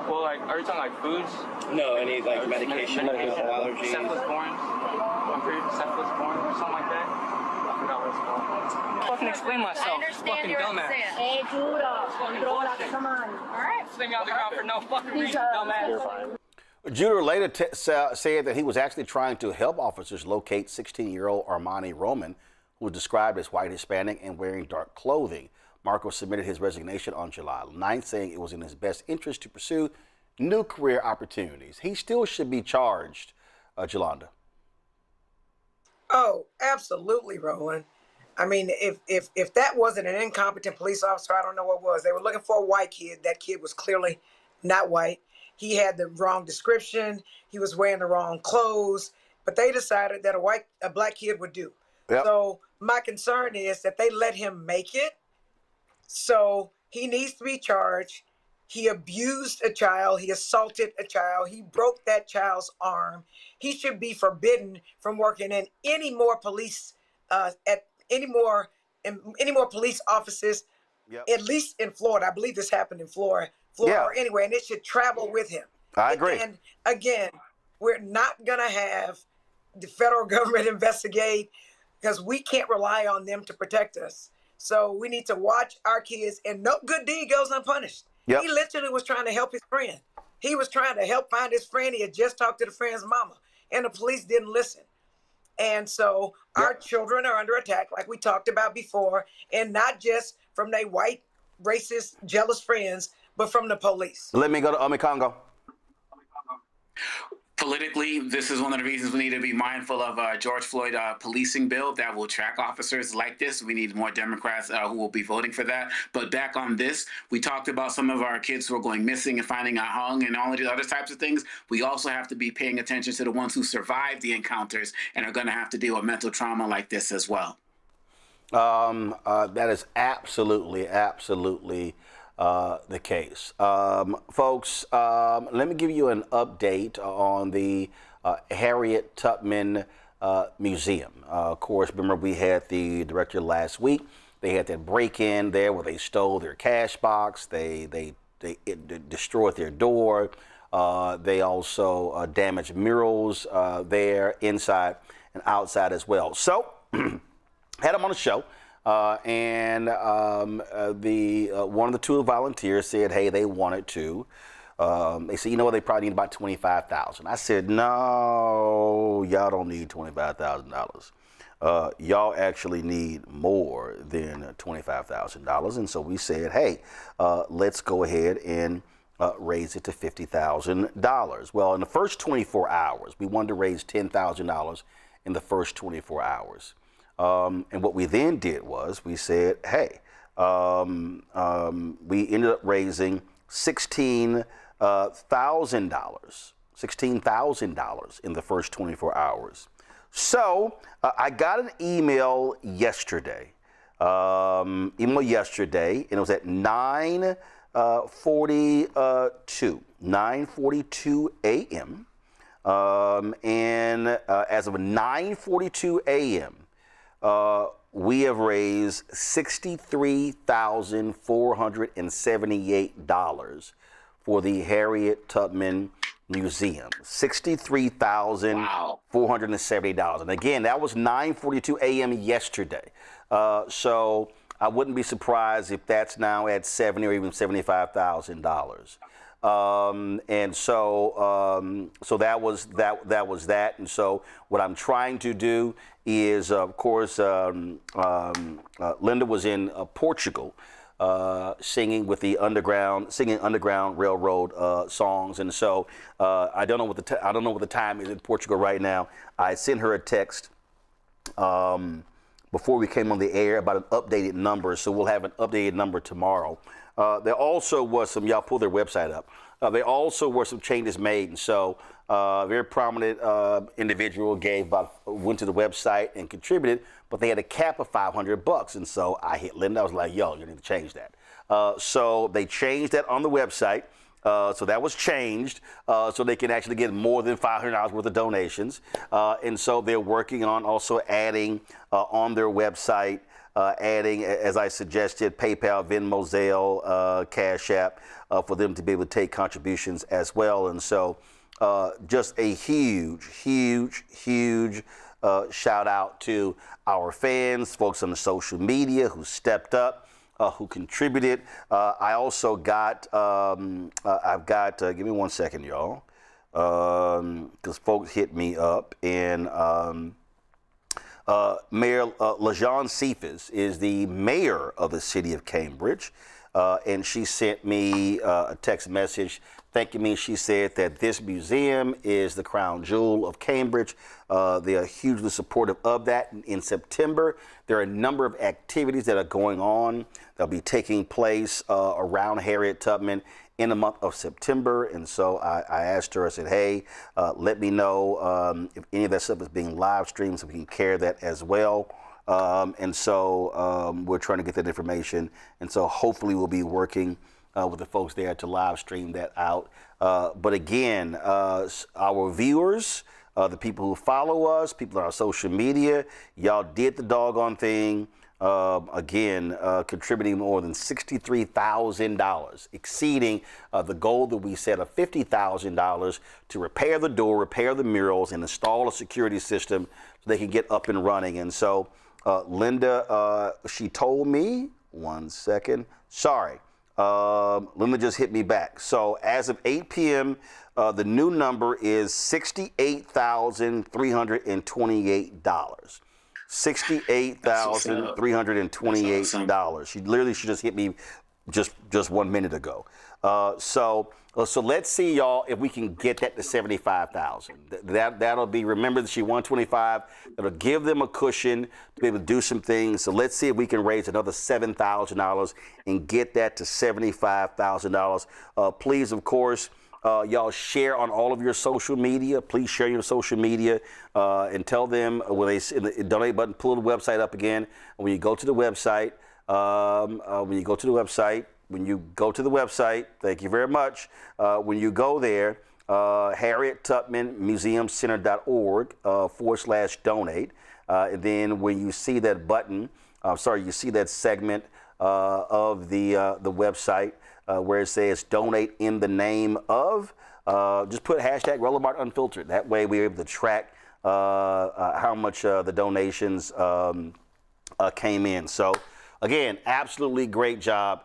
well, like, are you talking like foods? No, any like medication allergies? Cephalosporin. I'm pretty cephalosporin or something like that. I forgot what it's called. Fucking explain myself. I understand fucking you're dumbass. upset. Hey, Judah. Come on. All right. Sitting on the ground for no fucking reason, dumbass. Judah later said that he was actually trying to help officers locate 16-year-old Armani Roman, who was described as white Hispanic and wearing dark clothing. Marco submitted his resignation on July 9th, saying it was in his best interest to pursue new career opportunities. He still should be charged, Jolanda. Oh, absolutely, Roland. I mean, if that wasn't an incompetent police officer, I don't know what was. They were looking for a white kid. That kid was clearly not white. He had the wrong description. He was wearing the wrong clothes. But they decided that a black kid would do. Yep. So my concern is that they let him make it. So he needs to be charged. He abused a child. He assaulted a child. He broke that child's arm. He should be forbidden from working in any more police any more police offices. Yep. At least in Florida. I believe this happened in Florida yeah. Or anywhere, and it should travel with him. I agree. And again, we're not going to have the federal government investigate because we can't rely on them to protect us. So we need to watch our kids, and no good deed goes unpunished. Yep. He literally was trying to help his friend. He was trying to help find his friend. He had just talked to the friend's mama, and the police didn't listen. And so our children are under attack, like we talked about before, and not just from their white, racist, jealous friends, but from the police. Let me go to Congo. Politically, this is one of the reasons we need to be mindful of George Floyd policing bill that will track officers like this. We need more Democrats who will be voting for that. But back on this, we talked about some of our kids who are going missing and finding out hung and all of these other types of things. We also have to be paying attention to the ones who survived the encounters and are going to have to deal with mental trauma like this as well. That is absolutely the case. Folks, let me give you an update on the Harriet Tubman Museum. Of course, remember we had the director last week. They had that break-in there where they stole their cash box. They destroyed their door. They also damaged murals there inside and outside as well. So, had them on the show. And one of the two volunteers said, hey, they wanted to. They said, you know what, they probably need about $25,000. I said, no, y'all don't need $25,000. Y'all actually need more than $25,000. And so we said, hey, let's go ahead and raise it to $50,000. Well, in the first 24 hours, we wanted to raise $10,000 in the first 24 hours. And what we then did was we said, hey, we ended up raising $16,000 in the first 24 hours. So I got an email yesterday, and it was at 9:42 a.m. And as of 9:42 a.m., we have raised $63,478 for the Harriet Tubman Museum. $63,470. And again, that was 9:42 a.m. yesterday. So I wouldn't be surprised if that's now at $70,000 or even $75,000. And so so that was that. And so what I'm trying to do is, of course, Linda was in Portugal, singing with the Underground Railroad songs. And so I don't know what the time is in Portugal right now. I sent her a text before we came on the air about an updated number. So we'll have an updated number tomorrow. There also was some, y'all pull their website up. There also were some changes made. And so a very prominent individual went to the website and contributed, but they had a cap of $500. And so I hit Linda. I was like, yo, you need to change that. So they changed that on the website. So that was changed so they can actually get more than $500 worth of donations. And so they're working on also adding on their website, adding, as I suggested, PayPal, Venmo, Zelle, Cash App, for them to be able to take contributions as well. And so just a huge shout out to our fans, folks on the social media who stepped up, who contributed. I also got, I've got, give me 1 second, y'all, because folks hit me up. And Mayor LaJean Cephas is the mayor of the city of Cambridge. And she sent me a text message thanking me. She said that this museum is the crown jewel of Cambridge. They are hugely supportive of that. In September, there are a number of activities that are going on that'll be taking place around Harriet Tubman in the month of September. And so I asked her, I said, hey, let me know if any of that stuff is being live streamed so we can carry that as well. And so we're trying to get that information. And so hopefully we'll be working with the folks there to live stream that out. But again, our viewers, the people who follow us, people on our social media, y'all did the doggone thing. Again, contributing more than $63,000, exceeding the goal that we set of $50,000 to repair the door, repair the murals, and install a security system so they can get up and running. And so Linda, she told me, 1 second, sorry, Linda just hit me back. So as of 8 p.m., the new number is $68,328. $68,328. She just hit me just 1 minute ago. So let's see, y'all, if we can get that to $75,000. That'll be, remember that she won 25. That'll give them a cushion to be able to do some things. So let's see if we can raise another $7,000 and get that to $75,000. Please, of course, y'all share on all of your social media. Please share your social media and tell them when they see the donate button, pull the website up again. And when you go to the website, thank you very much. When you go there, Harriet Tubman Museum Center.org /donate. And then when you see that button, you see that segment of the website where it says donate in the name of, just put hashtag Roland Unfiltered. That way we're able to track how much the donations came in. So again, absolutely great job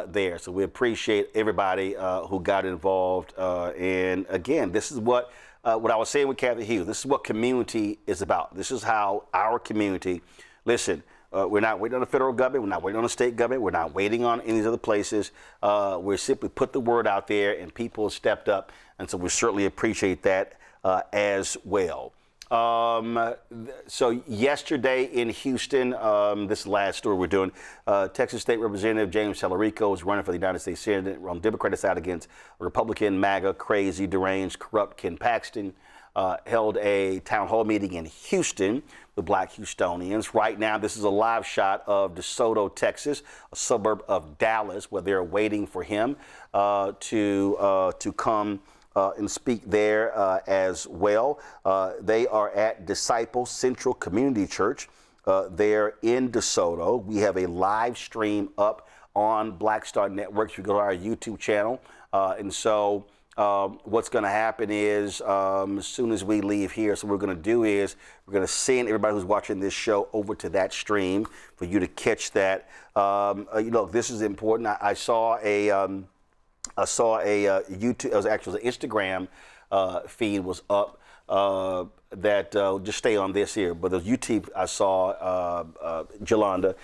there. So we appreciate everybody who got involved. And again, this is what I was saying with Cathy Hughes. This is what community is about. This is how our community, listen, we're not waiting on the federal government. We're not waiting on the state government. We're not waiting on any of these other places. We're simply put the word out there, and people stepped up. And so we certainly appreciate that as well. So yesterday in Houston, this is the last story we're doing, Texas State Representative James Tallarico is running for the United States Senate on the Democratic side against Republican, MAGA, crazy, deranged, corrupt Ken Paxton. Held a town hall meeting in Houston with Black Houstonians. Right now, this is a live shot of DeSoto, Texas, a suburb of Dallas, where they're waiting for him to come and speak there as well. They are at Disciple Central Community Church there in DeSoto. We have a live stream up on Black Star Networks. You go to our YouTube channel. And so what's going to happen is as soon as we leave here, so what we're going to do is we're going to send everybody who's watching this show over to that stream for you to catch that. This is important. I saw a YouTube, it was actually an Instagram feed was up that just stay on this here, but the YouTube I saw, Jolanda,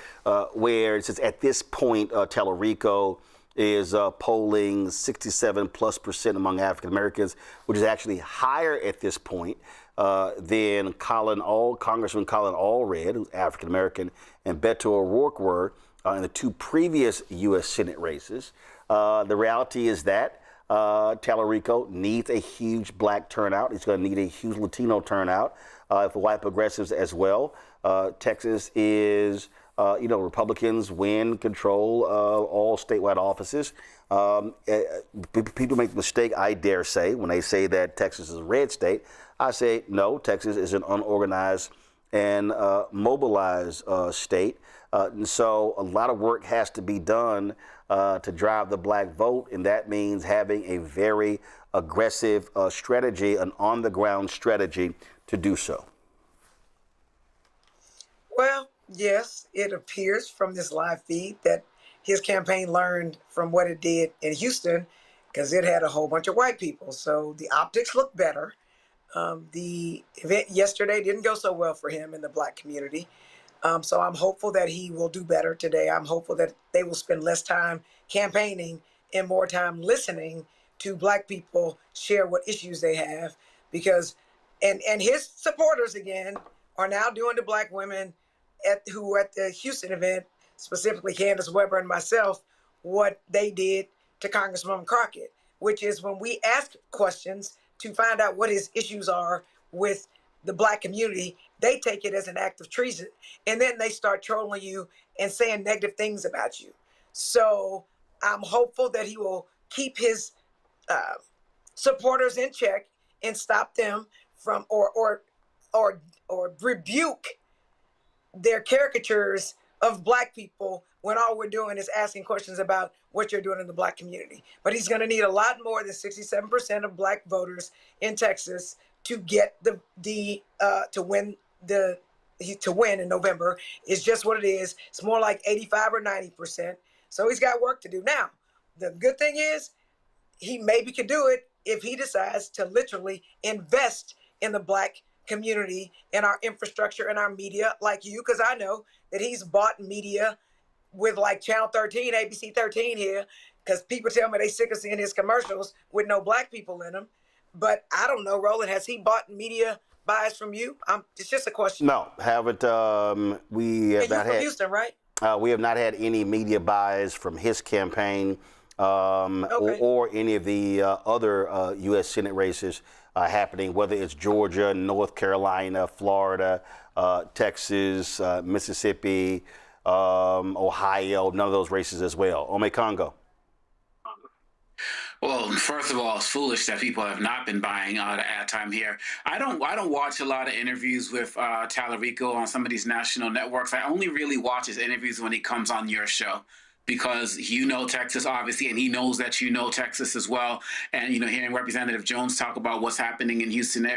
where it says at this point, Tallarico is polling 67+% among African Americans, which is actually higher at this point than Congressman Colin Allred, who's African American, and Beto O'Rourke were in the two previous U.S. Senate races. The reality is that Tallarico needs a huge black turnout. He's going to need a huge Latino turnout for white progressives as well. Texas is, Republicans win control of all statewide offices. People make the mistake, I dare say, when they say that Texas is a red state. I say, no, Texas is an unorganized and mobilized state. And so a lot of work has to be done to drive the black vote, and that means having a very aggressive strategy, an on-the-ground strategy to do so. Well, yes, it appears from this live feed that his campaign learned from what it did in Houston, because it had a whole bunch of white people. So the optics look better. The event yesterday didn't go so well for him in the black community. So I'm hopeful that he will do better today. I'm hopeful that they will spend less time campaigning and more time listening to black people share what issues they have, because, and his supporters again are now doing to black women who were at the Houston event, specifically Candace Weber and myself, what they did to Congresswoman Crockett, which is when we ask questions to find out what his issues are with the black community, they take it as an act of treason. And then they start trolling you and saying negative things about you. So I'm hopeful that he will keep his supporters in check and stop them from, or rebuke their caricatures of black people when all we're doing is asking questions about what you're doing in the black community. But he's going to need a lot more than 67% of black voters in Texas to get to win in November. Is just what it is. It's more like 85 or 90%. So he's got work to do. Now, the good thing is he maybe could do it if he decides to literally invest in the black community and our infrastructure and our media, like you, because I know that he's bought media with like Channel 13, ABC 13 here, because people tell me they sick of seeing his commercials with no black people in them. But I don't know, Roland, has he bought media buys from you? It's just a question. No, haven't. We have not had. Houston, right? We have not had any media buys from his campaign or any of the other U.S. Senate races happening, whether it's Georgia, North Carolina, Florida, Texas, Mississippi, Ohio, none of those races as well. Ome Congo. Well, first of all, it's foolish that people have not been buying ad time here. I don't watch a lot of interviews with Tallarico on some of these national networks. I only really watch his interviews when he comes on your show, because you know Texas, obviously, and he knows that you know Texas as well. And, hearing Representative Jones talk about what's happening in Houston,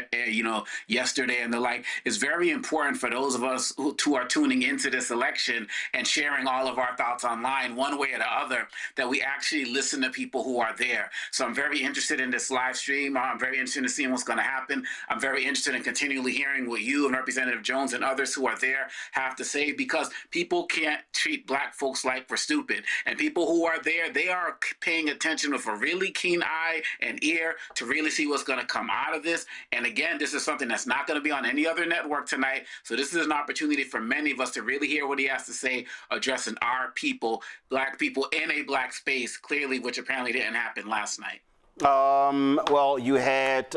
yesterday and the like, is very important for those of us who are tuning into this election and sharing all of our thoughts online, one way or the other, that we actually listen to people who are there. So I'm very interested in this live stream. I'm very interested in seeing what's going to happen. I'm very interested in continually hearing what you and Representative Jones and others who are there have to say, because people can't treat black folks like we're stupid. And people who are there, they are paying attention with a really keen eye and ear to really see what's going to come out of this. And again, this is something that's not going to be on any other network tonight. So this is an opportunity for many of us to really hear what he has to say, addressing our people, black people in a black space, clearly, which apparently didn't happen last night. Well, you had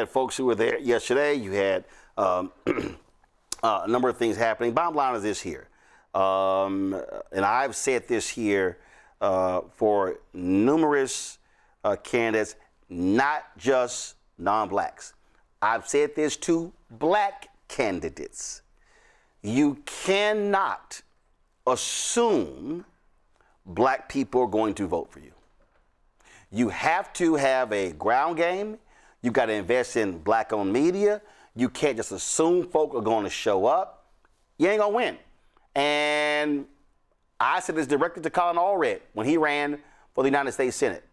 folks who were there yesterday. You had a number of things happening. Bottom line is this here. And I've said this here for numerous candidates, not just non-blacks. I've said this to black candidates. You cannot assume black people are going to vote for you. You have to have a ground game. You got to invest in black-owned media. You can't just assume folk are going to show up. You ain't going to win. And I said this directly to Colin Allred when he ran for the United States Senate.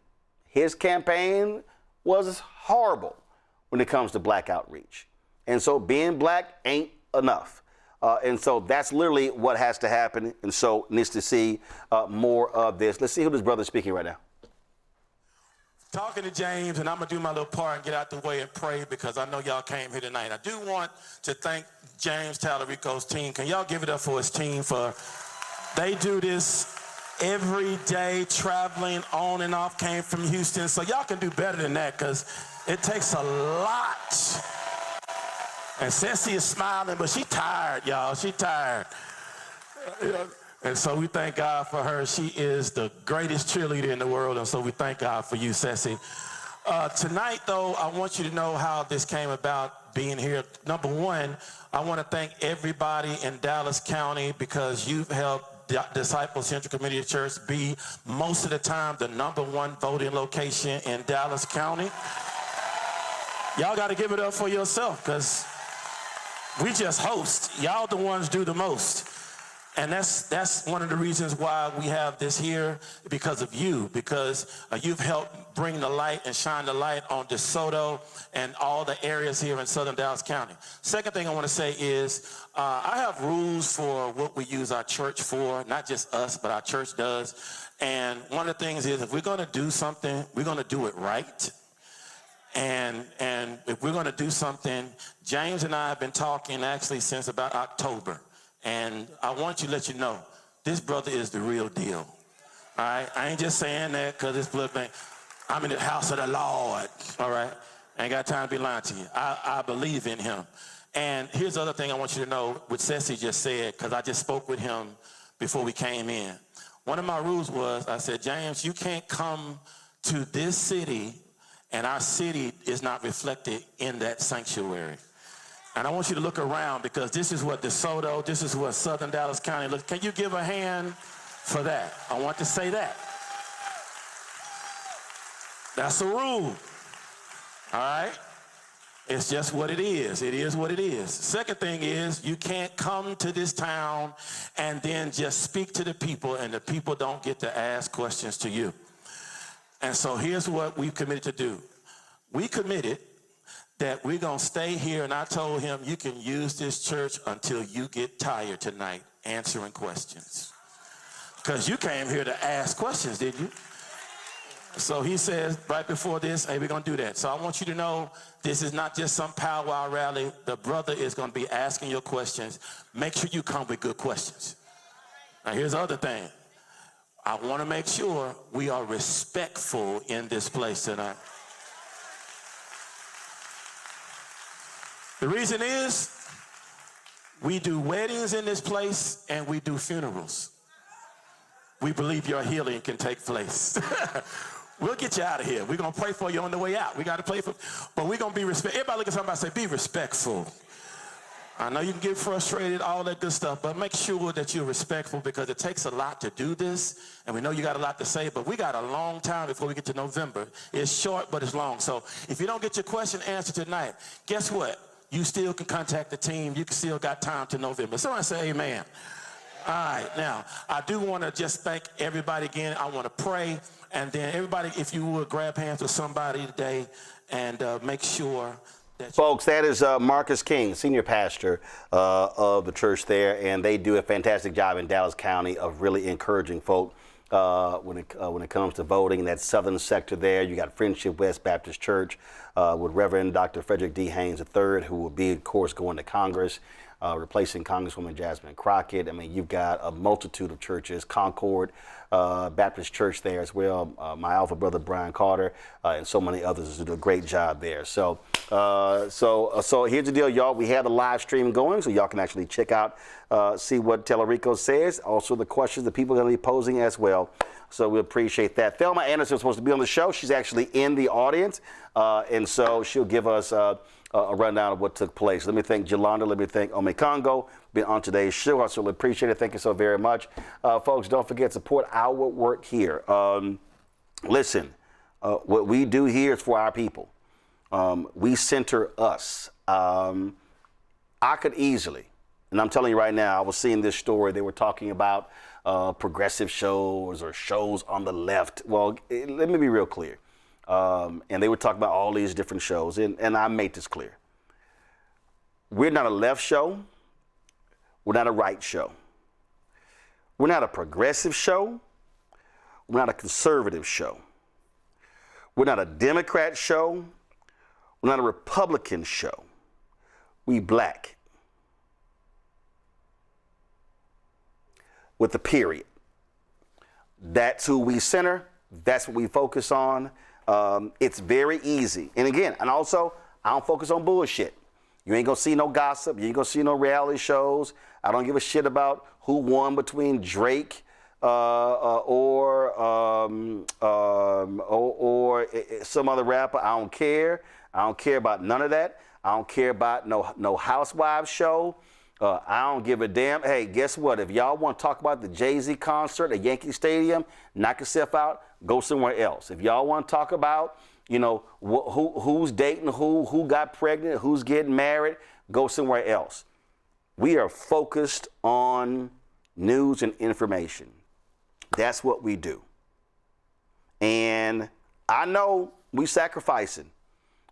His campaign was horrible when it comes to black outreach. And so being black ain't enough. And so that's literally what has to happen. And so needs to see more of this. Let's see who this brother is speaking right now. Talking to James, and I'm going to do my little part and get out the way and pray because I know y'all came here tonight. I do want to thank James Tallarico's team. Can y'all give it up for his team? They do this every day, traveling on and off, came from Houston. So y'all can do better than that because it takes a lot. And Ceci is smiling, but she tired, y'all. She tired. And so we thank God for her. She is the greatest cheerleader in the world, and so we thank God for you, Ceci. Tonight, though, I want you to know how this came about being here. Number one, I want to thank everybody in Dallas County because you've helped Disciple Central Community Church be, most of the time, the #1 voting location in Dallas County. Y'all got to give it up for yourself because we just host. Y'all the ones do the most. And that's one of the reasons why we have this here, because of you, because you've helped bring the light and shine the light on DeSoto and all the areas here in Southern Dallas County. Second thing I want to say is I have rules for what we use our church for, not just us, but our church does. And one of the things is if we're going to do something, we're going to do it right. And if we're going to do something, James and I have been talking actually since about October. And I want to let you know, this brother is the real deal. All right? I ain't just saying that because it's blood bank. I'm in the house of the Lord. All right? I ain't got time to be lying to you. I believe in him. And here's the other thing I want you to know, what Ceci just said, because I just spoke with him before we came in. One of my rules was, I said, James, you can't come to this city and our city is not reflected in that sanctuary. And I want you to look around because this is what DeSoto, this is what Southern Dallas County looks. Can you give a hand for that? I want to say that. That's a rule. All right? It's just what it is. It is what it is. Second thing is you can't come to this town and then just speak to the people and the people don't get to ask questions to you. And so here's what we've committed to do. We committed that we're going to stay here, and I told him, you can use this church until you get tired tonight answering questions. Because you came here to ask questions, didn't you? So he says right before this, hey, we're going to do that. So I want you to know this is not just some powwow rally. The brother is going to be asking your questions. Make sure you come with good questions. Now, here's the other thing. I want to make sure we are respectful in this place tonight. The reason is we do weddings in this place and we do funerals. We believe your healing can take place. We'll get you out of here. We're going to pray for you on the way out. We got to pray for, but we're going to be respectful. Everybody look at somebody and say, be respectful. I know you can get frustrated, all that good stuff, but make sure that you're respectful because it takes a lot to do this, and we know you got a lot to say, but we got a long time before we get to November. It's short, but it's long. So if you don't get your question answered tonight, guess what? You still can contact the team. You still got time to November. Somebody say amen. All right. Now, I do want to just thank everybody again. I want to pray. And then everybody, if you would, grab hands with somebody today and make sure that... Folks, that is Marcus King, senior pastor of the church there. And they do a fantastic job in Dallas County of really encouraging folk when it comes to voting in that southern sector there. You got Friendship West Baptist Church with Reverend Dr. Frederick D. Haynes III, who will be, of course, going to Congress, replacing Congresswoman Jasmine Crockett. I mean, you've got a multitude of churches, Concord Baptist Church there as well, my alpha brother Brian Carter, and so many others who do a great job there. So here's the deal, y'all. We have the live stream going, so y'all can actually check out, see what Tellerico says. Also, the questions that people are going to be posing as well. So we appreciate that. Thelma Anderson was supposed to be on the show. She's actually in the audience, and so she'll give us a rundown of what took place. Let me thank Jolanda. Let me thank Ome Congo being on today's show. I certainly appreciate it. Thank you so very much. Folks, don't forget, support our work here. Listen, what we do here is for our people. We center us. I could easily, and I'm telling you right now, I was seeing this story. They were talking about progressive shows or shows on the left. Well, let me be real clear. And they were talking about all these different shows, and I made this clear. We're not a left show. We're not a right show. We're not a progressive show. We're not a conservative show. We're not a Democrat show. We're not a Republican show. We black. With a period. That's who we center. That's what we focus on. It's very easy. And again, and also, I don't focus on bullshit. You ain't gonna see no gossip. You ain't gonna see no reality shows. I don't give a shit about who won between Drake or some other rapper. I don't care. I don't care about none of that. I don't care about no Housewives show. I don't give a damn. Hey, guess what? If y'all want to talk about the Jay-Z concert at Yankee Stadium, knock yourself out, go somewhere else. If y'all want to talk about, who's dating who got pregnant, who's getting married, go somewhere else. We are focused on news and information. That's what we do. And I know we sacrificing.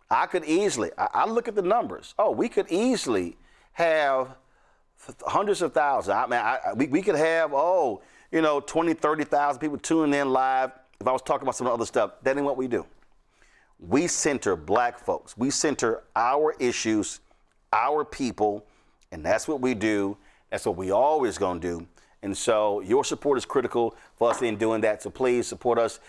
I could easily, I look at the numbers. Oh, we could easily have hundreds of thousands. We could have, 20, 30,000 people tuning in live. If I was talking about some other stuff, that ain't what we do. We center black folks. We center our issues, our people, and that's what we do. That's what we always gonna do. And so your support is critical for us in doing that. So please support us.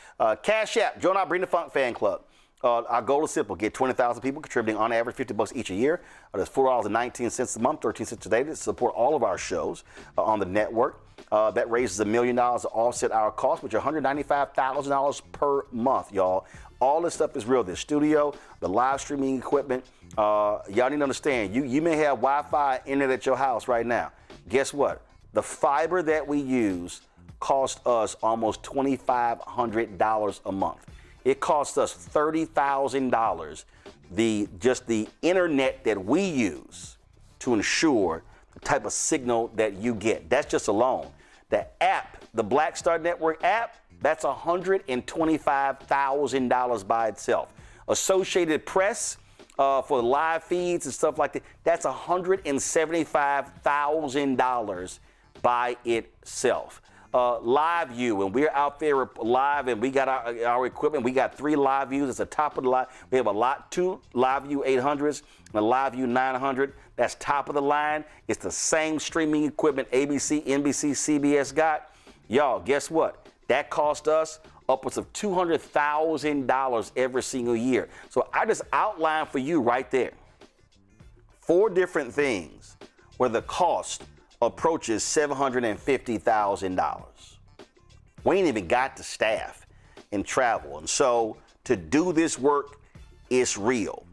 Cash App, join our Bring the Funk fan club. Our goal is simple: get 20,000 people contributing on average $50 each a year. That's $4.19 a month, 13 cents a day to support all of our shows on the network. That raises $1 million to offset our costs, which are $195,000 per month, y'all. All this stuff is real. The studio, the live streaming equipment. Y'all need to understand, you may have Wi-Fi internet at your house right now. Guess what? The fiber that we use costs us almost $2,500 a month. It costs us $30,000, just the internet that we use to ensure the type of signal that you get. That's just alone. The app, the Black Star Network app, that's $125,000 by itself. Associated Press for live feeds and stuff like that, that's $175,000 by itself. Live View, and we're out there live, and we got our equipment. We got 3 Live Views. It's the top of the line. We have 2 Live View 800s and a Live View 900. That's top of the line. It's the same streaming equipment ABC, NBC, CBS got. Y'all, guess what? That cost us upwards of $200,000 every single year. So I just outlined for you right there 4 different things where the cost approaches $750,000. We ain't even got the staff and travel. And so to do this work, it's real.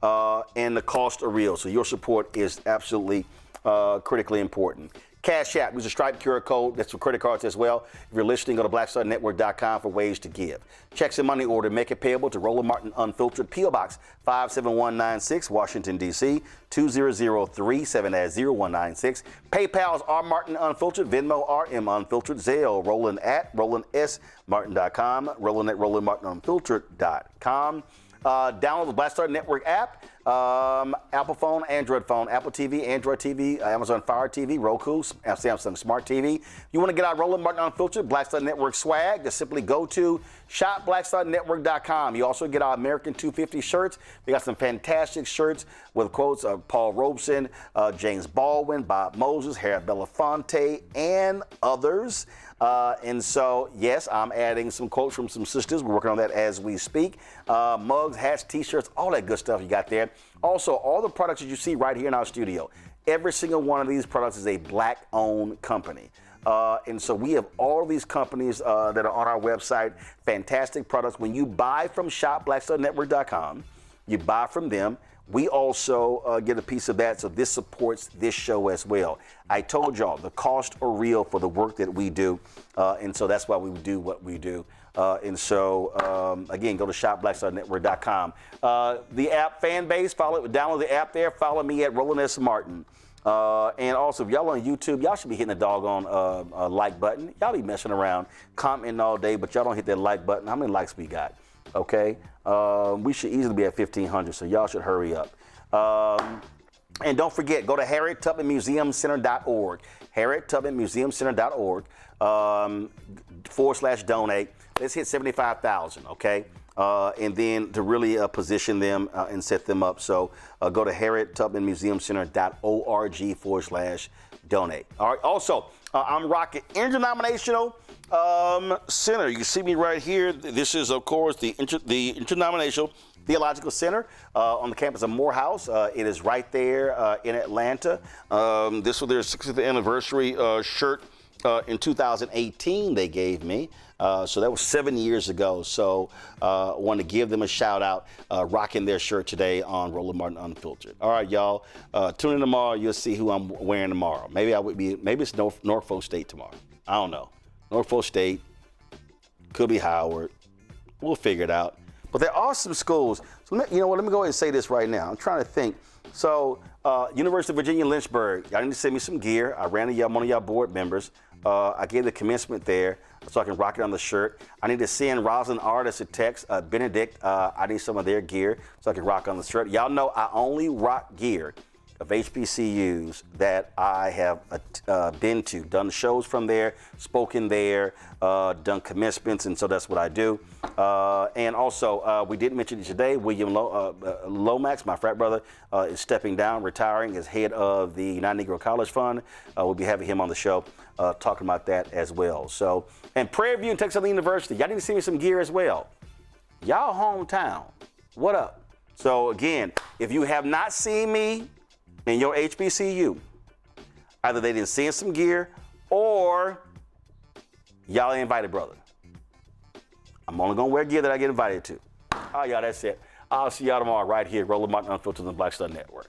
And the costs are real. So your support is absolutely critically important. Cash App, use a Stripe QR code. That's for credit cards as well. If you're listening, go to blackstarnetwork.com for ways to give. Checks and money order, make it payable to Roland Martin Unfiltered, P.O. Box 57196, Washington, D.C. 20037 0196. PayPal's R Martin Unfiltered, Venmo RM Unfiltered, Zelle, Roland at RolandSMartin.com, Roland at RolandMartinUnfiltered.com. Download the Black Star Network app, Apple phone, Android phone, Apple TV, Android TV, Amazon Fire TV, Roku, Samsung Smart TV. You want to get our Roland Martin Unfiltered Black Star Network swag, just simply go to shopblackstarnetwork.com. You also get our American 250 shirts. We got some fantastic shirts with quotes of Paul Robeson, James Baldwin, Bob Moses, Harry Belafonte, and others. And so, yes, I'm adding some quotes from some sisters. We're working on that as we speak. Mugs, hats, T-shirts, all that good stuff you got there. Also, all the products that you see right here in our studio, every single one of these products is a Black-owned company. And so we have all of these companies that are on our website, fantastic products. When you buy from shopblackstarnetwork.com, you buy from them. we also get a piece of that. So this supports this show as well. I told y'all the costs are real for the work that we do. And so that's why we do what we do. Again, go to shopblackstarnetwork.com. The app fan base, download the app there. Follow me at Roland S. Martin. And also, if y'all on YouTube, y'all should be hitting the doggone like button. Y'all be messing around, commenting all day, but y'all don't hit that like button. How many likes we got? Okay? We should easily be at 1,500, so y'all should hurry up. And don't forget, go to HarrietTubmanMuseumCenter.org. HarrietTubmanMuseumCenter.org /donate. Let's hit 75,000, okay? And then to really position them and set them up. So go to HarrietTubmanMuseumCenter.org /donate. All right. Also, I'm rocking interdenominational center. You can see me right here. This is, of course, the Interdenominational Theological Center on the campus of Morehouse. It is right there in Atlanta. This was their 60th anniversary shirt in 2018 they gave me. So that was 7 years ago. So I want to give them a shout out, rocking their shirt today on Roland Martin Unfiltered. All right, y'all. Tune in tomorrow. You'll see who I'm wearing tomorrow. Maybe it's Norfolk State tomorrow. I don't know. Norfolk State, could be Howard. We'll figure it out. But they're awesome schools. So you know what? Let me go ahead and say this right now. I'm trying to think. So University of Virginia Lynchburg, y'all need to send me some gear. I ran one of y'all board members. I gave the commencement there so I can rock it on the shirt. I need to send Rosalind Artist a text. Benedict, I need some of their gear so I can rock on the shirt. Y'all know I only rock gear of HBCUs that I have been to, done shows from there, spoken there, done commencements, and so that's what I do. And also, we didn't mention it today, William Lomax, my frat brother, is stepping down, retiring as head of the United Negro College Fund. We'll be having him on the show talking about that as well. So, and Prairie View and Texas Southern University, y'all need to send me some gear as well. Y'all hometown, what up? So again, if you have not seen me in your HBCU, either they didn't send some gear or y'all ain't invited, brother. I'm only gonna wear gear that I get invited to. All right, y'all, that's it. I'll see y'all tomorrow right here, Roland Martin Unfiltered on the Black Star Network.